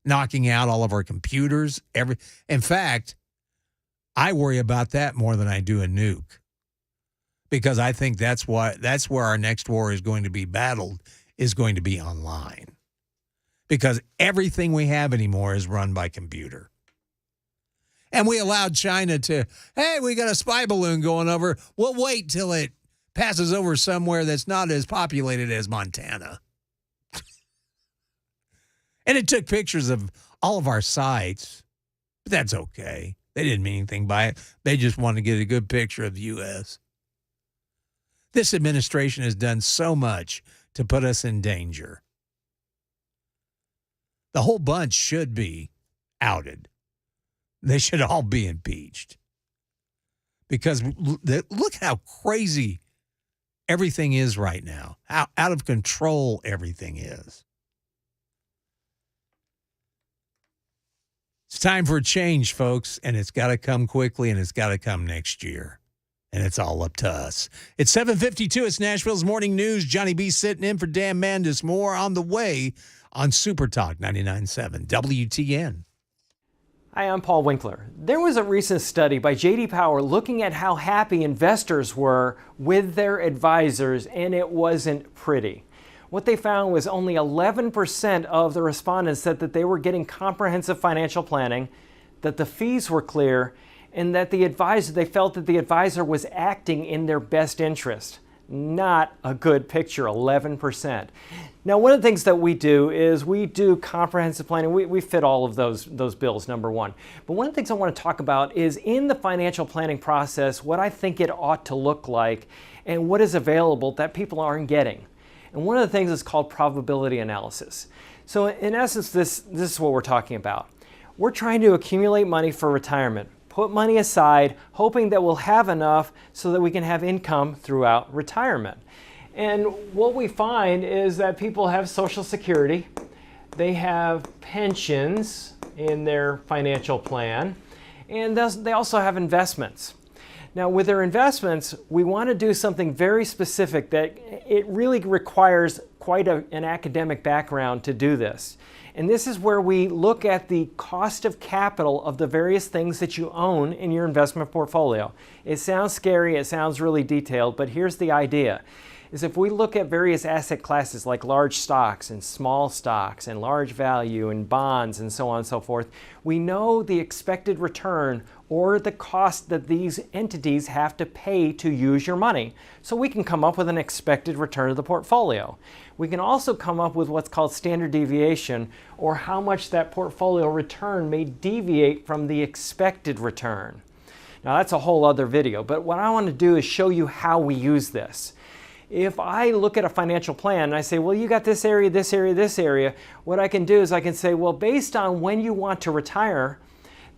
knocking out all of our computers. In fact, I worry about that more than I do a nuke, because I think that's where our next war is going to be battled, is going to be online, because everything we have anymore is run by computer. And we allowed China to, hey, we got a spy balloon going over. We'll wait till it passes over somewhere that's not as populated as Montana. And it took pictures of all of our sites, but that's okay. They didn't mean anything by it. They just wanted to get a good picture of the U.S. This administration has done so much to put us in danger. The whole bunch should be outed. They should all be impeached. Because look how crazy everything is right now, how out of control everything is. It's time for a change, folks, and it's got to come quickly, and it's got to come next year. And it's all up to us. It's 7:52. It's Nashville's Morning News. Johnny B sitting in for Dan Mandis. More on the way on Super Talk 99.7 WTN. Hi, I'm Paul Winkler. There was a recent study by J.D. Power looking at how happy investors were with their advisors, and it wasn't pretty. What they found was only 11% of the respondents said that they were getting comprehensive financial planning, that the fees were clear, and that they felt that the advisor was acting in their best interest. Not a good picture, 11%. Now, one of the things that we do is we do comprehensive planning. We fit all of those bills, number one. But one of the things I want to talk about is in the financial planning process, what I think it ought to look like and what is available that people aren't getting. And one of the things is called probability analysis. So in essence, this is what we're talking about. We're trying to accumulate money for retirement, put money aside, hoping that we'll have enough so that we can have income throughout retirement. And what we find is that people have Social Security, they have pensions in their financial plan, and they also have investments. Now, with their investments, we want to do something very specific that it really requires quite an academic background to do this. And this is where we look at the cost of capital of the various things that you own in your investment portfolio. It sounds scary, it sounds really detailed, but here's the idea. Is if we look at various asset classes like large stocks and small stocks and large value and bonds and so on and so forth, we know the expected return or the cost that these entities have to pay to use your money. So we can come up with an expected return of the portfolio. We can also come up with what's called standard deviation, or how much that portfolio return may deviate from the expected return. Now that's a whole other video, but what I want to do is show you how we use this. If I look at a financial plan and I say, well, you got this area, this area, this area, what I can do is I can say, well, based on when you want to retire,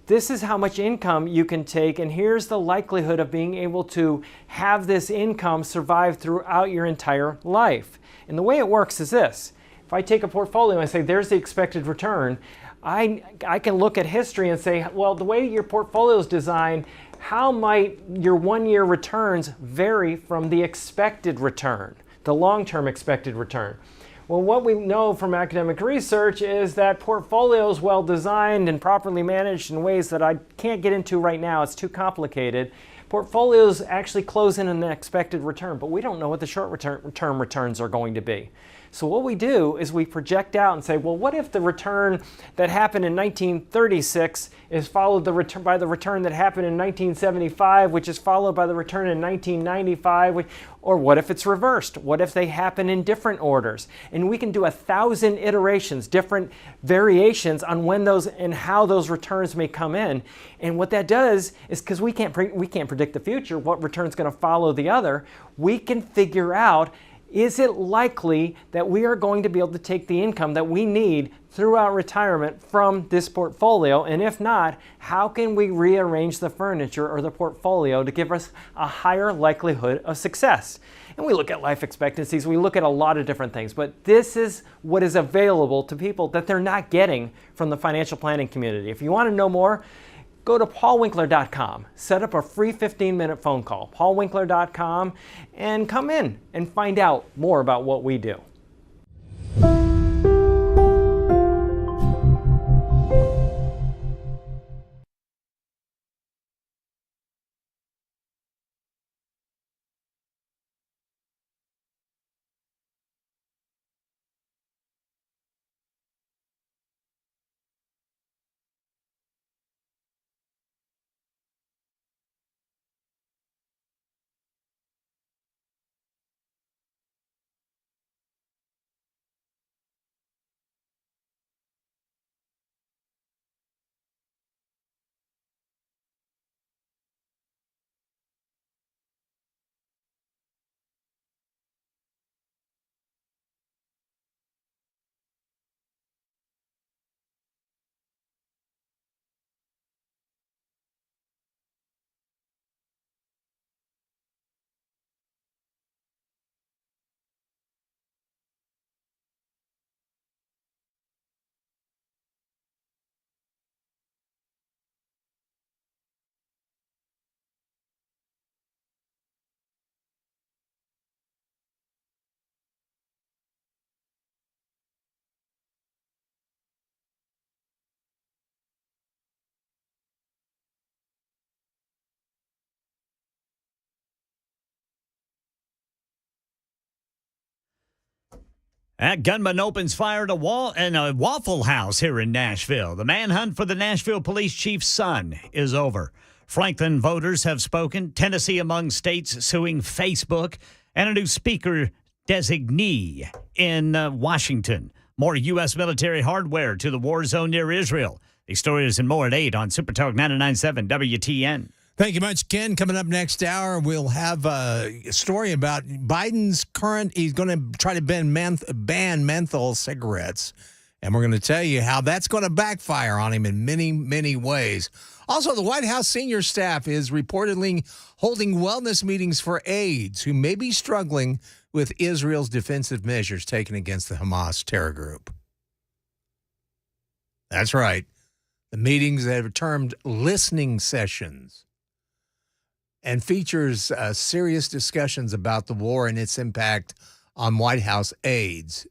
this is how much income you can take, and here's the likelihood of being able to have this income survive throughout your entire life. And the way it works is this. If I take a portfolio and I say, there's the expected return, I can look at history and say, well, the way your portfolio is designed, how might your one-year returns vary from the expected return, the long-term expected return? Well, what we know from academic research is that portfolios, well designed and properly managed in ways that I can't get into right now, it's too complicated, portfolios actually close in an expected return, but we don't know what the short-term returns are going to be. So what we do is we project out and say, well, what if the return that happened in 1936 is followed by the return that happened in 1975, which is followed by the return in 1995, or what if it's reversed? What if they happen in different orders? And we can do 1,000 iterations, different variations on when those and how those returns may come in. And what that does is, because we can't predict the future, what return is going to follow the other, we can figure out is it likely that we are going to be able to take the income that we need throughout retirement from this portfolio? And if not, how can we rearrange the furniture or the portfolio to give us a higher likelihood of success? And we look at life expectancies, we look at a lot of different things, but this is what is available to people that they're not getting from the financial planning community. If you want to know more, go to paulwinkler.com, set up a free 15-minute phone call, paulwinkler.com, and come in and find out more about what we do. That gunman opens fire at a Waffle House here in Nashville. The manhunt for the Nashville police chief's son is over. Franklin voters have spoken. Tennessee among states suing Facebook, and a new speaker designee in Washington. More U.S. military hardware to the war zone near Israel. These stories and more at 8 on Super Talk 99.7 WTN. Thank you much, Ken. Coming up next hour, we'll have a story about Biden's he's going to try to ban menthol cigarettes. And we're going to tell you how that's going to backfire on him in many, many ways. Also, the White House senior staff is reportedly holding wellness meetings for aides who may be struggling with Israel's defensive measures taken against the Hamas terror group. That's right. The meetings that are termed listening sessions and features serious discussions about the war and its impact on White House aides.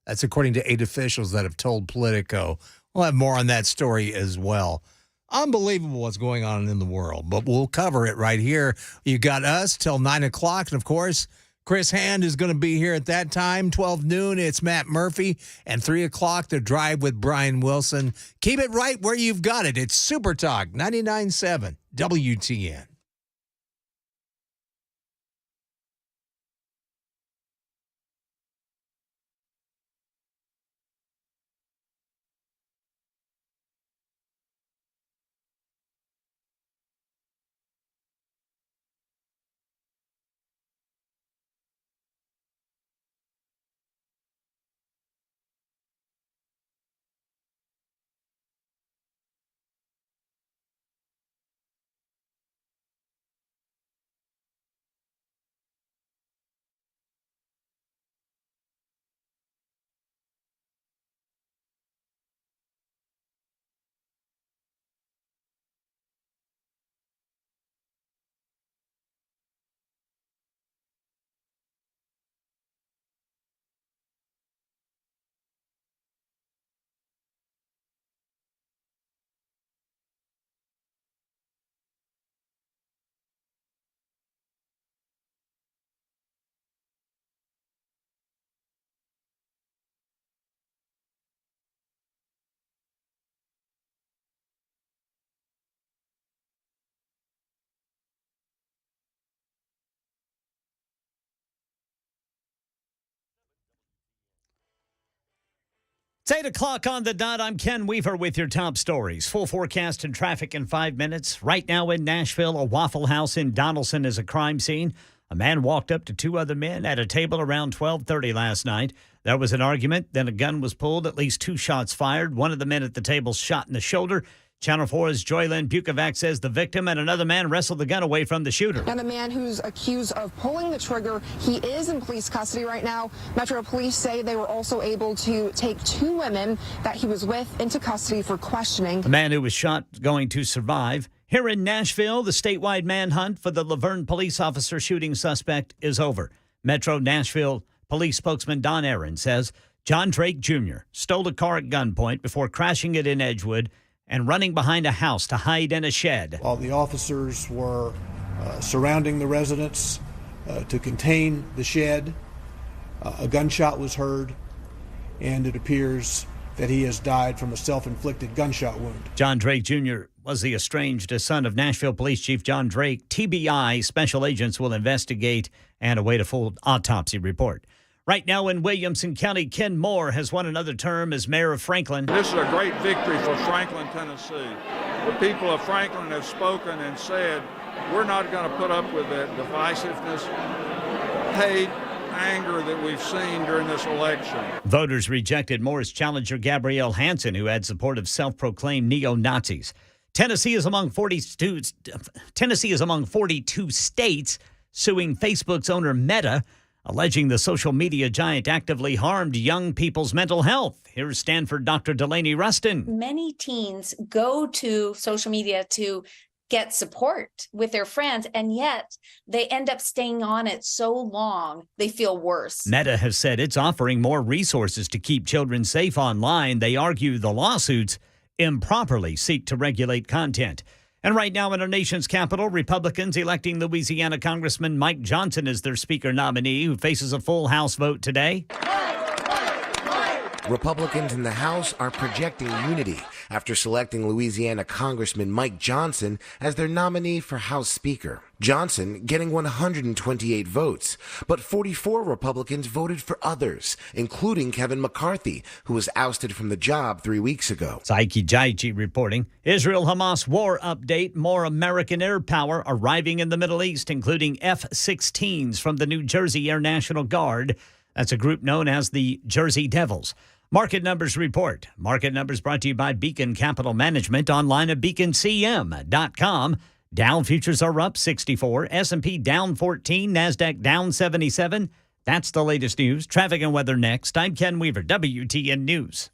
That's according to 8 officials that have told Politico. We'll have more on that story as well. Unbelievable what's going on in the world, but we'll cover it right here. You got us till 9 o'clock, and of course, Chris Hand is going to be here at that time. 12 noon, it's Matt Murphy, and 3 o'clock, The Drive with Brian Wilson. Keep it right where you've got it. It's Super Talk 99.7 WTN. It's 8 o'clock on the dot. I'm Ken Weaver with your top stories. Full forecast and traffic in 5 minutes. Right now in Nashville, a Waffle House in Donaldson is a crime scene. A man walked up to two other men at a table around 12:30 last night. There was an argument, then a gun was pulled, at least 2 shots fired. One of the men at the table shot in the shoulder. Channel 4's Joylyn Bukovac says the victim and another man wrestled the gun away from the shooter. Now, the man who's accused of pulling the trigger, he is in police custody right now. Metro Police say they were also able to take 2 women that he was with into custody for questioning. The man who was shot going to survive. Here in Nashville, the statewide manhunt for the Laverne police officer shooting suspect is over. Metro Nashville police spokesman Don Aaron says John Drake Jr. stole a car at gunpoint before crashing it in Edgewood and running behind a house to hide in a shed. While the officers were surrounding the residence to contain the shed, a gunshot was heard, and it appears that he has died from a self-inflicted gunshot wound. John Drake Jr. was the estranged son of Nashville Police Chief John Drake. TBI special agents will investigate and await a full autopsy report. Right now in Williamson County, Ken Moore has won another term as mayor of Franklin. This is a great victory for Franklin, Tennessee. The people of Franklin have spoken and said, we're not going to put up with the divisiveness, hate, anger that we've seen during this election. Voters rejected Moore's challenger Gabrielle Hansen, who had support of self-proclaimed neo-Nazis. Tennessee is among 42 states suing Facebook's owner Meta, alleging the social media giant actively harmed young people's mental health. Here's Stanford Dr. Delaney Rustin. Many teens go to social media to get support with their friends, and yet they end up staying on it so long they feel worse. Meta has said it's offering more resources to keep children safe online. They argue the lawsuits improperly seek to regulate content. And right now in our nation's capital, Republicans electing Louisiana Congressman Mike Johnson as their Speaker nominee, who faces a full House vote today. Republicans in the House are projecting unity after selecting Louisiana Congressman Mike Johnson as their nominee for House Speaker. Johnson getting 128 votes, but 44 Republicans voted for others, including Kevin McCarthy, who was ousted from the job 3 weeks ago. Saiki Jaiji reporting. Israel-Hamas war update. More American air power arriving in the Middle East, including F-16s from the New Jersey Air National Guard. That's a group known as the Jersey Devils. Market numbers report. Market numbers brought to you by Beacon Capital Management, online at beaconcm.com. Dow futures are up 64, S&P down 14, NASDAQ down 77. That's the latest news. Traffic and weather next. I'm Ken Weaver, WTN News.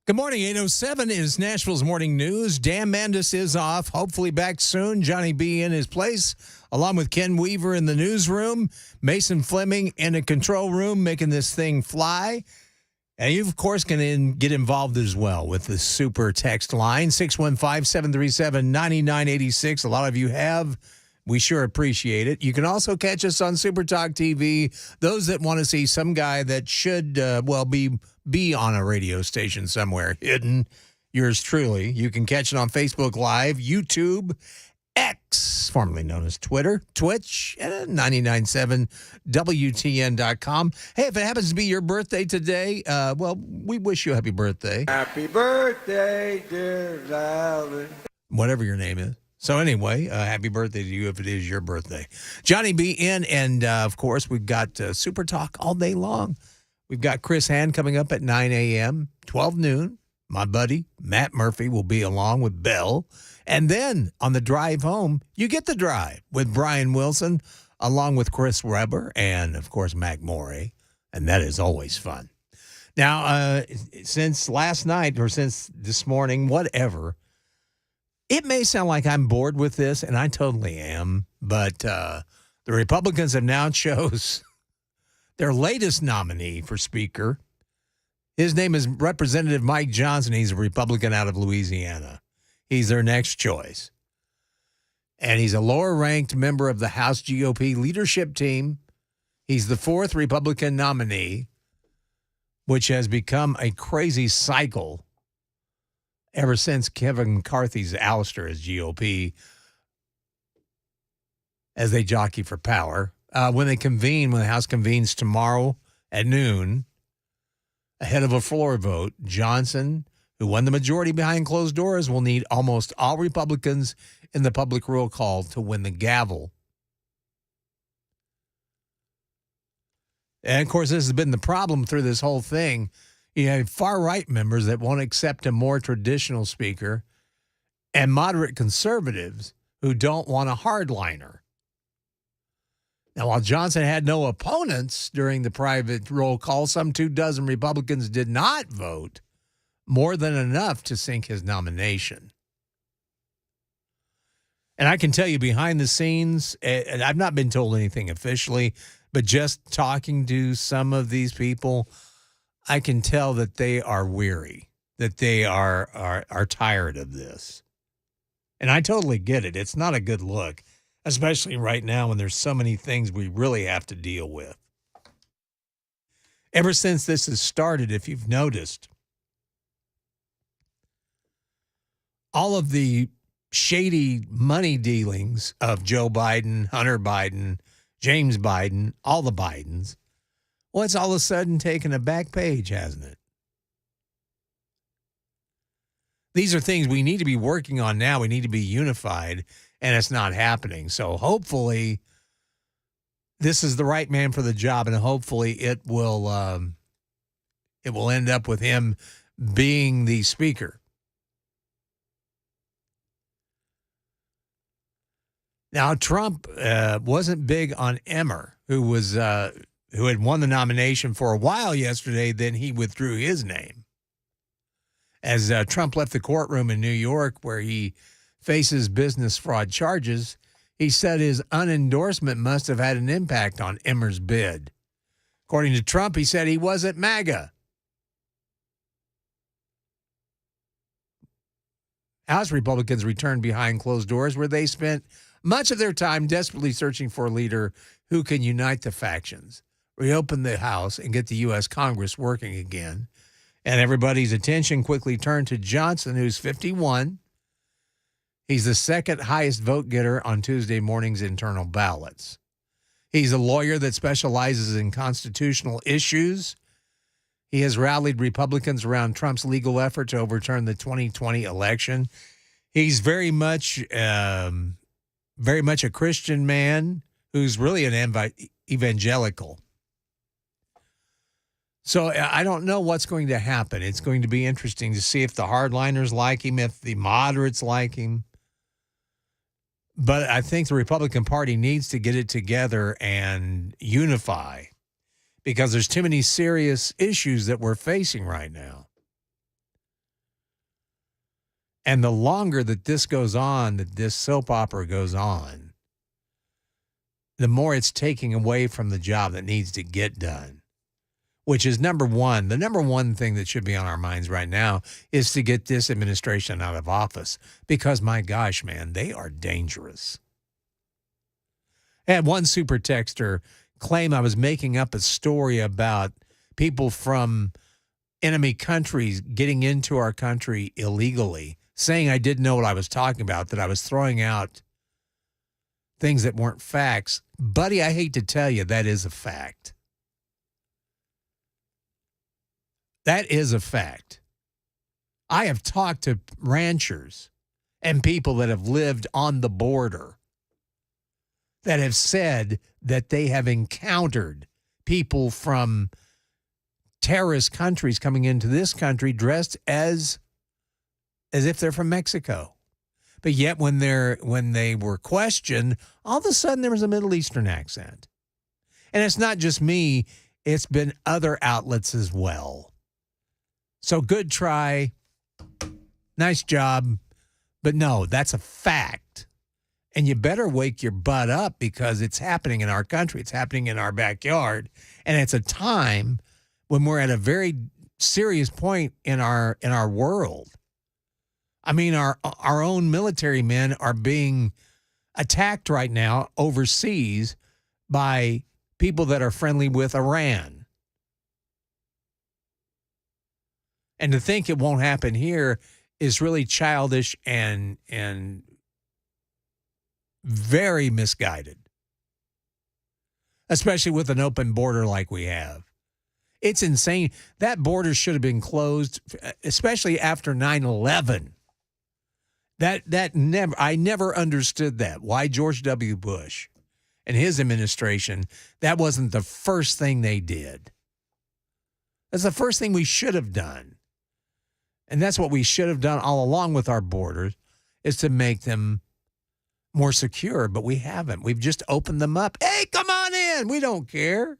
Good morning. 8:07 is Nashville's morning news. Dan Mandis is off, hopefully back soon. Johnny B in his place, along with Ken Weaver in the newsroom, Mason Fleming in the control room making this thing fly. And you, of course, can get involved as well with the super text line, 615-737-9986. A lot of you have. We sure appreciate it. You can also catch us on Super Talk TV. Those that want to see some guy that should, be on a radio station somewhere hidden, yours truly. You can catch it on Facebook Live, YouTube, X, formerly known as Twitter, Twitch, and 997WTN.com. Hey, if it happens to be your birthday today, we wish you a happy birthday. Happy birthday, dear Valen. Whatever your name is. So anyway, happy birthday to you if it is your birthday. Johnny B in, and of course, we've got Super Talk all day long. We've got Chris Hand coming up at 9 a.m., 12 noon. My buddy, Matt Murphy, will be along with Bell. And then on the drive home, you get the drive with Brian Wilson, along with Chris Weber and, of course, Mac Morey. And that is always fun. Now, since last night or since this morning, whatever, it may sound like I'm bored with this, and I totally am, but the Republicans have now chose their latest nominee for Speaker. His name is Representative Mike Johnson. He's a Republican out of Louisiana. He's their next choice. And he's a lower-ranked member of the House GOP leadership team. He's the fourth Republican nominee, which has become a crazy cycle ever since Kevin McCarthy's ouster as GOP as they jockey for power. When the House convenes tomorrow at noon, ahead of a floor vote, Johnson, who won the majority behind closed doors, will need almost all Republicans in the public roll call to win the gavel. And, of course, this has been the problem through this whole thing. You have far-right members that won't accept a more traditional speaker and moderate conservatives who don't want a hardliner. Now, while Johnson had no opponents during the private roll call, some 24 Republicans did not vote, more than enough to sink his nomination. And I can tell you behind the scenes, and I've not been told anything officially, but just talking to some of these people, I can tell that they are weary, that they are tired of this. And I totally get it. It's not a good look, especially right now when there's so many things we really have to deal with. Ever since this has started, if you've noticed, all of the shady money dealings of Joe Biden, Hunter Biden, James Biden, all the Bidens, well, it's all of a sudden taken a back page, hasn't it? These are things we need to be working on now. We need to be unified, and it's not happening. So hopefully this is the right man for the job, and hopefully it will end up with him being the speaker. Now, Trump wasn't big on Emmer, who had won the nomination for a while yesterday. Then he withdrew his name. As Trump left the courtroom in New York where he faces business fraud charges, he said his unendorsement must have had an impact on Emmer's bid. According to Trump, he said he wasn't MAGA. House Republicans returned behind closed doors where they spent much of their time desperately searching for a leader who can unite the factions, reopen the House, and get the U.S. Congress working again. And everybody's attention quickly turned to Johnson, who's 51. He's the second highest vote getter on Tuesday morning's internal ballots. He's a lawyer that specializes in constitutional issues. He has rallied Republicans around Trump's legal effort to overturn the 2020 election. He's very much a Christian man who's really an evangelical. So I don't know what's going to happen. It's going to be interesting to see if the hardliners like him, if the moderates like him. But I think the Republican Party needs to get it together and unify because there's too many serious issues that we're facing right now. And the longer that this goes on, that this soap opera goes on, the more it's taking away from the job that needs to get done, which is number one. The number one thing that should be on our minds right now is to get this administration out of office because, my gosh, man, they are dangerous. I had one super texter claim I was making up a story about people from enemy countries getting into our country illegally, saying I didn't know what I was talking about, that I was throwing out things that weren't facts. Buddy, I hate to tell you, that is a fact. That is a fact. I have talked to ranchers and people that have lived on the border that have said that they have encountered people from terrorist countries coming into this country dressed as if they're from Mexico. But yet when they were questioned, all of a sudden there was a Middle Eastern accent. And it's not just me, it's been other outlets as well. So good try. Nice job. But no, that's a fact. And you better wake your butt up because it's happening in our country. It's happening in our backyard. And it's a time when we're at a very serious point in our world. I mean, our own military men are being attacked right now overseas by people that are friendly with Iran. And to think it won't happen here is really childish and very misguided, especially with an open border like we have. It's insane. That border should have been closed, especially after 9/11. I never understood that. Why George W. Bush and his administration, that wasn't the first thing they did. That's the first thing we should have done. And that's what we should have done all along with our borders, is to make them more secure, but we haven't. We've just opened them up. Hey, come on in. We don't care.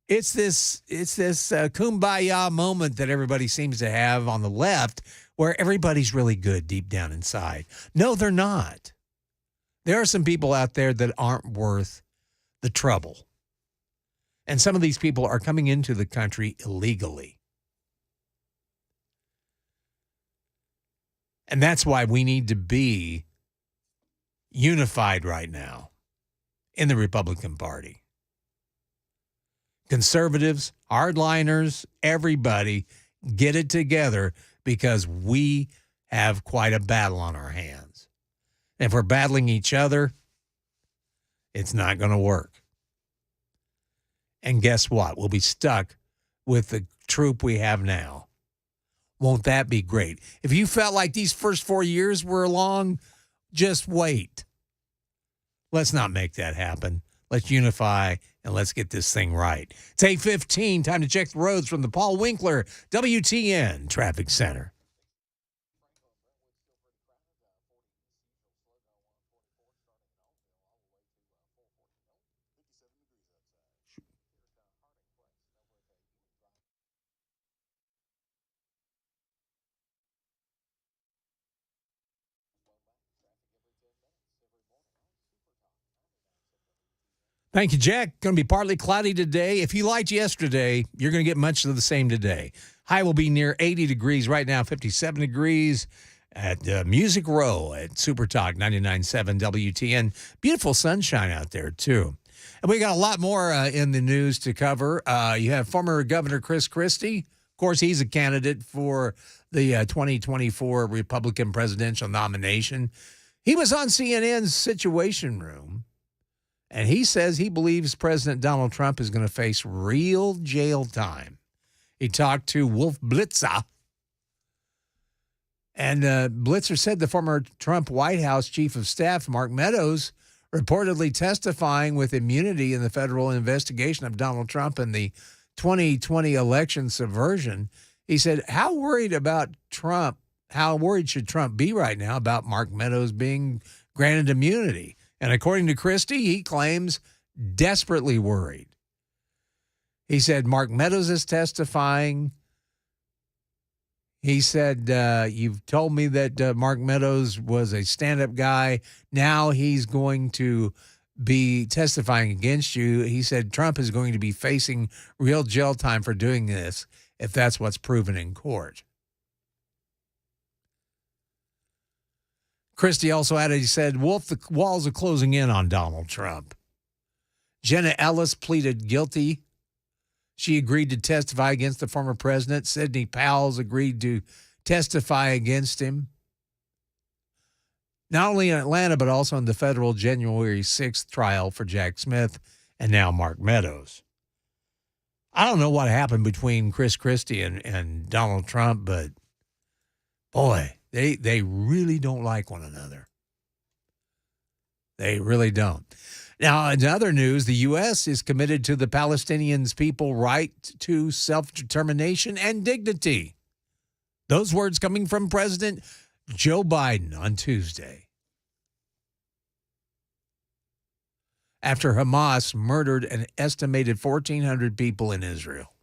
It's this kumbaya moment that everybody seems to have on the left where everybody's really good deep down inside. No, they're not. There are some people out there that aren't worth the trouble. And some of these people are coming into the country illegally. And that's why we need to be unified right now in the Republican Party. Conservatives, hardliners, everybody, get it together because we have quite a battle on our hands. And if we're battling each other, it's not going to work. And guess what? We'll be stuck with the troop we have now. Won't that be great? If you felt like these first 4 years were long, just wait. Let's not make that happen. Let's unify and let's get this thing right. It's 8:15. Time to check the roads from the Paul Winkler WTN Traffic Center. Thank you, Jack. Going to be partly cloudy today. If you liked yesterday, you're going to get much of the same today. High will be near 80 degrees right now, 57 degrees at Music Row at Super Talk 99.7 WTN. Beautiful sunshine out there, too. And we got a lot more in the news to cover. You have former Governor Chris Christie. Of course, he's a candidate for the 2024 Republican presidential nomination. He was on CNN's Situation Room. And he says he believes President Donald Trump is going to face real jail time. He talked to Wolf Blitzer. And Blitzer said the former Trump White House chief of staff, Mark Meadows, reportedly testifying with immunity in the federal investigation of Donald Trump and the 2020 election subversion. He said, how worried should Trump be right now about Mark Meadows being granted immunity? And according to Christie, he claims desperately worried. He said Mark Meadows is testifying. He said, you've told me that Mark Meadows was a stand-up guy. Now he's going to be testifying against you. He said Trump is going to be facing real jail time for doing this if that's what's proven in court. Christie also added, he said, Wolf, the walls are closing in on Donald Trump. Jenna Ellis pleaded guilty. She agreed to testify against the former president. Sidney Powell's agreed to testify against him. Not only in Atlanta, but also in the federal January 6th trial for Jack Smith and now Mark Meadows. I don't know what happened between Chris Christie and Donald Trump, but boy, they really don't like one another. They really don't. Now, in other news, the U.S. is committed to the Palestinians' people's right to self-determination and dignity. Those words coming from President Joe Biden on Tuesday, after Hamas murdered an estimated 1,400 people in Israel.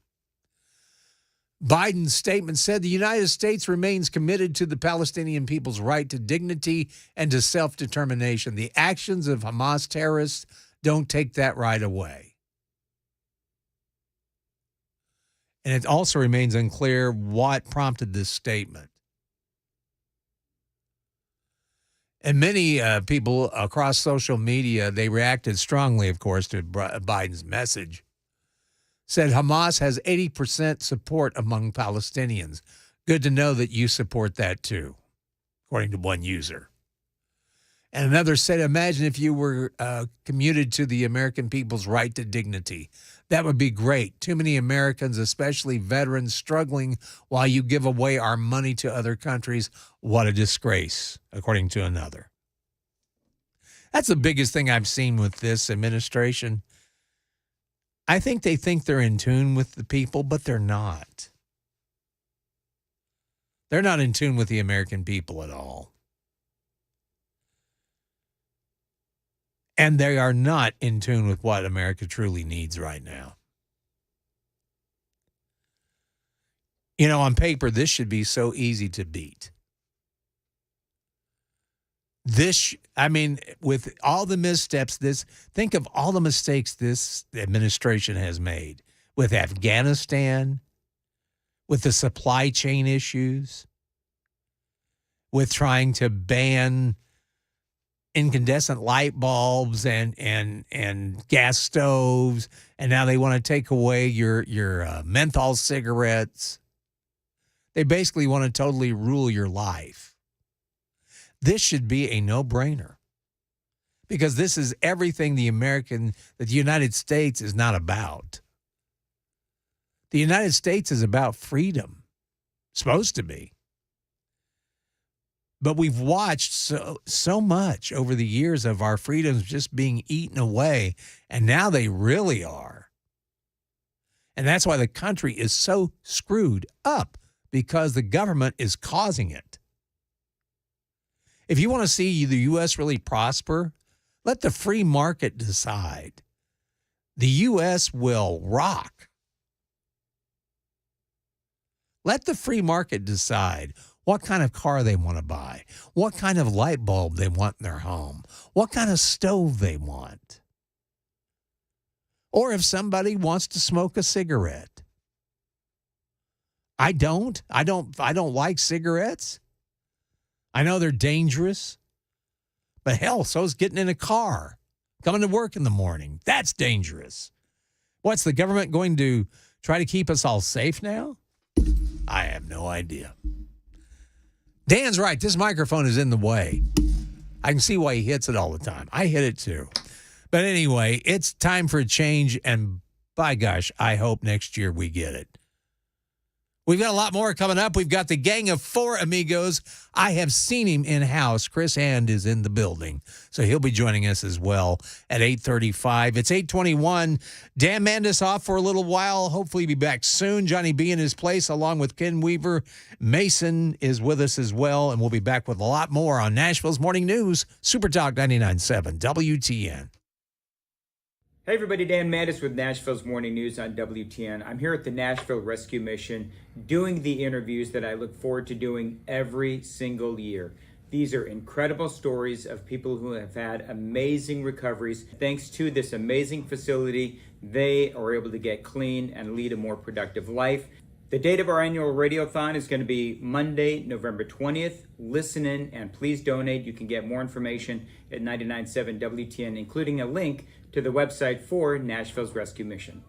Biden's statement said the United States remains committed to the Palestinian people's right to dignity and to self-determination. The actions of Hamas terrorists don't take that right away. And it also remains unclear what prompted this statement. And many people across social media, they reacted strongly, of course, to Biden's message. Said Hamas has 80% support among Palestinians. Good to know that you support that too, according to one user. And another said, imagine if you were committed to the American people's right to dignity. That would be great. Too many Americans, especially veterans, struggling while you give away our money to other countries. What a disgrace, according to another. That's the biggest thing I've seen with this administration. I think they think they're in tune with the people, but they're not. They're not in tune with the American people at all. And they are not in tune with what America truly needs right now. You know, on paper, this should be so easy to beat. With all the missteps, think of all the mistakes this administration has made with Afghanistan, with the supply chain issues, with trying to ban incandescent light bulbs and gas stoves, and now they want to take away your menthol cigarettes. They basically want to totally rule your life. This should be a no-brainer because this is everything the United States is not about. The United States is about freedom. It's supposed to be. But we've watched so much over the years of our freedoms just being eaten away, and now they really are. And that's why the country is so screwed up, because the government is causing it. If you want to see the U.S. really prosper, let the free market decide. The U.S. will rock. Let the free market decide what kind of car they want to buy, what kind of light bulb they want in their home, what kind of stove they want. Or if somebody wants to smoke a cigarette. I don't like cigarettes. I know they're dangerous. But hell, so's getting in a car, coming to work in the morning. That's dangerous. What's the government going to try to keep us all safe now? I have no idea. Dan's right. This microphone is in the way. I can see why he hits it all the time. I hit it too. But anyway, it's time for a change, and by gosh, I hope next year we get it. We've got a lot more coming up. We've got the Gang of Four Amigos. I have seen him in-house. Chris Hand is in the building, so he'll be joining us as well at 8:35. It's 8:21. Dan Mandis off for a little while. Hopefully be back soon. Johnny B in his place along with Ken Weaver. Mason is with us as well, and we'll be back with a lot more on Nashville's Morning News, Super Talk 99.7 WTN. Hey everybody, Dan Mattis with Nashville's Morning News on WTN. I'm here at the Nashville Rescue Mission doing the interviews that I look forward to doing every single year. These are incredible stories of people who have had amazing recoveries. Thanks to this amazing facility, they are able to get clean and lead a more productive life. The date of our annual radiothon is going to be Monday, November 20th. Listen in and please donate. You can get more information at 99.7 WTN, including a link to the website for Nashville's Rescue Mission.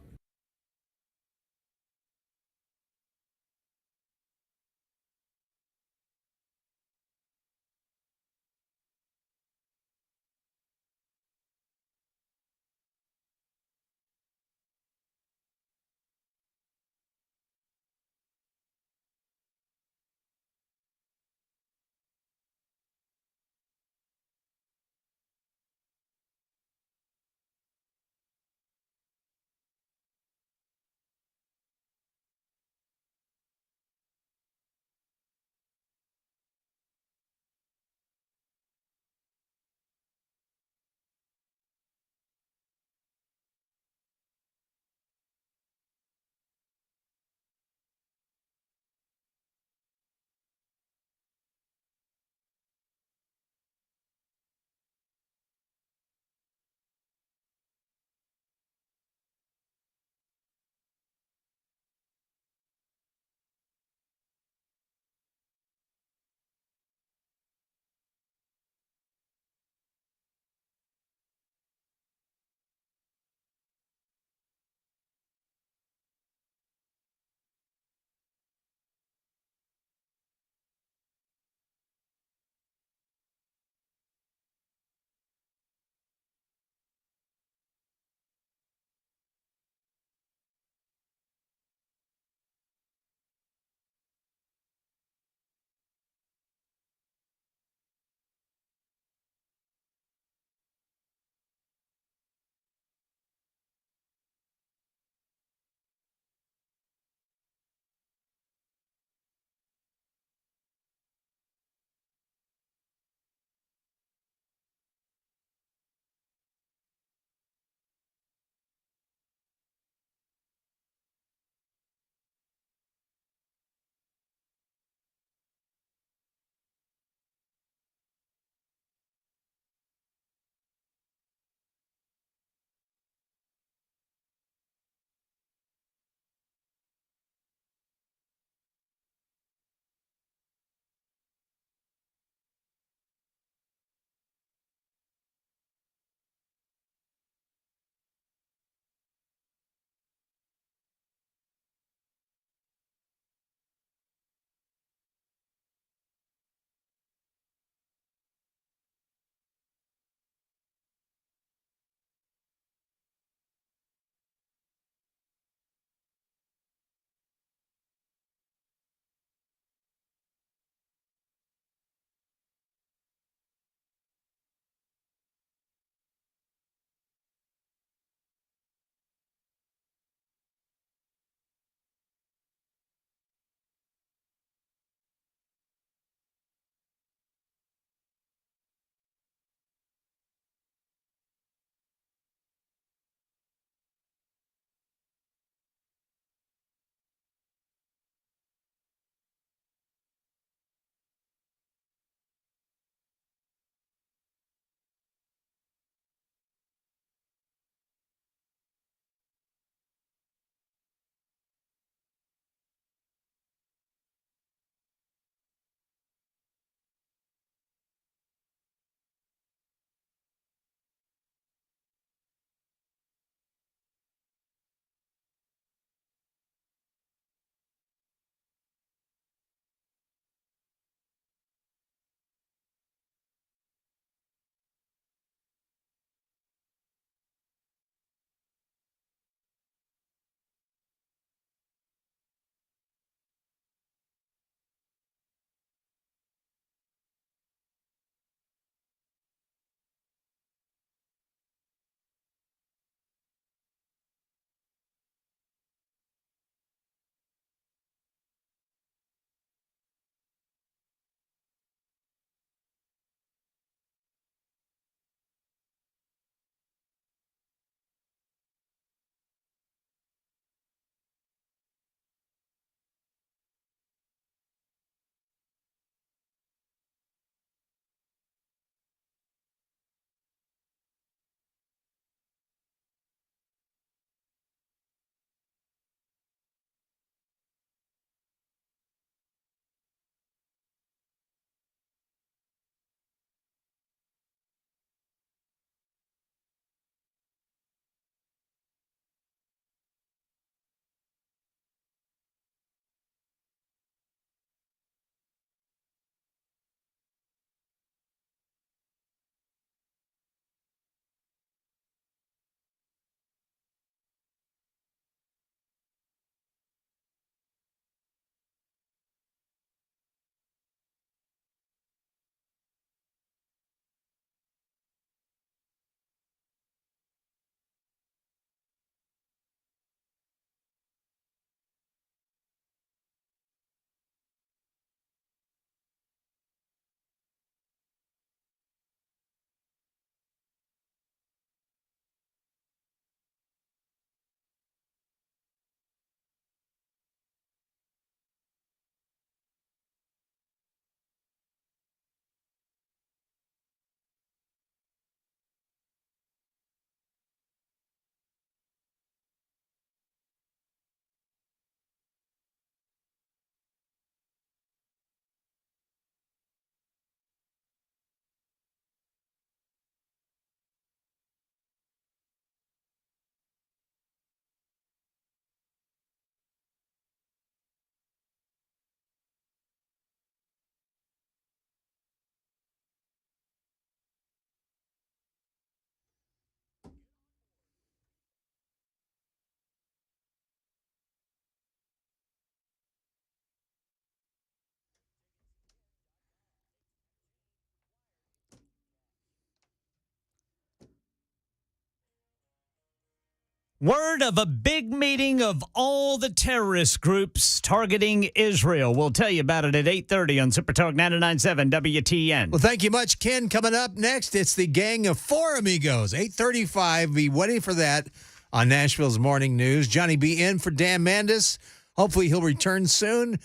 Word of a big meeting of all the terrorist groups targeting Israel. We'll tell you about it at 8:30 on Super Talk 99.7 WTN. Well, thank you much, Ken. Coming up next, it's the Gang of Four Amigos, 8:35. Be waiting for that on Nashville's Morning News. Johnny B. in for Dan Mandis. Hopefully he'll return soon.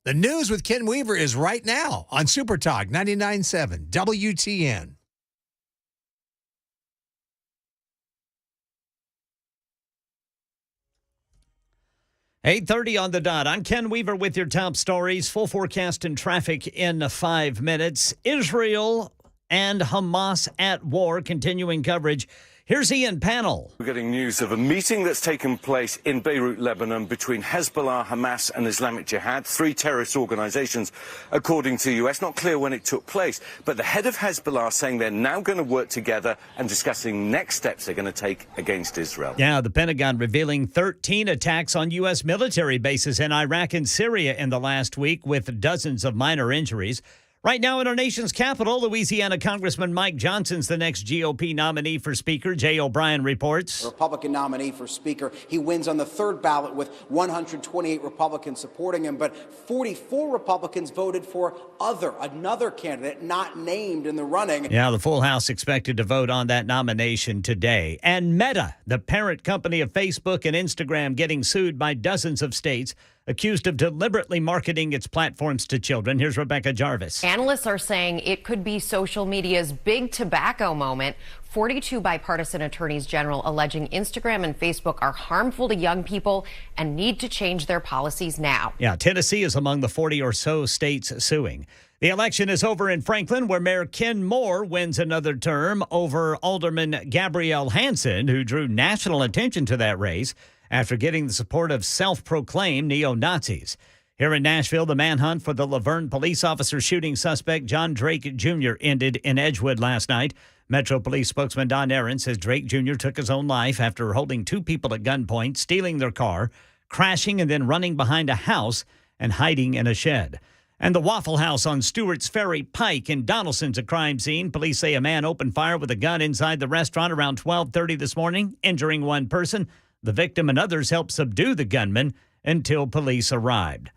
The news with Ken Weaver is right now on Super Talk 99.7 WTN. $8:30 on the dot. I'm Ken Weaver with your top stories. Full forecast and traffic in 5 minutes. Israel and Hamas at war. Continuing coverage. Here's Ian Panel. We're getting news of a meeting that's taken place in Beirut, Lebanon, between Hezbollah, Hamas and Islamic Jihad, three terrorist organizations, according to the U.S. Not clear when it took place, but the head of Hezbollah saying they're now going to work together and discussing next steps they're going to take against Israel. Yeah, the Pentagon revealing 13 attacks on U.S. military bases in Iraq and Syria in the last week with dozens of minor injuries. Right now in our nation's capital, Louisiana Congressman Mike Johnson's the next GOP nominee for Speaker. Jay O'Brien reports. Republican nominee for Speaker. He wins on the third ballot with 128 Republicans supporting him, but 44 Republicans voted for another candidate not named in the running. Yeah, the full House expected to vote on that nomination today. And Meta, the parent company of Facebook and Instagram, getting sued by dozens of states, accused of deliberately marketing its platforms to children. Here's Rebecca Jarvis. Analysts are saying it could be social media's big tobacco moment. 42 bipartisan attorneys general alleging Instagram and Facebook are harmful to young people and need to change their policies now. Yeah, Tennessee is among the 40 or so states suing. The election is over in Franklin, where Mayor Ken Moore wins another term over Alderman Gabrielle Hansen, who drew national attention to that race after getting the support of self-proclaimed neo-Nazis. Here in Nashville, the manhunt for the Laverne police officer shooting suspect John Drake Jr. ended in Edgewood last night. Metro Police spokesman Don Aaron says Drake Jr. took his own life after holding two people at gunpoint, stealing their car, crashing and then running behind a house and hiding in a shed. And the Waffle House on Stewart's Ferry Pike in Donaldson's a crime scene. Police say a man opened fire with a gun inside the restaurant around 12:30 this morning, injuring one person. The victim and others helped subdue the gunman until police arrived.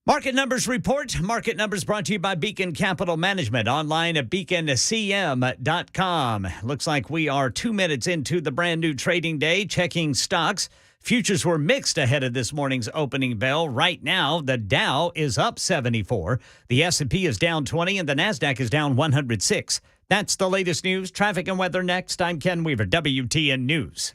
Market Numbers Report. Market Numbers brought to you by Beacon Capital Management. Online at beaconcm.com. Looks like we are 2 minutes into the brand new trading day. Checking stocks. Futures were mixed ahead of this morning's opening bell. Right now, the Dow is up 74. The S&P is down 20 and the NASDAQ is down 106. That's the latest news. Traffic and weather next. I'm Ken Weaver, WTN News.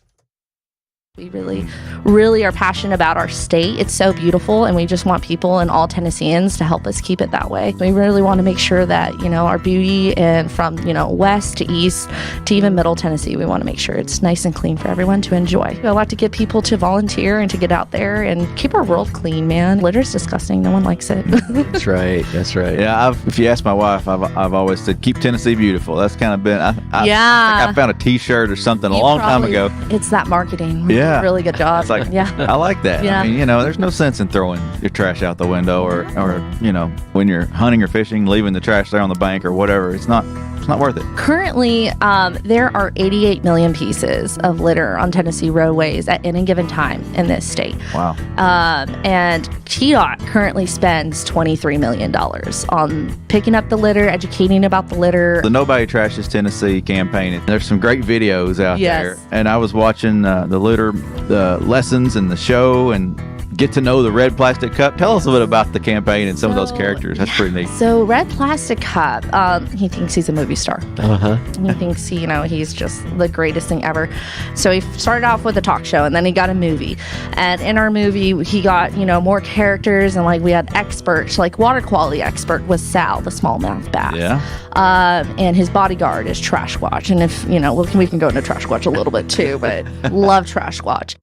We really are passionate about our state. It's so beautiful, and we just want people and all Tennesseans to help us keep it that way. We really want to make sure that, our beauty and from, west to east to even middle Tennessee, we want to make sure it's nice and clean for everyone to enjoy. I like to get people to volunteer and to get out there and keep our world clean, man. Litter's disgusting. No one likes it. That's right. Yeah, if you ask my wife, I've always said, keep Tennessee beautiful. That's kind of been, I think I found a T-shirt or something a long time ago. It's that marketing. Yeah. Really good job. It's like, yeah. I like that. Yeah. I mean, there's no sense in throwing your trash out the window or when you're hunting or fishing, leaving the trash there on the bank or whatever. It's not worth it. Currently, there are 88 million pieces of litter on Tennessee roadways at any given time in this state. Wow. And TDOT currently spends $23 million on picking up the litter, educating about the litter. The Nobody Trashes Tennessee campaign, there's some great videos out there. And I was watching the litter lessons and the show and get to know the Red Plastic Cup. Tell us a bit about the campaign and some of those characters. That's pretty neat. So Red Plastic Cup, he thinks he's a movie star. Uh-huh. He thinks, he's just the greatest thing ever. So he started off with a talk show, and then he got a movie. And in our movie, he got, more characters, and we had experts, water quality expert was Sal, the smallmouth bass. Yeah. And his bodyguard is Trash Watch. And if, we can go into Trash Watch a little bit too, but love Trash Watch.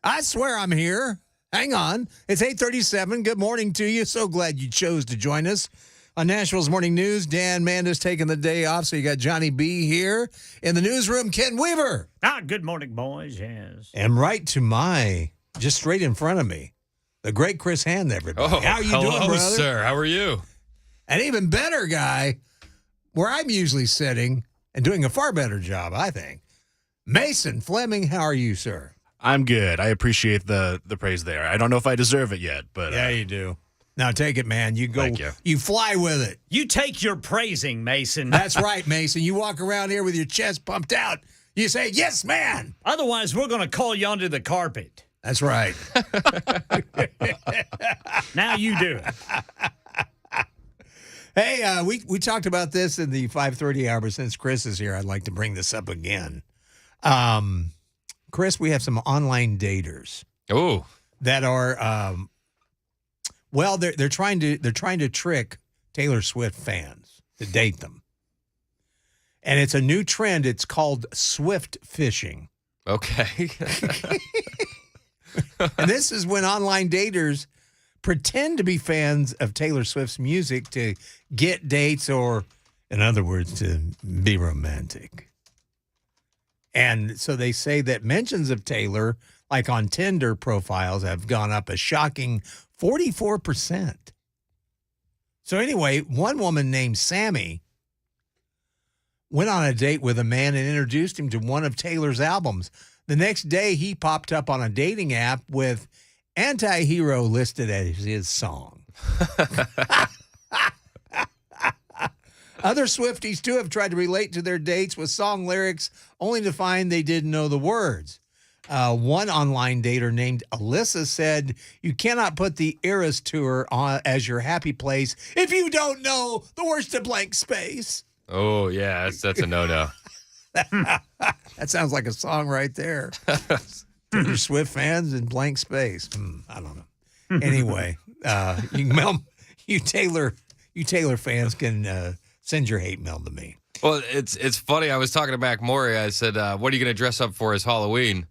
I swear I'm here. Hang on. It's 8:37. Good morning to you. So glad you chose to join us. On Nashville's Morning News, Dan Manda's taking the day off, so you got Johnny B here. In the newsroom, Ken Weaver. Good morning, boys, yes. And right to my, just straight in front of me, the great Chris Hand, everybody. Oh, how are you hello, doing, brother? sir. How are you? An even better guy, where I'm usually sitting and doing a far better job, I think. Mason Fleming, how are you, sir? I'm good. I appreciate the praise there. I don't know if I deserve it yet, but yeah, you do. Now take it, man. You go. Thank you. You fly with it. You take your praising, Mason. That's right, Mason. You walk around here with your chest pumped out. You say, "Yes, man." Otherwise, we're going to call you under the carpet. That's right. Now you do it. Hey, we talked about this in the 5:30 hour, but since Chris is here, I'd like to bring this up again. Chris, we have some online daters. Oh, that are well, they're trying to trick Taylor Swift fans to date them, and it's a new trend. It's called Swift fishing. Okay. And this is when online daters pretend to be fans of Taylor Swift's music to get dates, or, in other words, to be romantic. And so they say that mentions of Taylor, like on Tinder profiles, have gone up a shocking 44%. So anyway, one woman named Sammy went on a date with a man and introduced him to one of Taylor's albums. The next day, he popped up on a dating app with Anti-Hero listed as his song. Other Swifties, too, have tried to relate to their dates with song lyrics, only to find they didn't know the words. One online dater named Alyssa said, "You cannot put the Eras Tour on as your happy place if you don't know the words to blank space." Oh, yeah, that's a no-no. That sounds like a song right there. Taylor Swift fans in blank space. I don't know. Anyway, you Taylor fans can send your hate mail to me. Well, it's funny. I was talking to Mac Maury. I said, "What are you going to dress up for as Halloween?"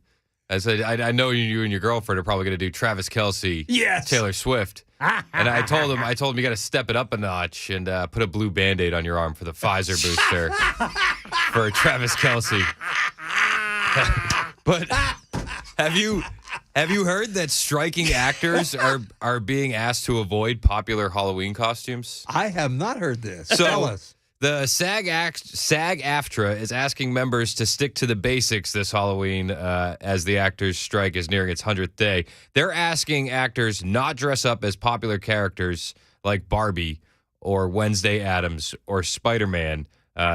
I said, "I know you and your girlfriend are probably going to do Travis Kelce, yes, Taylor Swift." And I told him you got to step it up a notch and put a blue Band-Aid on your arm for the Pfizer booster for Travis Kelce. But have you heard that striking actors are being asked to avoid popular Halloween costumes? I have not heard this. So, tell us. The SAG-AFTRA is asking members to stick to the basics this Halloween as the actors' strike is nearing its 100th day. They're asking actors not dress up as popular characters like Barbie or Wednesday Addams or Spider-Man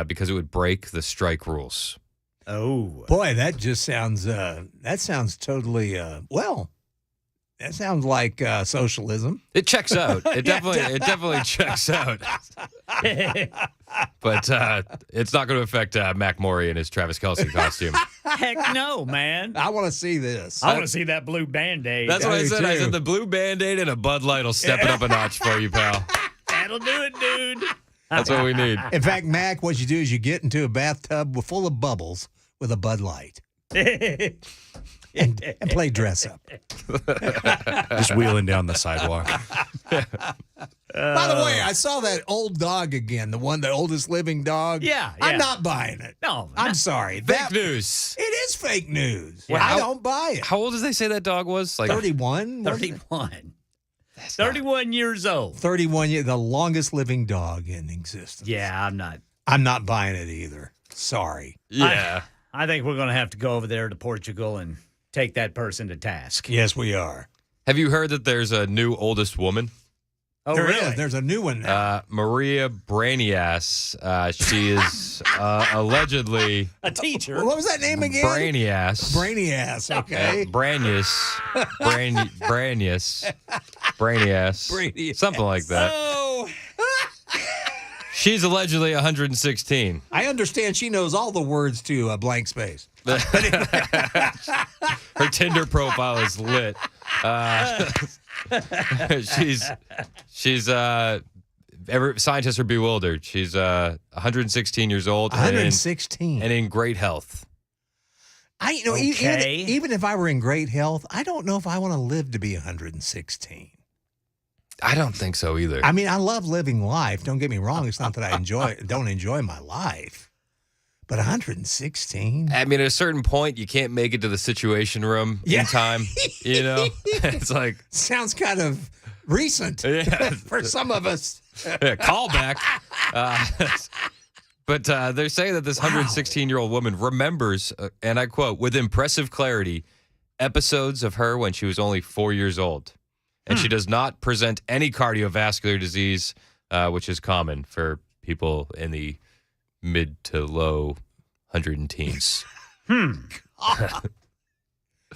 because it would break the strike rules. Oh, boy, that just sounds totally well. That sounds like socialism. It checks out. It definitely checks out. But it's not going to affect Mac Maury in his Travis Kelce costume. Heck no, man. I want to see this. I want to see that blue Band-Aid. That's what I said. Too. I said the blue Band-Aid and a Bud Light will step it up a notch for you, pal. That'll do it, dude. That's what we need. In fact, Mac, what you do is you get into a bathtub full of bubbles with a Bud Light. And play dress up. Just wheeling down the sidewalk. By the way, I saw that old dog again, the oldest living dog. Yeah. I'm not buying it. No. I'm sorry. Fake news. It is fake news. Well, I don't buy it. How old did they say that dog was? Like 31? 31. 31 years old. 31 years, the longest living dog in existence. Yeah, I'm not buying it either. Sorry. Yeah. I think we're going to have to go over there to Portugal and take that person to task. Yes, we are. Have you heard that there's a new oldest woman? Oh, there really? is. There's a new one now. Maria Branias. She is allegedly a teacher. What was that name again? Branias. Branias, okay. Branias. Something like that. Oh. She's allegedly 116. I understand she knows all the words to a blank space. Her Tinder profile is lit. Scientists are bewildered. She's 116 years old. 116. And in great health. Even if I were in great health, I don't know if I want to live to be 116. I don't think so either. I mean, I love living life. Don't get me wrong. It's not that I don't enjoy my life. But 116? I mean, at a certain point, you can't make it to the Situation Room in time. You know? It's like... Sounds kind of recent for some of us. Callback. But they're saying that this 116-year-old woman remembers, and I quote, with impressive clarity, episodes of her when she was only 4 years old. And she does not present any cardiovascular disease, which is common for people in the mid to low 110s. How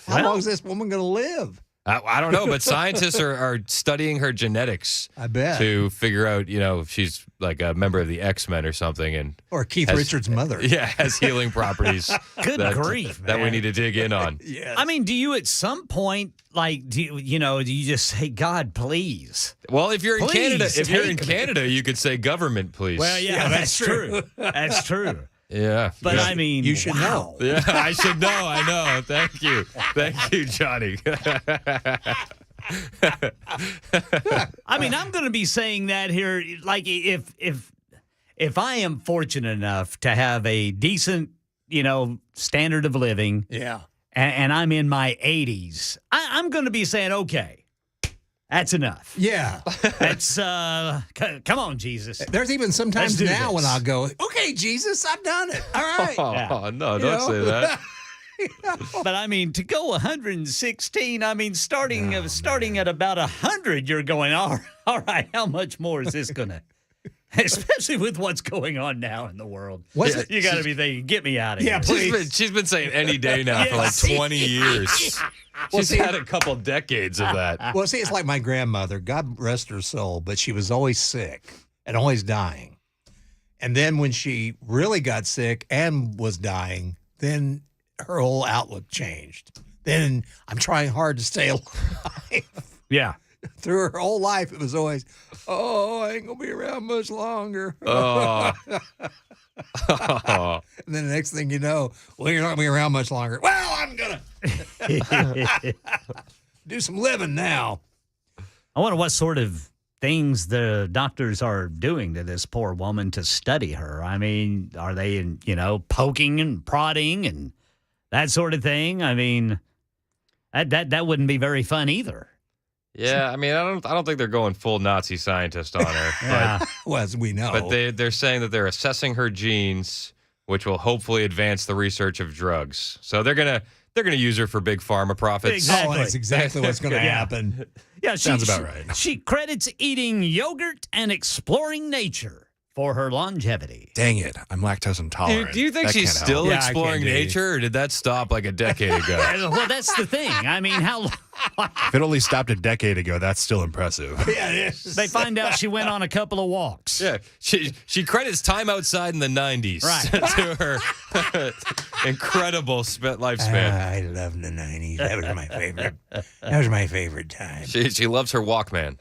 long is this woman going to live? I don't know, but scientists are studying her genetics. I bet. To figure out, if she's like a member of the X-Men or something. Or Keith Richards' mother. Yeah, has healing properties. Good grief, man. That we need to dig in on. Yes. I mean, do you at some point, do you just say, God, please? Well, if you're in Canada, you could say government, please. Well, yeah, that's true. That's true. Yeah. But I mean, you should know. Yeah, I should know. I know. Thank you. Thank you, Johnny. I mean, I'm going to be saying that here. Like, if I am fortunate enough to have a decent, standard of living, and I'm in my 80s, I'm going to be saying, okay. That's enough. Yeah. That's, come on, Jesus. There's even sometimes now this. when I'll go, okay, Jesus, I've done it. All right. Oh, no, don't say that. But I mean, to go 116, I mean, starting at about 100, you're going, all right, how much more is this going to, especially with what's going on now in the world. You got to be thinking, get me out of here. Please. She's been saying any day now for like 20 years. She's had a couple decades of that. Well, see, it's like my grandmother, God rest her soul, but she was always sick and always dying. And then when she really got sick and was dying, then her whole outlook changed. Then I'm trying hard to stay alive. Yeah. Through her whole life, it was always, I ain't going to be around much longer. Oh. And then the next thing you know, you're not going to be around much longer. Well, I'm going to do some living now. I wonder what sort of things the doctors are doing to this poor woman to study her. I mean, are they, poking and prodding and that sort of thing? I mean, that wouldn't be very fun either. Yeah, I mean, I don't think they're going full Nazi scientist on her. Yeah. Well, as we know. But they're saying that they're assessing her genes, which will hopefully advance the research of drugs. So they're gonna use her for big pharma profits. Exactly. Oh, that's exactly what's going to happen. Yeah, sounds about right. She credits eating yogurt and exploring nature for her longevity. Dang it, I'm lactose intolerant. Do you think That she's can't still help. exploring nature, or did that stop like a decade ago? Well, that's the thing. I mean, how If it only stopped a decade ago, that's still impressive. Yeah, it is. they find out she went on a couple of walks. Yeah, she credits time outside in the 90s to her incredible lifespan. I love the 90s. That was my favorite. That was my favorite time. She loves her Walkman.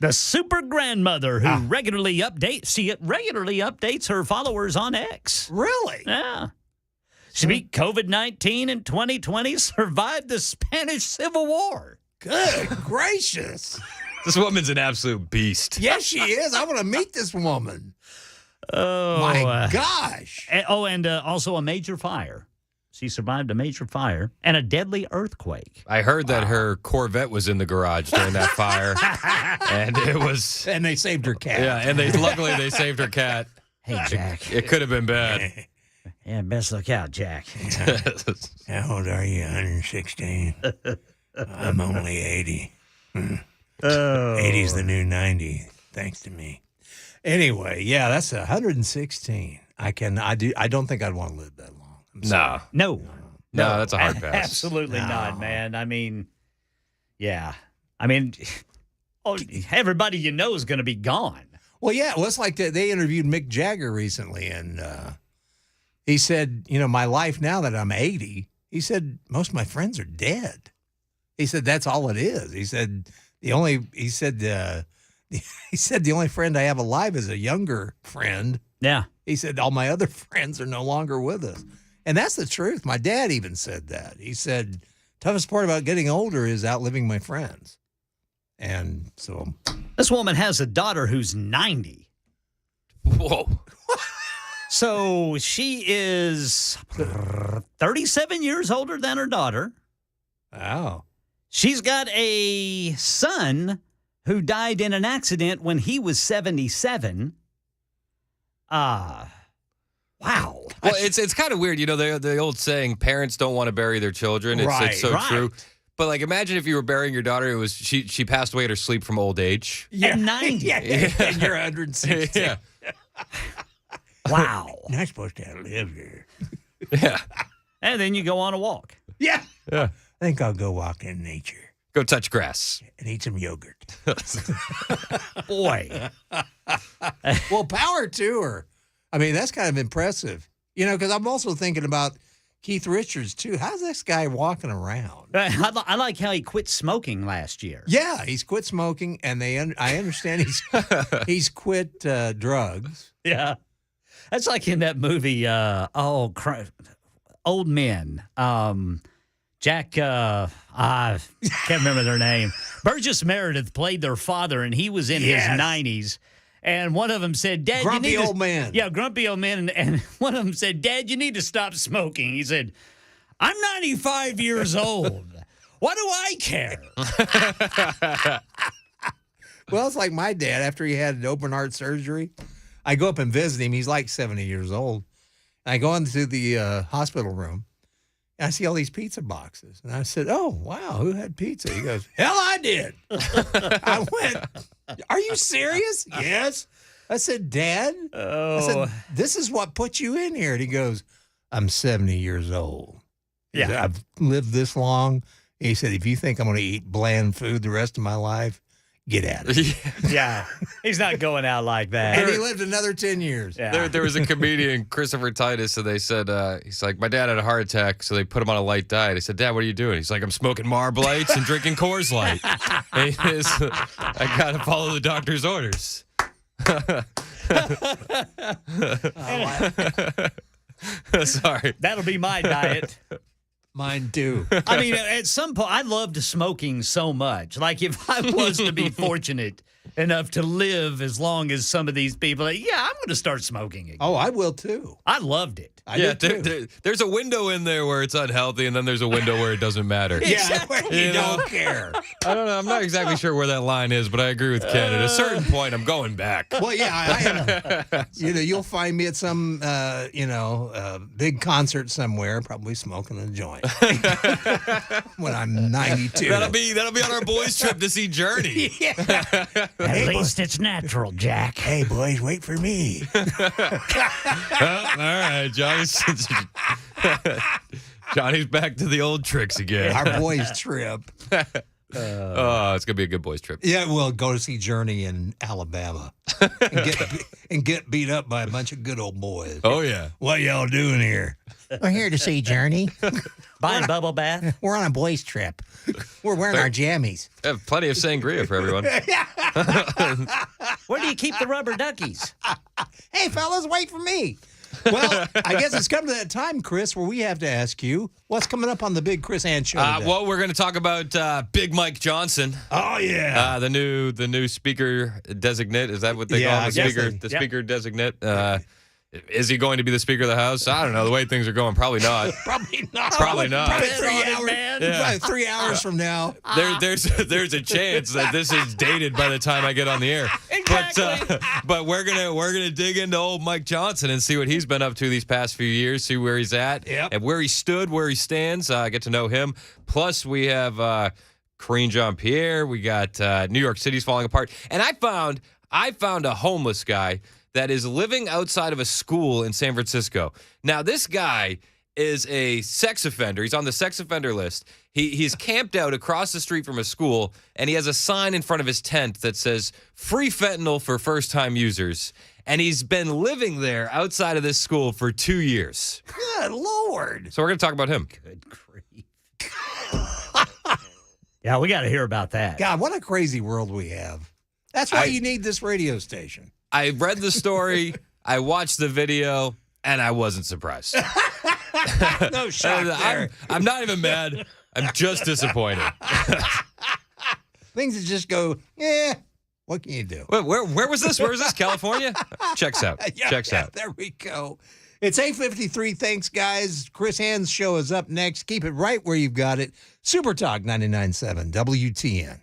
The super grandmother who regularly updates her followers on X. Really? Yeah. She beat COVID-19 in 2020, survived the Spanish Civil War. Good gracious. This woman's an absolute beast. Yes, she is. I want to meet this woman. Oh, my gosh. And also a major fire. She survived a major fire and a deadly earthquake. I heard that her Corvette was in the garage during that fire, and it was. And they saved her cat. Yeah, and luckily they saved her cat. Hey, Jack. It could have been bad. Yeah, best look out, Jack. How old are you? 116. I'm only 80. 80's the new 90, thanks to me. Anyway, yeah, that's 116. I don't think I'd want to live that long. No, that's a hard pass. Absolutely not, man. I mean, yeah. I mean, everybody you know is going to be gone. Well, yeah. Well, it's like they interviewed Mick Jagger recently, and he said, my life now that I'm 80, he said, most of my friends are dead. He said, that's all it is. He said, the only friend I have alive is a younger friend. Yeah. He said, all my other friends are no longer with us. And that's the truth. My dad even said that. He said, toughest part about getting older is outliving my friends. And so. This woman has a daughter who's 90. Whoa. So she is 37 years older than her daughter. Wow. She's got a son who died in an accident when he was 77. Wow. Well, it's kind of weird. You know, the old saying, parents don't want to bury their children. It's so true. But, like, imagine if you were burying your daughter. It was she passed away in her sleep from old age. At 90. And you're 160. Yeah. Wow. You're not supposed to outlive here. Yeah. And then you go on a walk. Yeah. Yeah. I think I'll go walk in nature. Go touch grass. And eat some yogurt. Boy. Well, power to her. I mean, that's kind of impressive. You know, because I'm also thinking about Keith Richards, too. How's this guy walking around? I like how he quit smoking last year. Yeah, he's quit smoking, and I understand he's quit drugs. Yeah. That's like in that movie, Old Men. Jack, I can't remember their name. Burgess Meredith played their father, and he was in his 90s. And one of them said, Dad, Grumpy you need old man. Yeah, grumpy old man. And one of them said, Dad, you need to stop smoking. He said, I'm 95 years old. What do I care? Well, it's like my dad after he had open heart surgery. I go up and visit him. He's like 70 years old. I go into the hospital room. And I see all these pizza boxes. And I said, oh, wow, who had pizza? He goes, hell, I did. I went, are you serious? Yes. I said, Dad? I said, this is what put you in here. And he goes, I'm 70 years old. He said, I've lived this long. He said, if you think I'm going to eat bland food the rest of my life, get at it. Yeah. He's not going out like that. And he lived another 10 years. Yeah. There was a comedian, Christopher Titus, and they said, he's like, my dad had a heart attack, so they put him on a light diet. I said, Dad, what are you doing? He's like, I'm smoking Marblites and drinking Coors Light. And he says, I got to follow the doctor's orders. Sorry. That'll be my diet. Mine too. I mean, at some point, I loved smoking so much. Like, if I was to be fortunate enough to live as long as some of these people, I'm going to start smoking again. Oh, I will too. I loved it. There's a window in there where it's unhealthy, and then there's a window where it doesn't matter. Yeah, where you don't care. I don't know. I'm not exactly sure where that line is, but I agree with Ken. At a certain point, I'm going back. Well, yeah, you'll find me at some, big concert somewhere, probably smoking a joint when I'm 92. That'll be on our boys' trip to see Journey. At least it's natural, Jack. Hey, boys, wait for me. All right, Johnny's back to the old tricks again. Our boys' trip. It's gonna be a good boys' trip. Yeah, we'll go to see Journey in Alabama and get beat up by a bunch of good old boys. Oh yeah. What y'all doing here? We're here to see Journey. Buying bubble bath. We're on a boys' trip. We're wearing our jammies. I have plenty of sangria for everyone. Where do you keep the rubber duckies? Hey, fellas, wait for me. Well, I guess it's come to that time, Chris, where we have to ask you, what's coming up on the Big Chris and Show today? Well, we're going to talk about Big Mike Johnson. Oh, yeah. The new speaker designate. Is that what they call him? The speaker designate. Is he going to be the Speaker of the House? I don't know. The way things are going, probably not. Probably not. Probably not. Probably 3 hours. Probably 3 hours from now. There's a chance that this is dated by the time I get on the air. Exactly. But we're gonna dig into old Mike Johnson and see what he's been up to these past few years, see where he's at, and where he stood, where he stands. Get to know him. Plus, we have Karine Jean-Pierre. We got New York City's falling apart, and I found a homeless guy that is living outside of a school in San Francisco. Now, this guy is a sex offender. He's on the sex offender list. He's camped out across the street from a school, and he has a sign in front of his tent that says, free fentanyl for first-time users. And he's been living there outside of this school for 2 years. Good Lord. So we're going to talk about him. Good grief. Yeah, we got to hear about that. God, what a crazy world we have. That's why you need this radio station. I read the story. I watched the video and I wasn't surprised. No shock there. I'm not even mad. I'm just disappointed. Things that just go, what can you do? Where was this? Where was this? California? Checks out. Checks out. There we go. It's 8:53. Thanks, guys. Chris Hand's show is up next. Keep it right where you've got it. Super Talk 99.7 WTN.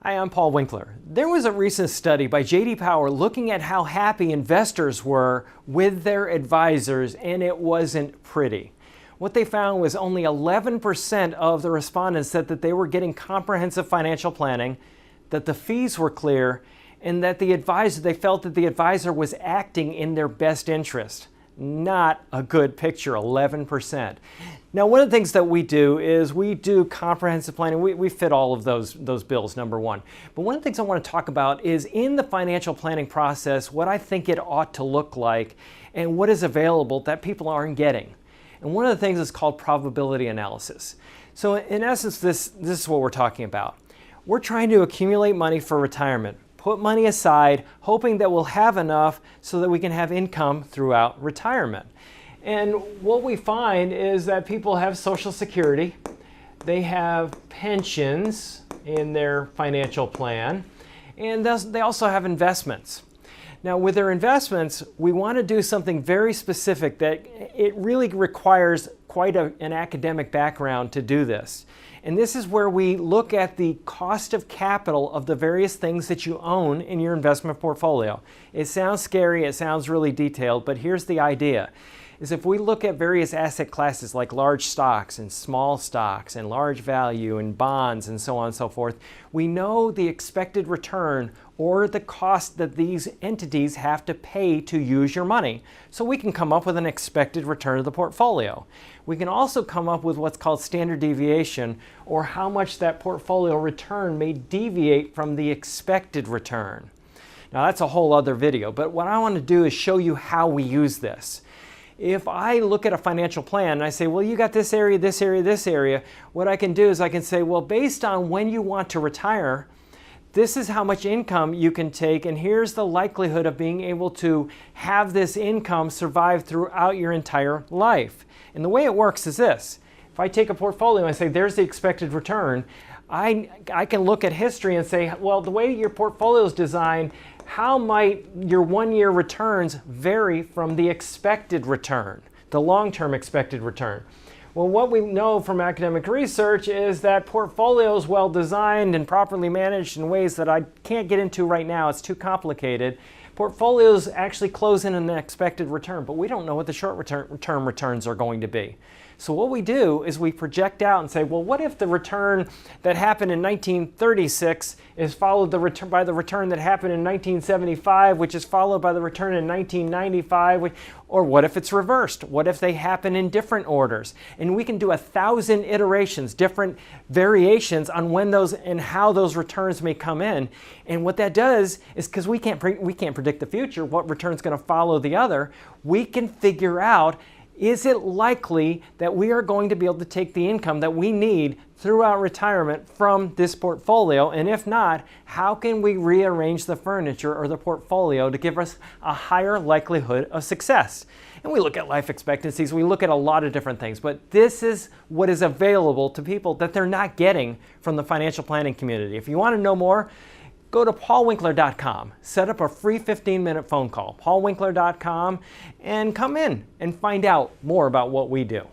Hi, I'm Paul Winkler. There was a recent study by J.D. Power looking at how happy investors were with their advisors, and it wasn't pretty. What they found was only 11% of the respondents said that they were getting comprehensive financial planning, that the fees were clear, and that they felt that the advisor was acting in their best interest. Not a good picture, 11%. Now, one of the things that we do is we do comprehensive planning. We fit all of those bills, number one. But one of the things I want to talk about is in the financial planning process, what I think it ought to look like and what is available that people aren't getting. And one of the things is called probability analysis. So in essence, this is what we're talking about. We're trying to accumulate money for retirement, put money aside, hoping that we'll have enough so that we can have income throughout retirement. And what we find is that people have Social Security, they have pensions in their financial plan, and they also have investments. Now, with their investments, we want to do something very specific that it really requires quite an academic background to do this. And this is where we look at the cost of capital of the various things that you own in your investment portfolio. It sounds scary, it sounds really detailed, but here's the idea. Is if we look at various asset classes like large stocks and small stocks and large value and bonds and so on and so forth, we know the expected return or the cost that these entities have to pay to use your money. So we can come up with an expected return of the portfolio. We can also come up with what's called standard deviation, or how much that portfolio return may deviate from the expected return. Now that's a whole other video, but what I want to do is show you how we use this. If I look at a financial plan and I say, well, you got this area, this area, this area, what I can do is I can say, well, based on when you want to retire, this is how much income you can take, and here's the likelihood of being able to have this income survive throughout your entire life. And the way it works is this. If I take a portfolio and I say, there's the expected return, I can look at history and say, well, the way your portfolio is designed, how might your one-year returns vary from the expected return, the long-term expected return? Well, what we know from academic research is that portfolios well designed and properly managed in ways that I can't get into right now, it's too complicated, portfolios actually close in an expected return, but we don't know what the short-term returns are going to be. So what we do is we project out and say, well, what if the return that happened in 1936 is followed by the return that happened in 1975, which is followed by the return in 1995, or what if it's reversed? What if they happen in different orders? And we can do 1,000 iterations, different variations on when those and how those returns may come in. And what that does is, because we can't predict the future, what return's going to follow the other, we can figure out, is it likely that we are going to be able to take the income that we need throughout retirement from this portfolio? And if not, how can we rearrange the furniture or the portfolio to give us a higher likelihood of success? And we look at life expectancies, we look at a lot of different things, but this is what is available to people that they're not getting from the financial planning community. If you want to know more, go to paulwinkler.com, set up a free 15-minute phone call, paulwinkler.com, and come in and find out more about what we do.